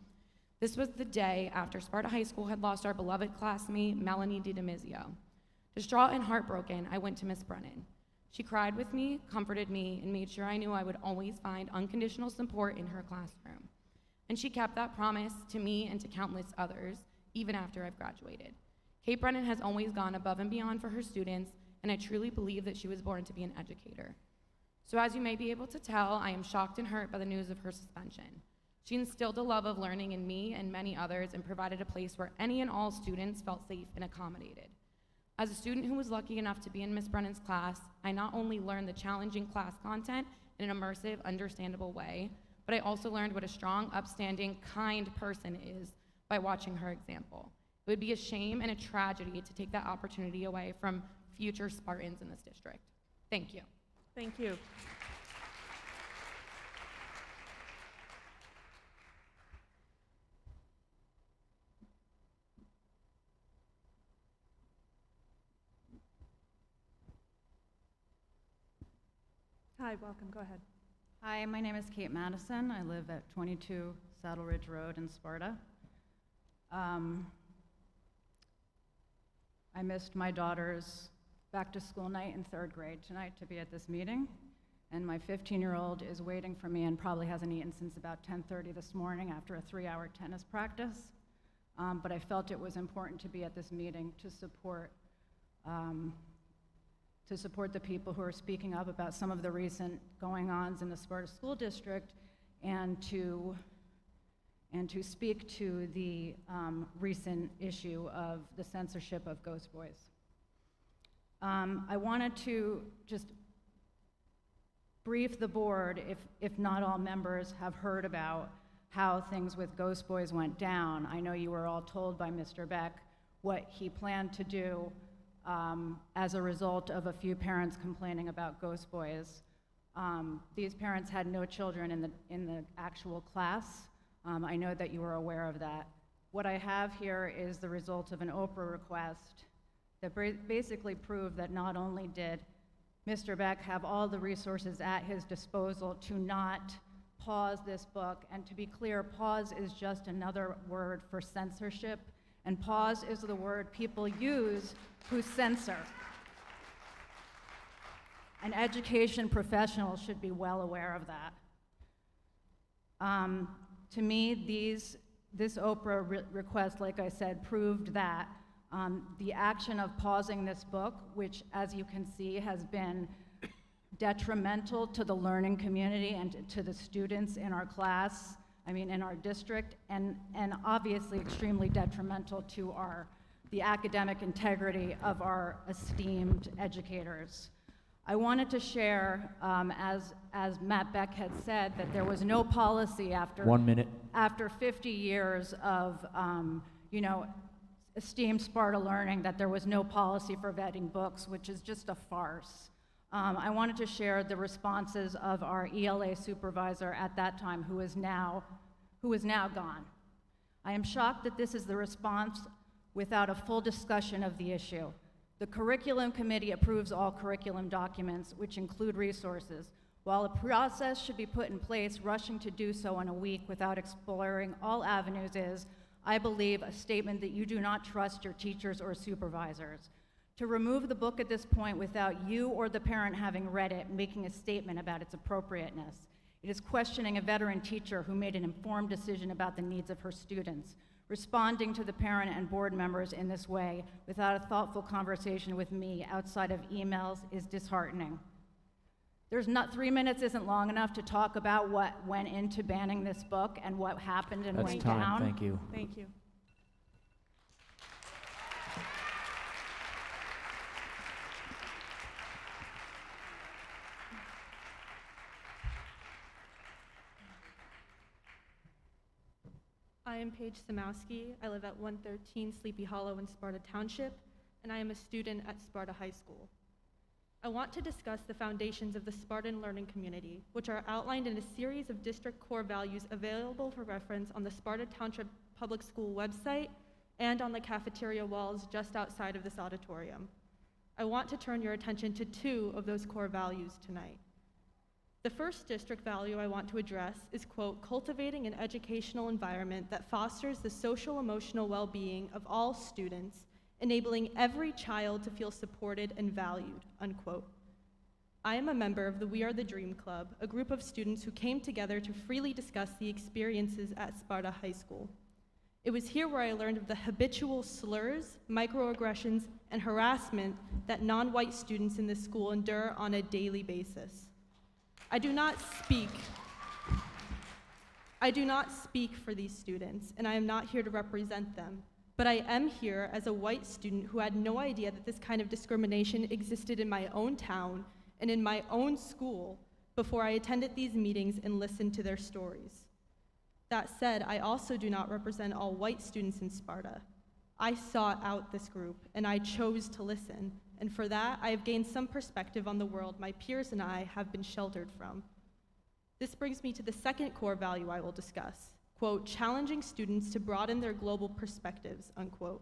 This was the day after Sparta High School had lost our beloved classmate, Melanie DiDomizio. Distraught and heartbroken, I went to Ms. Brennan. She cried with me, comforted me, and made sure I knew I would always find unconditional support in her classroom. And she kept that promise to me and to countless others, even after I've graduated. Kate Brennan has always gone above and beyond for her students, and I truly believe that she was born to be an educator. So as you may be able to tell, I am shocked and hurt by the news of her suspension. She instilled a love of learning in me and many others and provided a place where any and all students felt safe and accommodated. As a student who was lucky enough to be in Ms. Brennan's class, I not only learned the challenging class content in an immersive, understandable way, but I also learned what a strong, upstanding, kind person is by watching her example. It would be a shame and a tragedy to take that opportunity away from future Spartans in this district. Thank you. Thank you. Hi, welcome. Go ahead. Hi, my name is Kate Madison. I live at 22 Saddle Ridge Road in Sparta. I missed my daughter's back-to-school night in 3rd grade tonight to be at this meeting, and my 15-year-old is waiting for me and probably hasn't eaten since about 10:30 this morning after a 3-hour tennis practice. But I felt it was important to be at this meeting to support the people who are speaking up about some of the recent going-ons in the Sparta School District, and to speak to the recent issue of the censorship of Ghost Boys. I wanted to just brief the board, if not all members have heard about how things with Ghost Boys went down. I know you were all told by Mr. Beck what he planned to do as a result of a few parents complaining about Ghost Boys. These parents had no children in the actual class. I know that you were aware of that. What I have here is the result of an Oprah request that basically proved that not only did Mr. Beck have all the resources at his disposal to not pause this book, and to be clear, pause is just another word for censorship, and pause is the word people use who censor. And education professionals should be well aware of that. To me, this Oprah request, like I said, proved that the action of pausing this book, which, as you can see, has been detrimental to the learning community and to the students in our class, in our district, and obviously extremely detrimental to the academic integrity of our esteemed educators. I wanted to share, as Matt Beck had said, that there was no policy after 1 minute. After 50 years of, esteemed Sparta learning, that there was no policy for vetting books, which is just a farce. I wanted to share the responses of our ELA supervisor at that time, who is now gone. I am shocked that this is the response without a full discussion of the issue. The curriculum committee approves all curriculum documents, which include resources. While a process should be put in place, rushing to do so in a week without exploring all avenues is, I believe, a statement that you do not trust your teachers or supervisors. To remove the book at this point without you or the parent having read it, making a statement about its appropriateness. It is questioning a veteran teacher who made an informed decision about the needs of her students. Responding to the parent and board members in this way without a thoughtful conversation with me outside of emails is disheartening. 3 minutes isn't long enough to talk about what went into banning this book and what happened and went down. Thank you. Thank you. I am Paige Samowski. I live at 113 Sleepy Hollow in Sparta Township, and I am a student at Sparta High School. I want to discuss the foundations of the Spartan learning community, which are outlined in a series of district core values available for reference on the Sparta Township Public School website and on the cafeteria walls just outside of this auditorium. I want to turn your attention to 2 of those core values tonight. The first district value I want to address is, quote, cultivating an educational environment that fosters the social emotional well-being of all students, enabling every child to feel supported and valued, unquote. I am a member of the We Are the Dream Club, a group of students who came together to freely discuss the experiences at Sparta High School. It was here where I learned of the habitual slurs, microaggressions, and harassment that non-white students in this school endure on a daily basis. I do not speak for these students, and I am not here to represent them. But I am here as a white student who had no idea that this kind of discrimination existed in my own town and in my own school before I attended these meetings and listened to their stories. That said, I also do not represent all white students in Sparta. I sought out this group, and I chose to listen, and for that, I have gained some perspective on the world my peers and I have been sheltered from. This brings me to the second core value I will discuss. Quote, challenging students to broaden their global perspectives, unquote.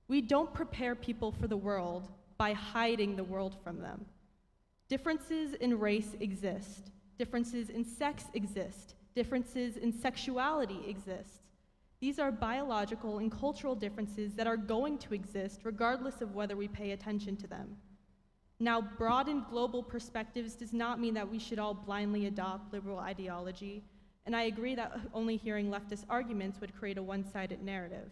We don't prepare people for the world by hiding the world from them. Differences in race exist. Differences in sex exist. Differences in sexuality exist. These are biological and cultural differences that are going to exist regardless of whether we pay attention to them. Now, broadened global perspectives does not mean that we should all blindly adopt liberal ideology, and I agree that only hearing leftist arguments would create a one-sided narrative.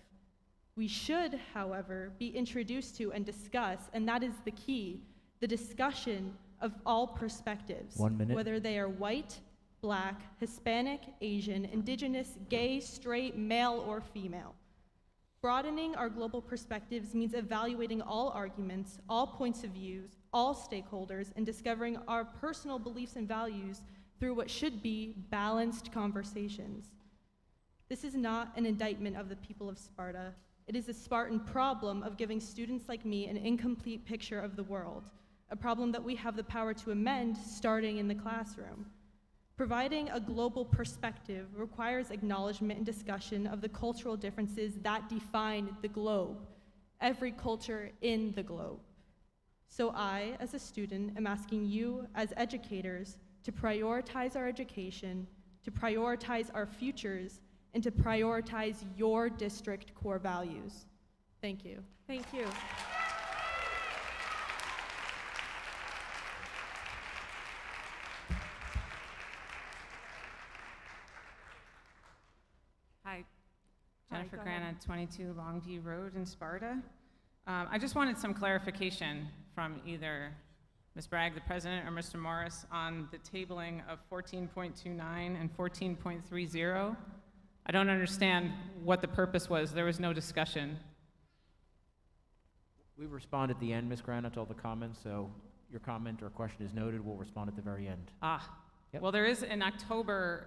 We should, however, be introduced to and discuss, and that is the key, the discussion of all perspectives. 1 minute. Whether they are white, Black, Hispanic, Asian, Indigenous, gay, straight, male, or female. Broadening our global perspectives means evaluating all arguments, all points of views, all stakeholders, and discovering our personal beliefs and values through what should be balanced conversations. This is not an indictment of the people of Sparta. It is a Spartan problem of giving students like me an incomplete picture of the world, a problem that we have the power to amend starting in the classroom. Providing a global perspective requires acknowledgement and discussion of the cultural differences that define the globe, every culture in the globe. So I, as a student, am asking you, as educators, to prioritize our education, to prioritize our futures, and to prioritize your district core values. Thank you. Thank you. Hi, Hi, Jennifer go Grana, ahead. 22 Longview Road in Sparta. I just wanted some clarification from either Ms. Bragg, the president, or Mr. Morris on the tabling of 14.29 and 14.30. I don't understand what the purpose was. There was no discussion. We respond at the end, Ms. Grana, to all the comments, so your comment or question is noted. We'll respond at the very end. Yep. Well, there is an October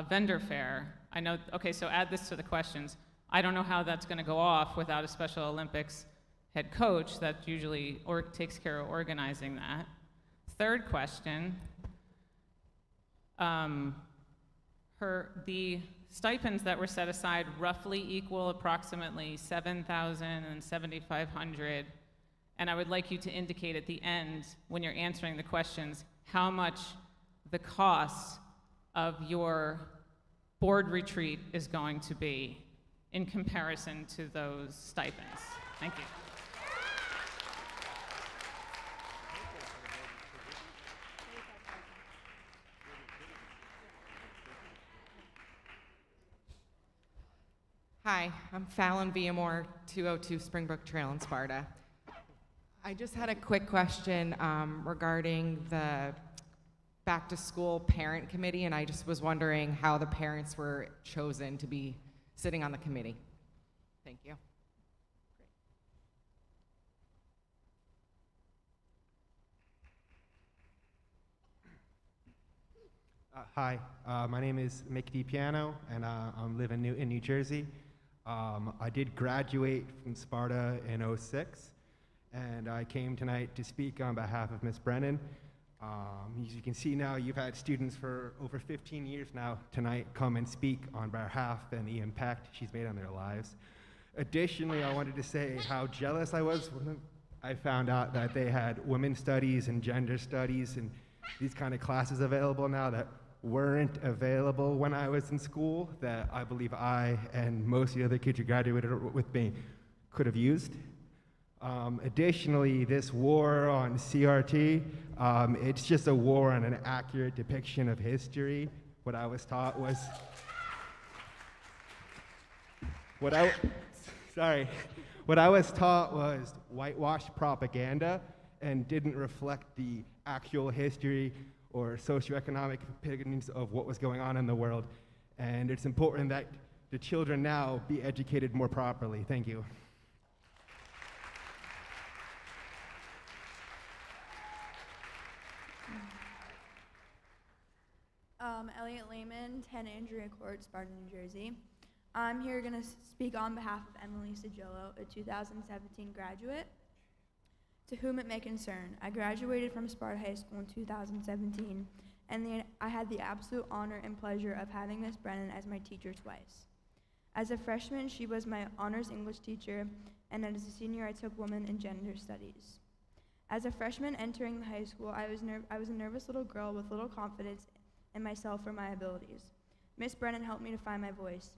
vendor fair. I know, okay, so add this to the questions. I don't know how that's going to go off without a Special Olympics head coach that usually takes care of organizing that. Third question, the stipends that were set aside roughly equal approximately $7,000 and $7,500, and I would like you to indicate at the end, when you're answering the questions, how much the cost of your board retreat is going to be in comparison to those stipends. Thank you. Hi, I'm Fallon Viamore, 202 Springbrook Trail in Sparta. I just had a quick question regarding the back-to-school parent committee, and I just was wondering how the parents were chosen to be sitting on the committee. Thank you. Hi, my name is Mick DiPiano, and I'm living in New Jersey. I did graduate from Sparta in '06, and I came tonight to speak on behalf of Ms. Brennan. As you can see now, you've had students for over 15 years now tonight come and speak on behalf and the impact she's made on their lives. Additionally, I wanted to say how jealous I was when I found out that they had women's studies and gender studies and these kind of classes available now that weren't available when I was in school, that I believe I and most of the other kids who graduated with me could have used. Additionally, this war on CRT, it's just a war on an accurate depiction of history. What I was taught was, what I was taught was whitewashed propaganda and didn't reflect the actual history or socioeconomic opinions of what was going on in the world. And it's important that the children now be educated more properly. Thank you. Elliot Lehman, 10 Andrea Court, Sparta, New Jersey. I'm here going to speak on behalf of Emily Sigillo, a 2017 graduate. To whom it may concern, I graduated from Sparta High School in 2017, and I had the absolute honor and pleasure of having Miss Brennan as my teacher twice. As a freshman, she was my honors English teacher, and as a senior, I took women and gender studies. As a freshman entering the high school, I was a nervous little girl with little confidence in myself or my abilities. Miss Brennan helped me to find my voice.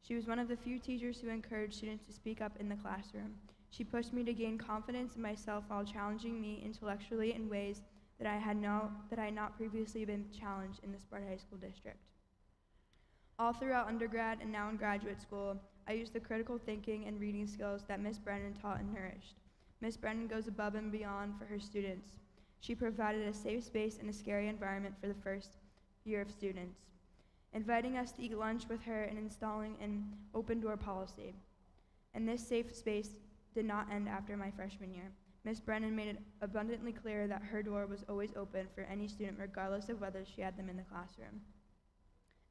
She was one of the few teachers who encouraged students to speak up in the classroom. She pushed me to gain confidence in myself while challenging me intellectually in ways that I had not previously been challenged in the Sparta High School district. All throughout undergrad and now in graduate school, I used the critical thinking and reading skills that Miss Brennan taught and nourished. Miss Brennan goes above and beyond for her students. She provided a safe space and a scary environment for the first year of students, inviting us to eat lunch with her and installing an open door policy. And this safe space did not end after my freshman year. Miss Brennan made it abundantly clear that her door was always open for any student regardless of whether she had them in the classroom.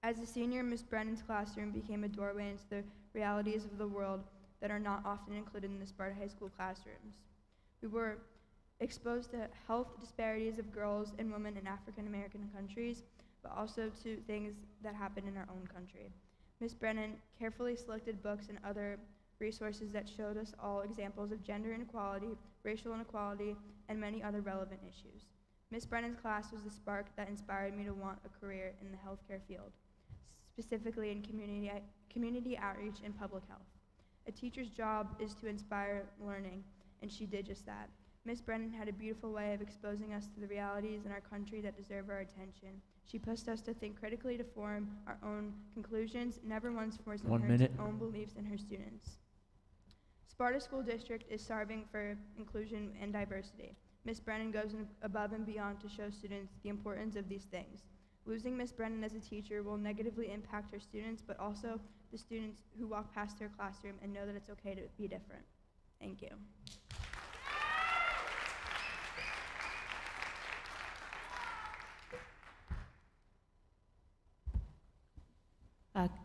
As a senior, Miss Brennan's classroom became a doorway into the realities of the world that are not often included in the Sparta High School classrooms. We were exposed to health disparities of girls and women in African American countries, but also to things that happen in our own country. Miss Brennan carefully selected books and other resources that showed us all examples of gender inequality, racial inequality, and many other relevant issues. Miss Brennan's class was the spark that inspired me to want a career in the healthcare field, specifically in community outreach and public health. A teacher's job is to inspire learning, and she did just that. Miss Brennan had a beautiful way of exposing us to the realities in our country that deserve our attention. She pushed us to think critically, to form our own conclusions, never once forcing her own beliefs in her students. Sparta School District is starving for inclusion and diversity. Miss Brennan goes above and beyond to show students the importance of these things. Losing Miss Brennan as a teacher will negatively impact her students, but also the students who walk past her classroom and know that it's okay to be different. Thank you.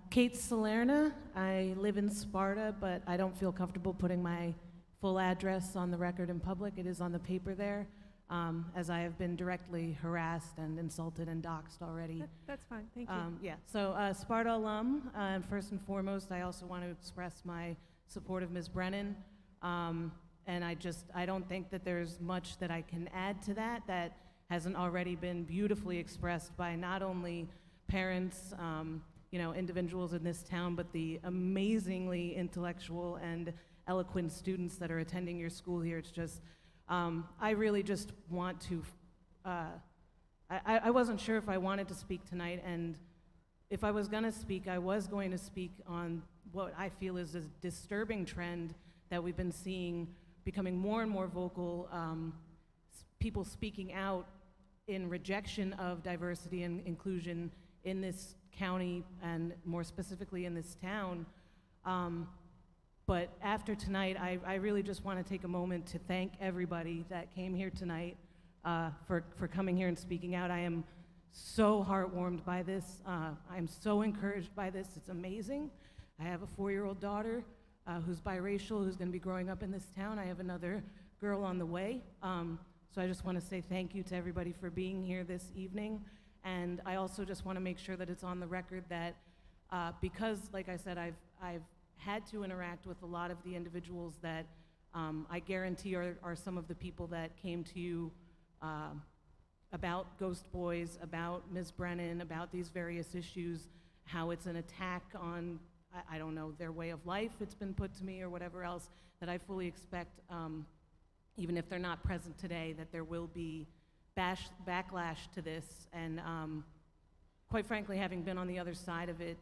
Kate Salerna. I live in Sparta, but I don't feel comfortable putting my full address on the record in public. It is on the paper there, as I have been directly harassed and insulted and doxxed already. That's fine, thank you. Yeah, so Sparta alum, and first and foremost, I also want to express my support of Ms. Brennan. And I don't think that there's much that I can add to that hasn't already been beautifully expressed by not only parents, individuals in this town, but the amazingly intellectual and eloquent students that are attending your school here. It's just, I really just want to, I wasn't sure if I wanted to speak tonight, and if I was gonna speak, I was going to speak on what I feel is a disturbing trend that we've been seeing becoming more and more vocal, people speaking out in rejection of diversity and inclusion in this county and more specifically in this town. But after tonight, I really just want to take a moment to thank everybody that came here tonight for coming here and speaking out. I am so heartwarmed by this. I'm so encouraged by this. It's amazing. I have a 4-year-old daughter who's biracial, who's going to be growing up in this town. I have another girl on the way. So I just want to say thank you to everybody for being here this evening. And I also just want to make sure that it's on the record that because, like I said, I've had to interact with a lot of the individuals that I guarantee are some of the people that came to you about Ghost Boys, about Ms. Brennan, about these various issues, how it's an attack on, I don't know, their way of life, it's been put to me, or whatever else, that I fully expect, even if they're not present today, that there will be backlash to this. And quite frankly, having been on the other side of it,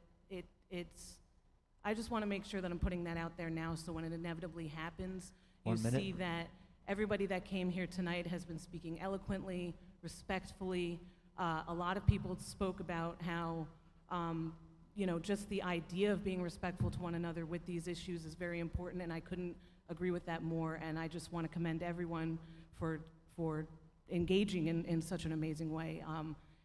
I just want to make sure that I'm putting that out there now, so when it inevitably happens, you see that everybody that came here tonight has been speaking eloquently, respectfully. A lot of people spoke about how, you know, just the idea of being respectful to one another with these issues is very important, and I couldn't agree with that more. And I just want to commend everyone for engaging in such an amazing way.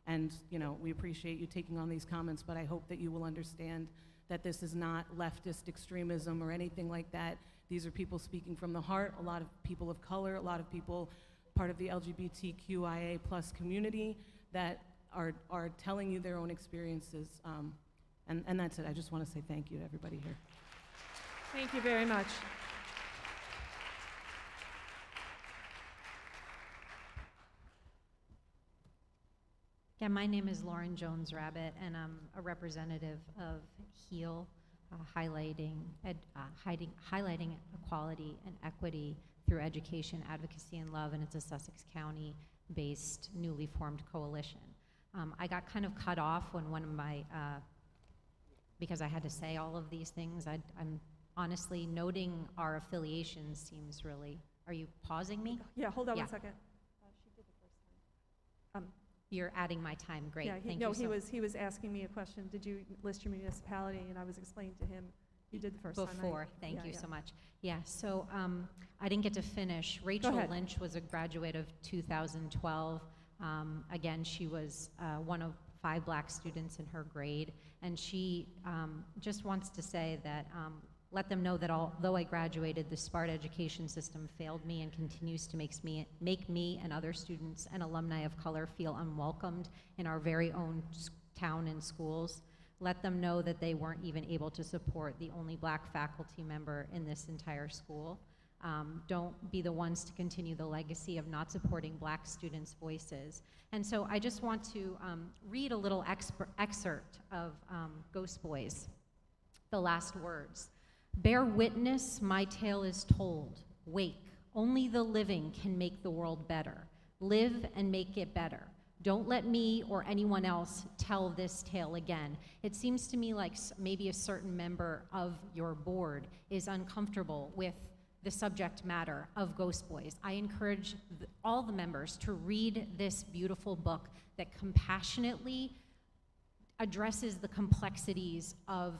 And, you know, we appreciate you taking on these comments, but I hope that you will understand that this is not leftist extremism or anything like that. These are people speaking from the heart, a lot of people of color, a lot of people part of the LGBTQIA+ community that are telling you their own experiences. And that's it. I just want to say thank you to everybody here. Thank you very much. Yeah, my name is Lauren Jones-Rabbit, and I'm a representative of HEAL, highlighting equality and equity through education, advocacy, and love, and it's a Sussex County-based, newly formed coalition. I got kind of cut off when one of my, because I had to say all of these things. I'm honestly noting our affiliations seems really, are you pausing me? Yeah, hold on 1 second. She did the first time. You're adding my time, great, Yeah, thank you. he was asking me a question. Did you list your municipality? And I was explaining to him, you did the first time. Before, thank you so much. Yeah, so I didn't get to finish. Rachel Lynch was a graduate of 2012. Again, she was one of 5 black students in her grade, and she just wants to say that let them know that although I graduated, the Sparta education system failed me and continues to make me and other students and alumni of color feel unwelcomed in our very own town and schools. Let them know that they weren't even able to support the only black faculty member in this entire school. Don't be the ones to continue the legacy of not supporting black students' voices. And so I just want to read a little excerpt of Ghost Boys, the last words. Bear witness, my tale is told. Wake, only the living can make the world better. Live and make it better. Don't let me or anyone else tell this tale again. It seems to me like maybe a certain member of your board is uncomfortable with the subject matter of Ghost Boys. I encourage all the members to read this beautiful book that compassionately addresses the complexities of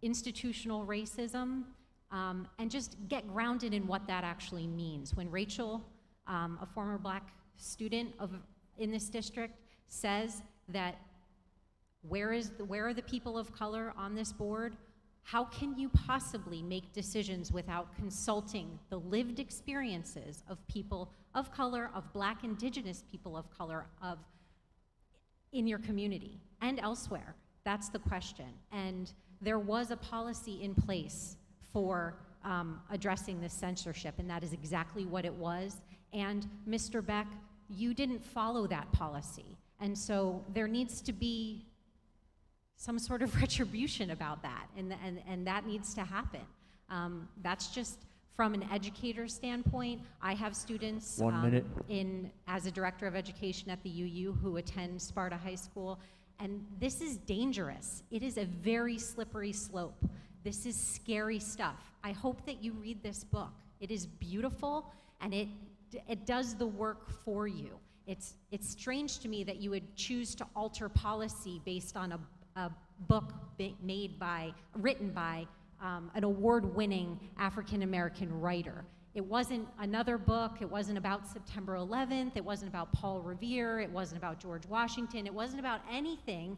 institutional racism, and just get grounded in what that actually means. When Rachel, a former black student in this district, says that where are the people of color on this board, how can you possibly make decisions without consulting the lived experiences of people of color, of black indigenous people of color, in your community and elsewhere? That's the question. And there was a policy in place for addressing this censorship, and that is exactly what it was. And Mr. Beck, you didn't follow that policy. And so there needs to be some sort of retribution about that, and that needs to happen. That's just from an educator standpoint. I have students 1 minute. As a director of education at the UU who attend Sparta High School, and this is dangerous. It is a very slippery slope. This is scary stuff. I hope that you read this book. It is beautiful, and it does the work for you. It's strange to me that you would choose to alter policy based on a book written by an award-winning African-American writer. It wasn't another book. It wasn't about September 11th. It wasn't about Paul Revere. It wasn't about George Washington. It wasn't about anything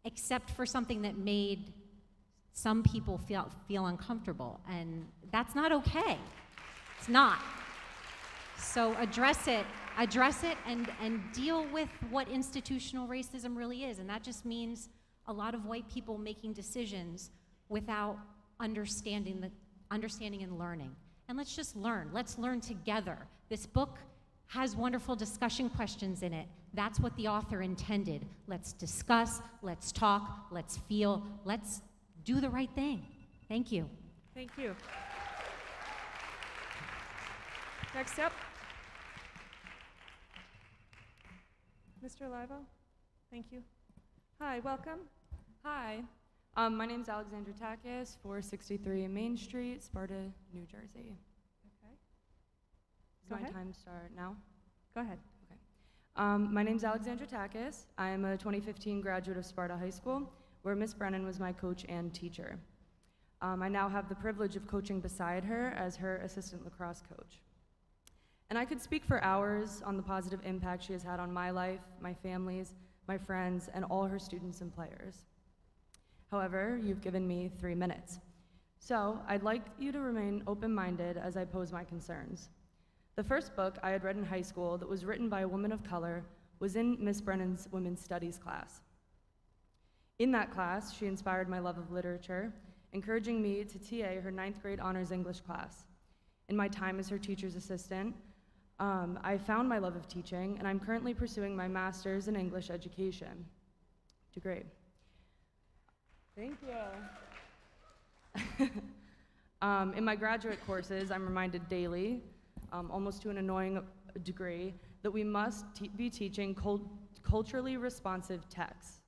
except for something that made some people feel uncomfortable. And that's not okay. It's not. So address it and deal with what institutional racism really is. And that just means a lot of white people making decisions without understanding and learning. And let's just learn. Let's learn together. This book has wonderful discussion questions in it. That's what the author intended. Let's discuss, let's talk, let's feel, let's do the right thing. Thank you. Thank you. Next up, Mr. Livo. Thank you. Hi, welcome. Hi, my name's Alexandra Takis, 463 Main Street, Sparta, New Jersey. Okay. Does Go my ahead. time start now? Go ahead. Okay. My name's Alexandra Takis. I'm a 2015 graduate of Sparta High School, where Miss Brennan was my coach and teacher. I now have the privilege of coaching beside her as her assistant lacrosse coach. And I could speak for hours on the positive impact she has had on my life, my family's, my friends, and all her students and players. However, you've given me 3 minutes. So I'd like you to remain open-minded as I pose my concerns. The first book I had read in high school that was written by a woman of color was in Miss Brennan's Women's Studies class. In that class, she inspired my love of literature, encouraging me to TA her 9th grade honors English class. In my time as her teacher's assistant, I found my love of teaching, and I'm currently pursuing my master's in English education degree. Thank you. In my graduate courses, I'm reminded daily, almost to an annoying degree, that we must be teaching culturally responsive texts.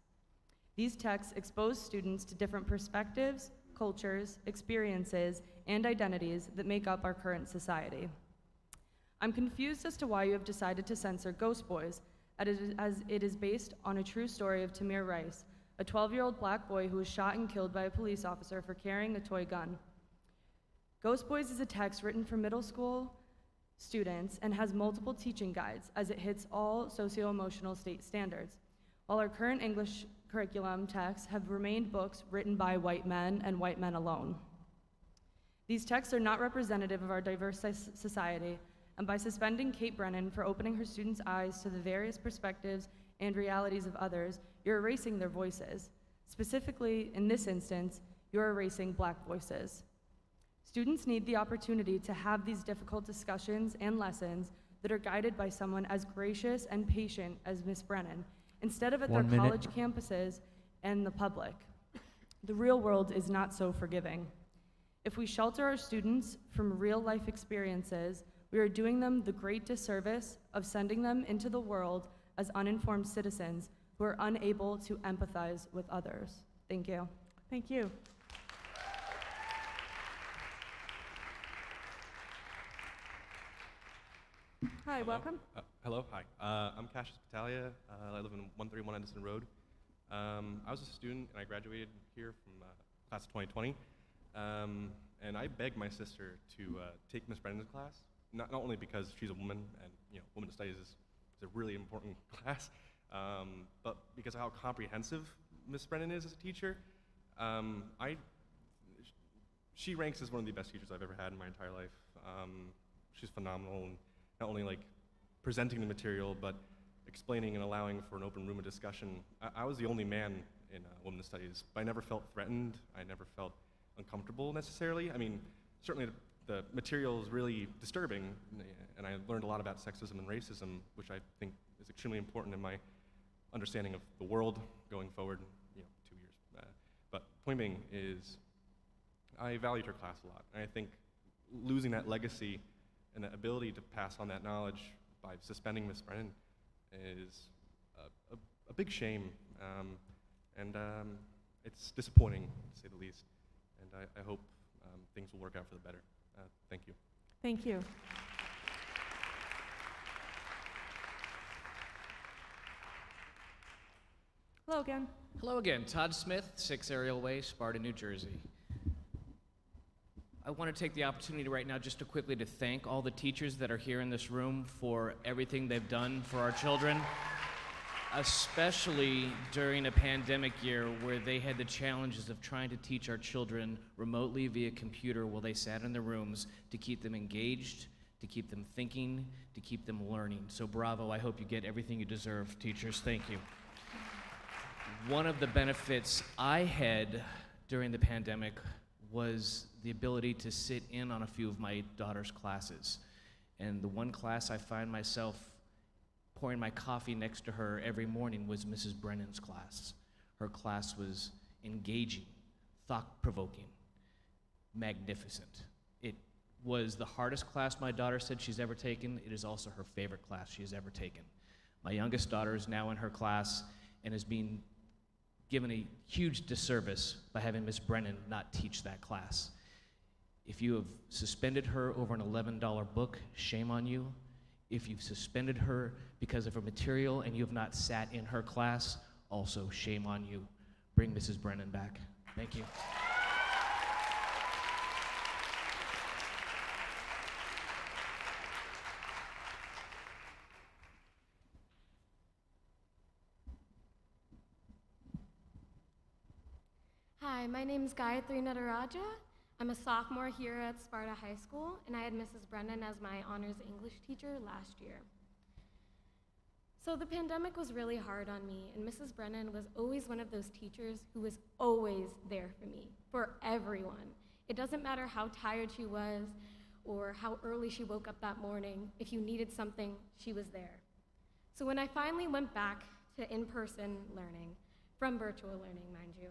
These texts expose students to different perspectives, cultures, experiences, and identities that make up our current society. I'm confused as to why you have decided to censor Ghost Boys, as it is based on a true story of Tamir Rice, a 12-year-old black boy who was shot and killed by a police officer for carrying a toy gun. Ghost Boys is a text written for middle school students and has multiple teaching guides, as it hits all socio-emotional state standards, while our current English curriculum texts have remained books written by white men and white men alone. These texts are not representative of our diverse society, and by suspending Kate Brennan for opening her students' eyes to the various perspectives and realities of others, you're erasing their voices. Specifically, in this instance, you're erasing black voices. Students need the opportunity to have these difficult discussions and lessons that are guided by someone as gracious and patient as Miss Brennan, instead of at their college campuses and the public. The real world is not so forgiving. If we shelter our students from real-life experiences, we are doing them the great disservice of sending them into the world as uninformed citizens who are unable to empathize with others. Thank you. Thank you. Hi, welcome. Hello, hi. I'm Cassius Battaglia. I live in 131 Edison Road. I was a student and I graduated here from class of 2020. And I begged my sister to take Miss Brennan's class, not only because she's a woman and women's studies is a really important class, but because of how comprehensive Miss Brennan is as a teacher. She ranks as one of the best teachers I've ever had in my entire life. She's phenomenal, and not only like presenting the material, but explaining and allowing for an open room of discussion. I was the only man in women's studies, but I never felt threatened. I never felt uncomfortable necessarily. I mean, certainly the material is really disturbing, and I learned a lot about sexism and racism, which I think is extremely important in my understanding of the world going forward, 2 years. But point being is, I valued her class a lot, and I think losing that legacy and the ability to pass on that knowledge by suspending Miss Brennan is a big shame, and it's disappointing, to say the least, and I hope things will work out for the better. Thank you. Thank you. Hello again. Hello again. Todd Smith, 6 Ariel Way, Sparta, New Jersey. I want to take the opportunity right now just to quickly to thank all the teachers that are here in this room for everything they've done for our children, especially during a pandemic year where they had the challenges of trying to teach our children remotely via computer while they sat in their rooms to keep them engaged, to keep them thinking, to keep them learning. So bravo, I hope you get everything you deserve, teachers. Thank you. One of the benefits I had during the pandemic was the ability to sit in on a few of my daughter's classes. And the one class I find myself pouring my coffee next to her every morning was Mrs. Brennan's class. Her class was engaging, thought-provoking, magnificent. It was the hardest class my daughter said she's ever taken. It is also her favorite class she has ever taken. My youngest daughter is now in her class and is being given a huge disservice by having Miss Brennan not teach that class. If you have suspended her over an $11 book, shame on you. If you've suspended her because of her material and you have not sat in her class, also shame on you. Bring Mrs. Brennan back. Thank you. Hi, my name is Gayatri Nataraja. I'm a sophomore here at Sparta High School, and I had Mrs. Brennan as my honors English teacher last year. So the pandemic was really hard on me, and Mrs. Brennan was always one of those teachers who was always there for me, for everyone. It doesn't matter how tired she was or how early she woke up that morning. If you needed something, she was there. So when I finally went back to in-person learning, from virtual learning, mind you,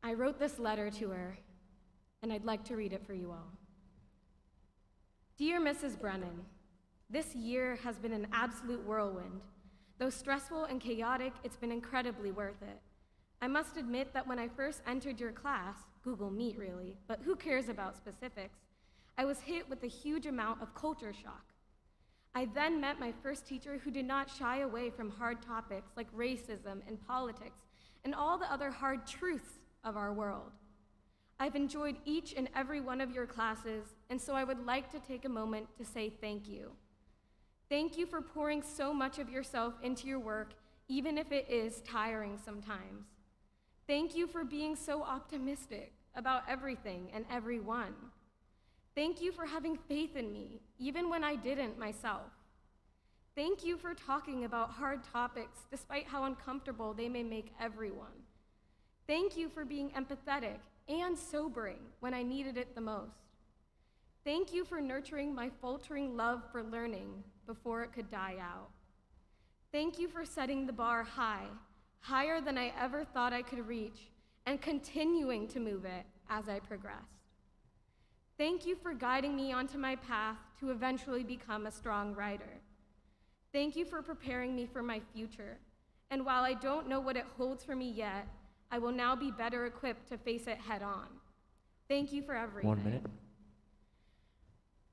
I wrote this letter to her, and I'd like to read it for you all. Dear Mrs. Brennan, this year has been an absolute whirlwind. Though stressful and chaotic, it's been incredibly worth it. I must admit that when I first entered your class, Google Meet really, but who cares about specifics, I was hit with a huge amount of culture shock. I then met my first teacher who did not shy away from hard topics like racism and politics and all the other hard truths of our world. I've enjoyed each and every one of your classes, and so I would like to take a moment to say thank you. Thank you for pouring so much of yourself into your work, even if it is tiring sometimes. Thank you for being so optimistic about everything and everyone. Thank you for having faith in me, even when I didn't myself. Thank you for talking about hard topics, despite how uncomfortable they may make everyone. Thank you for being empathetic and sobering when I needed it the most. Thank you for nurturing my faltering love for learning before it could die out. Thank you for setting the bar high, higher than I ever thought I could reach, and continuing to move it as I progressed. Thank you for guiding me onto my path to eventually become a strong writer. Thank you for preparing me for my future, and while I don't know what it holds for me yet, I will now be better equipped to face it head on. Thank you for everything. 1 minute.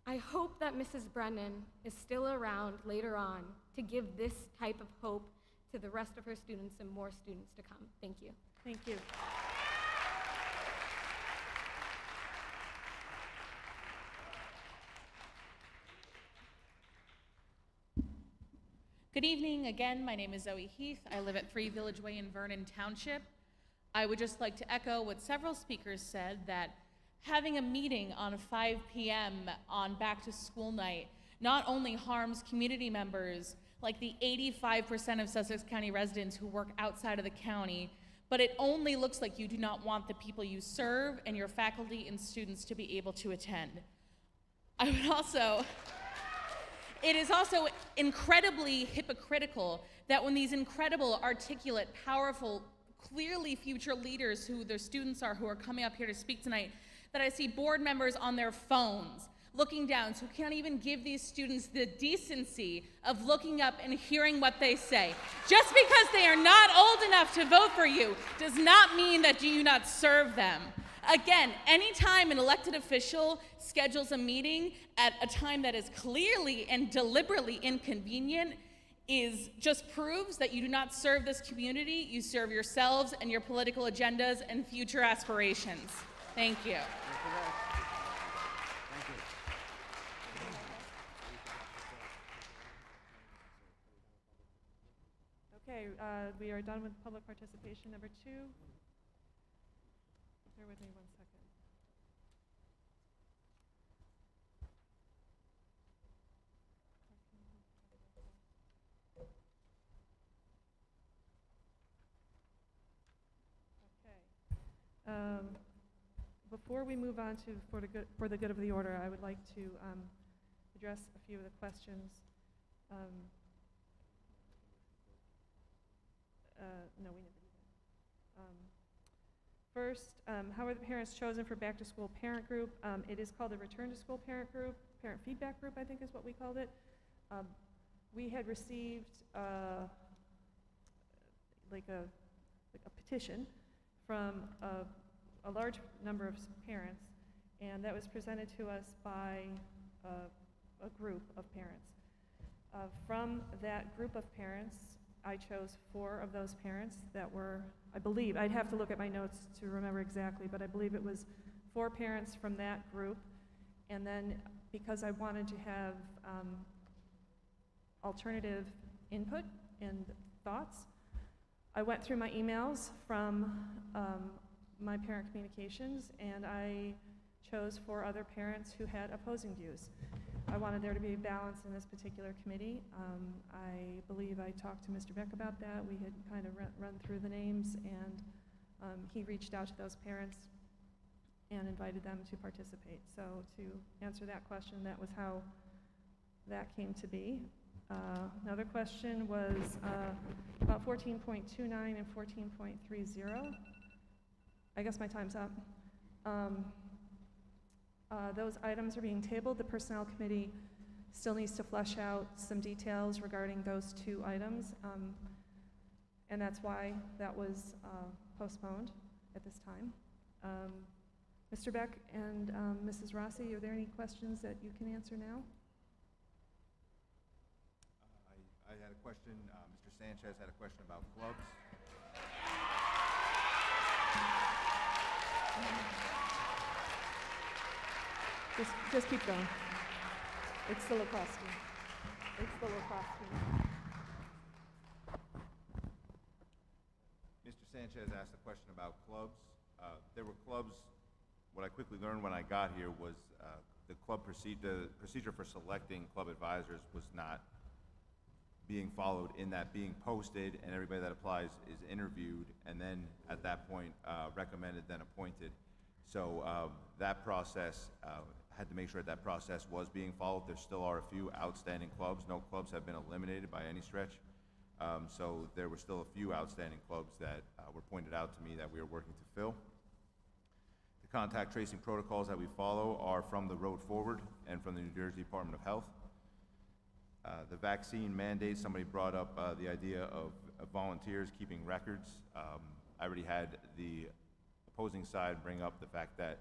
I hope that Mrs. Brennan is still around later on to give this type of hope to the rest of her students and more students to come. Thank you. Thank you. Good evening again. My name is Zoe Heath. I live at 3 Village Way in Vernon Township. I would just like to echo what several speakers said, that having a meeting on 5 p.m. on back to school night not only harms community members like the 85% of Sussex County residents who work outside of the county, but it only looks like you do not want the people you serve and your faculty and students to be able to attend. It is also incredibly hypocritical that when these incredible, articulate, powerful, clearly future leaders who their students are who are coming up here to speak tonight, that I see board members on their phones looking down, so can't even give these students the decency of looking up and hearing what they say. Just because they are not old enough to vote for you does not mean that you do not serve them. Again, anytime an elected official schedules a meeting at a time that is clearly and deliberately inconvenient just proves that you do not serve this community, you serve yourselves and your political agendas and future aspirations. Thank you. Okay, we are done with public participation number 2. Bear with me 1 second. Before we move on to for the good of the order, I would like to address a few of the questions. No, we never do that. First, how are the parents chosen for back-to-school parent group? It is called the return-to-school parent group, parent feedback group, I think is what we called it. We had received like a petition from a large number of parents, and that was presented to us by a group of parents. From that group of parents, I chose 4 of those parents that were, I believe, I'd have to look at my notes to remember exactly, but I believe it was 4 parents from that group. And then because I wanted to have alternative input and thoughts, I went through my emails from my parent communications, and I chose 4 other parents who had opposing views. I wanted there to be a balance in this particular committee. I believe I talked to Mr. Beck about that. We had kind of run through the names, and he reached out to those parents and invited them to participate. So to answer that question, that was how that came to be. Another question was about 14.29 and 14.30. I guess my time's up. Those items are being tabled. The Personnel Committee still needs to flesh out some details regarding those 2 items, and that's why that was postponed at this time. Mr. Beck and Mrs. Rossi, are there any questions that you can answer now? I had a question. Mr. Sanchez had a question about clubs. Just keep going. It's the lacrosse team. It's the lacrosse team. Mr. Sanchez asked a question about clubs. There were clubs. What I quickly learned when I got here was the procedure for selecting club advisors was not being followed, in that being posted and everybody that applies is interviewed, and then at that point recommended, then appointed. So that process, had to make sure that process was being followed. There still are a few outstanding clubs. No clubs have been eliminated by any stretch. So there were still a few outstanding clubs that were pointed out to me that we are working to fill. The contact tracing protocols that we follow are from the Road Forward and from the New Jersey Department of Health. The vaccine mandate, somebody brought up the idea of volunteers keeping records. I already had the opposing side bring up the fact that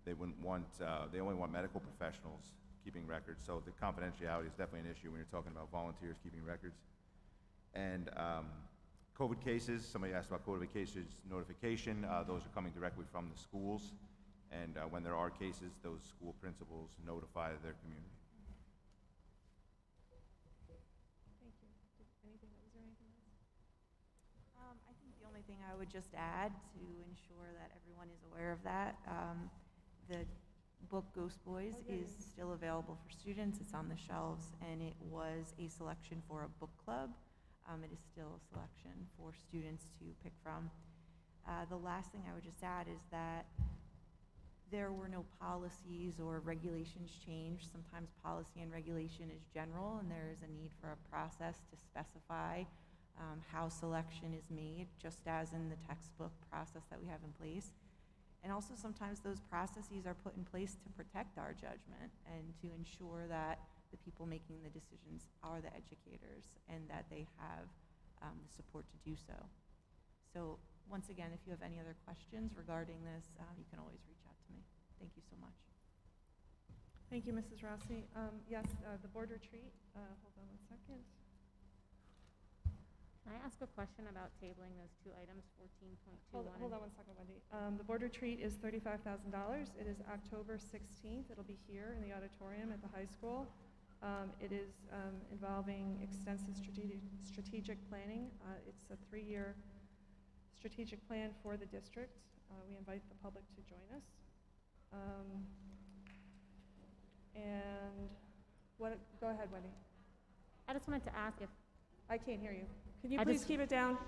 they wouldn't want, they only want medical professionals keeping records. So the confidentiality is definitely an issue when you're talking about volunteers keeping records. And COVID cases, somebody asked about COVID cases notification. Those are coming directly from the schools. And when there are cases, those school principals notify their community. Thank you. Was there anything else? I think the only thing I would just add to ensure that everyone is aware of that, the book Ghost Boys is still available for students. It's on the shelves, and it was a selection for a book club. It is still a selection for students to pick from. The last thing I would just add is that there were no policies or regulations changed. Sometimes policy and regulation is general, and there is a need for a process to specify how selection is made, just as in the textbook process that we have in place. And also sometimes those processes are put in place to protect our judgment and to ensure that the people making the decisions are the educators and that they have the support to do so. So once again, if you have any other questions regarding this, you can always reach out to me. Thank you so much. Thank you, Mrs. Rossi. Yes, the board retreat. Hold on one second. Can I ask a question about tabling those 2 items, 14.21? Hold on one second, Wendy. The board retreat is $35,000. It is October 16th. It'll be here in the auditorium at the high school. It is involving extensive strategic planning. It's a 3-year strategic plan for the district. We invite the public to join us. And what? Go ahead, Wendy. I just wanted to ask if I can't hear you. Can you please keep it down?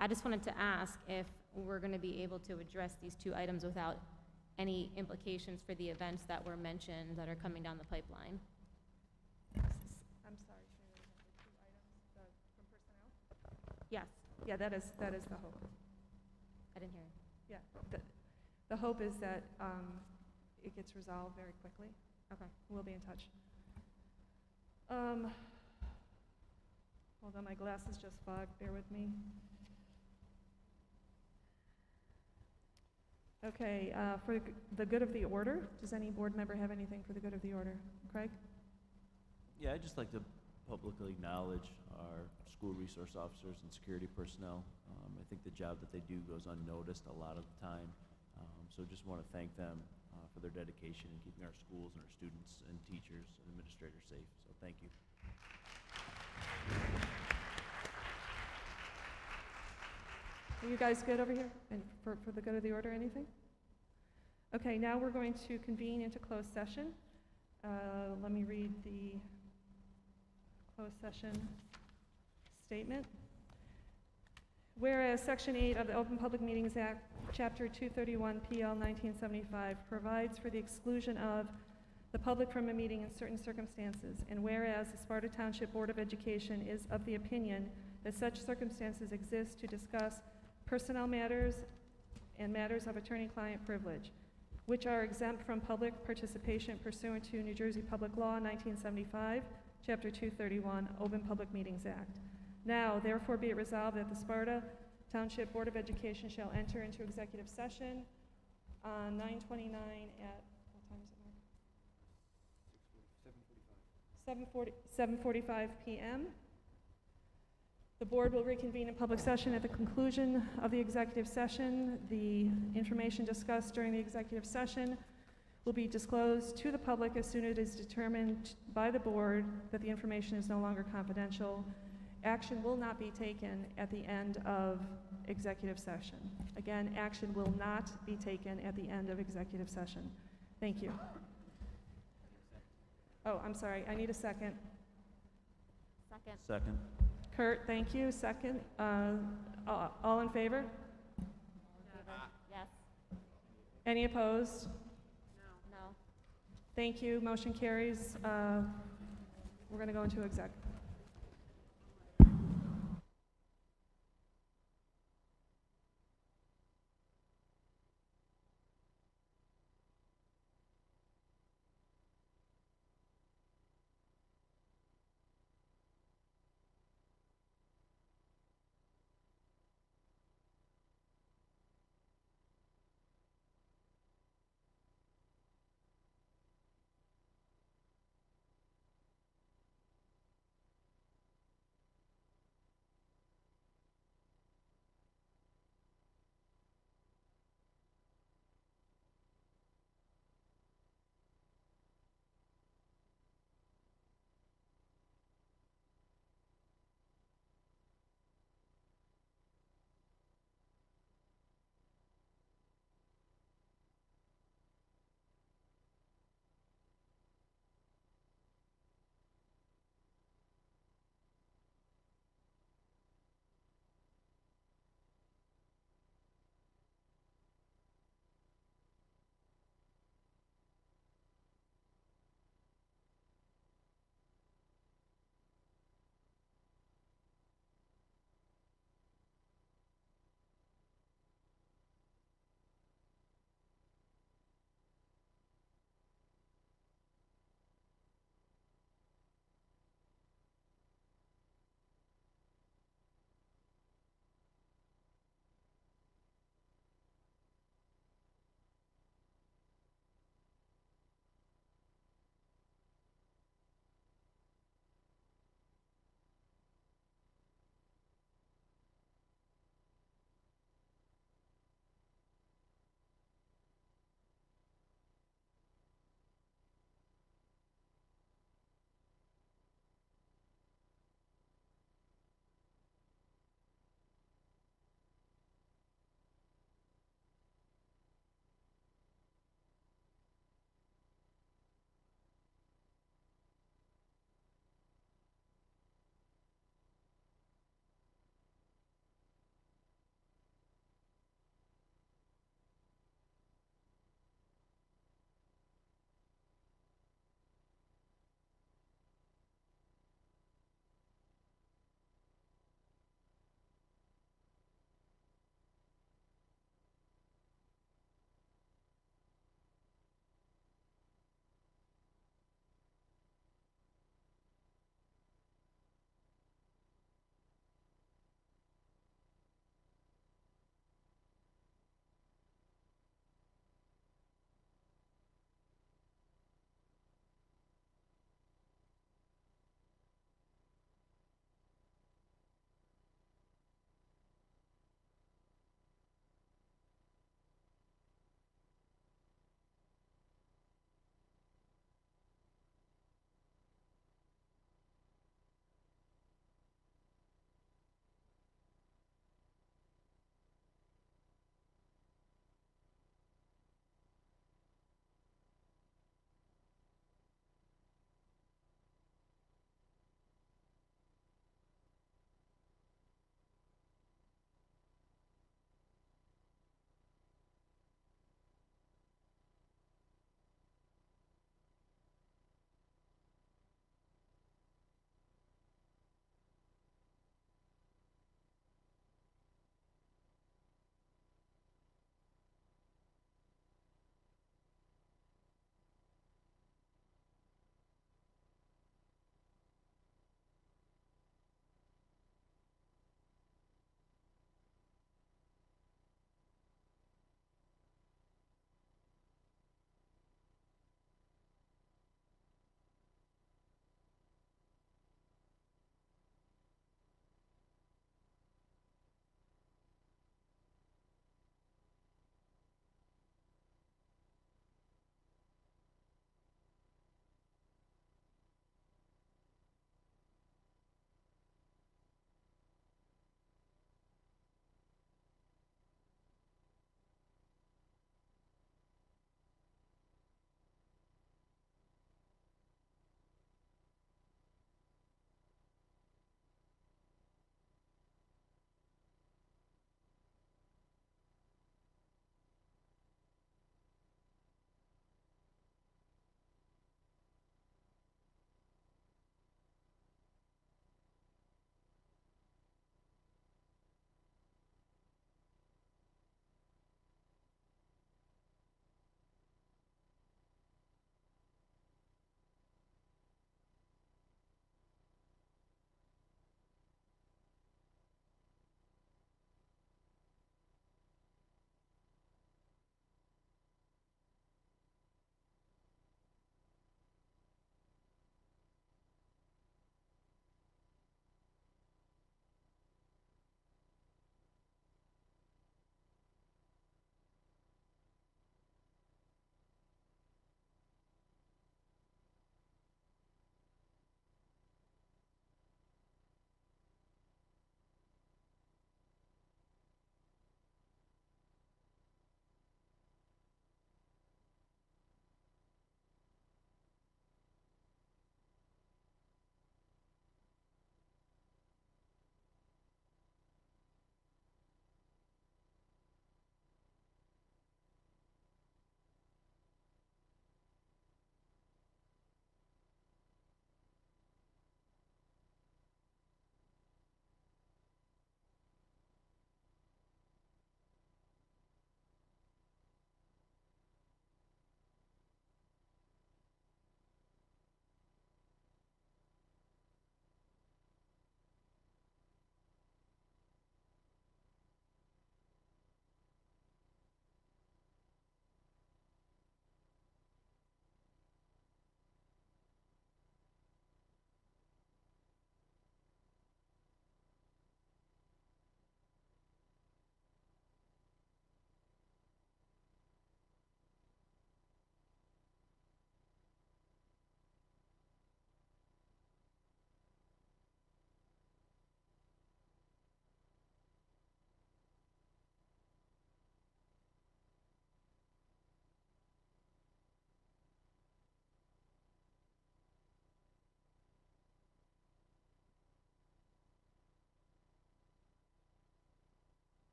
I just wanted to ask if we're going to be able to address these two items without any implications for the events that were mentioned that are coming down the pipeline. I'm sorry, Shirley, the two items from personnel? Yes, Yeah, that is the hope. I didn't hear it. Yeah, the hope is that it gets resolved very quickly. Okay. We'll be in touch. Hold on, my glasses just fogged, bear with me. Okay, for the good of the order, does any board member have anything for the good of the order? Craig? Yeah, I'd just like to publicly acknowledge our school resource officers and security personnel. I think the job that they do goes unnoticed a lot of the time. So just want to thank them for their dedication in keeping our schools and our students and teachers and administrators safe. So thank you. Are you guys good over here? And for the good of the order, anything? Okay, now we're going to convene into closed session. Let me read the closed session statement. Whereas Section 8 of the Open Public Meetings Act, Chapter 231 PL 1975 provides for the exclusion of the public from a meeting in certain circumstances, and whereas the Sparta Township Board of Education is of the opinion that such circumstances exist to discuss personnel matters and matters of attorney-client privilege, which are exempt from public participation pursuant to New Jersey Public Law 1975, Chapter 231, Open Public Meetings Act. Now, therefore, be it resolved that the Sparta Township Board of Education shall enter into executive session on 9/29 at, what time is it, Mark? 7:45 p.m. The board will reconvene in public session at the conclusion of the executive session. The information discussed during the executive session will be disclosed to the public as soon as it is determined by the board that the information is no longer confidential. Action will not be taken at the end of executive session. Again, action will not be taken at the end of executive session. Thank you. Oh, I'm sorry, I need a second. Second. Second. Kurt, thank you. Second. All in favor? Yes. Any opposed? No. Thank you. Motion carries. We're going to go into exec.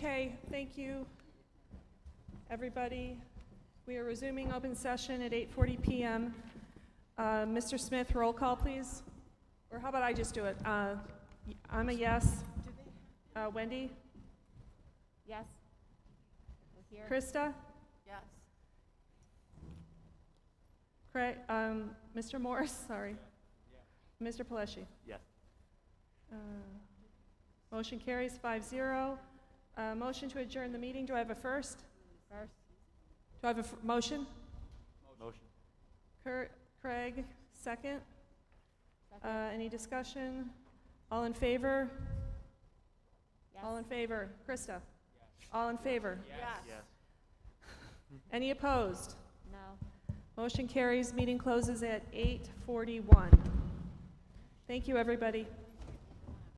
Okay, thank you, everybody. We are resuming open session at 8:40 p.m. Mr. Smith, roll call, please. Or how about I just do it? I'm a yes. Wendy? Yes. Krista? Yes. Craig, Mr. Morris, sorry. Mr. Paleshi? Yes. Motion carries 5-0. Motion to adjourn the meeting. Do I have a first? First. Do I have a motion? Motion. Craig, second. Any discussion? All in favor? Yes. All in favor? Krista? Yes. All in favor? Yes. Any opposed? No. Motion carries. Meeting closes at 8:41. Thank you, everybody.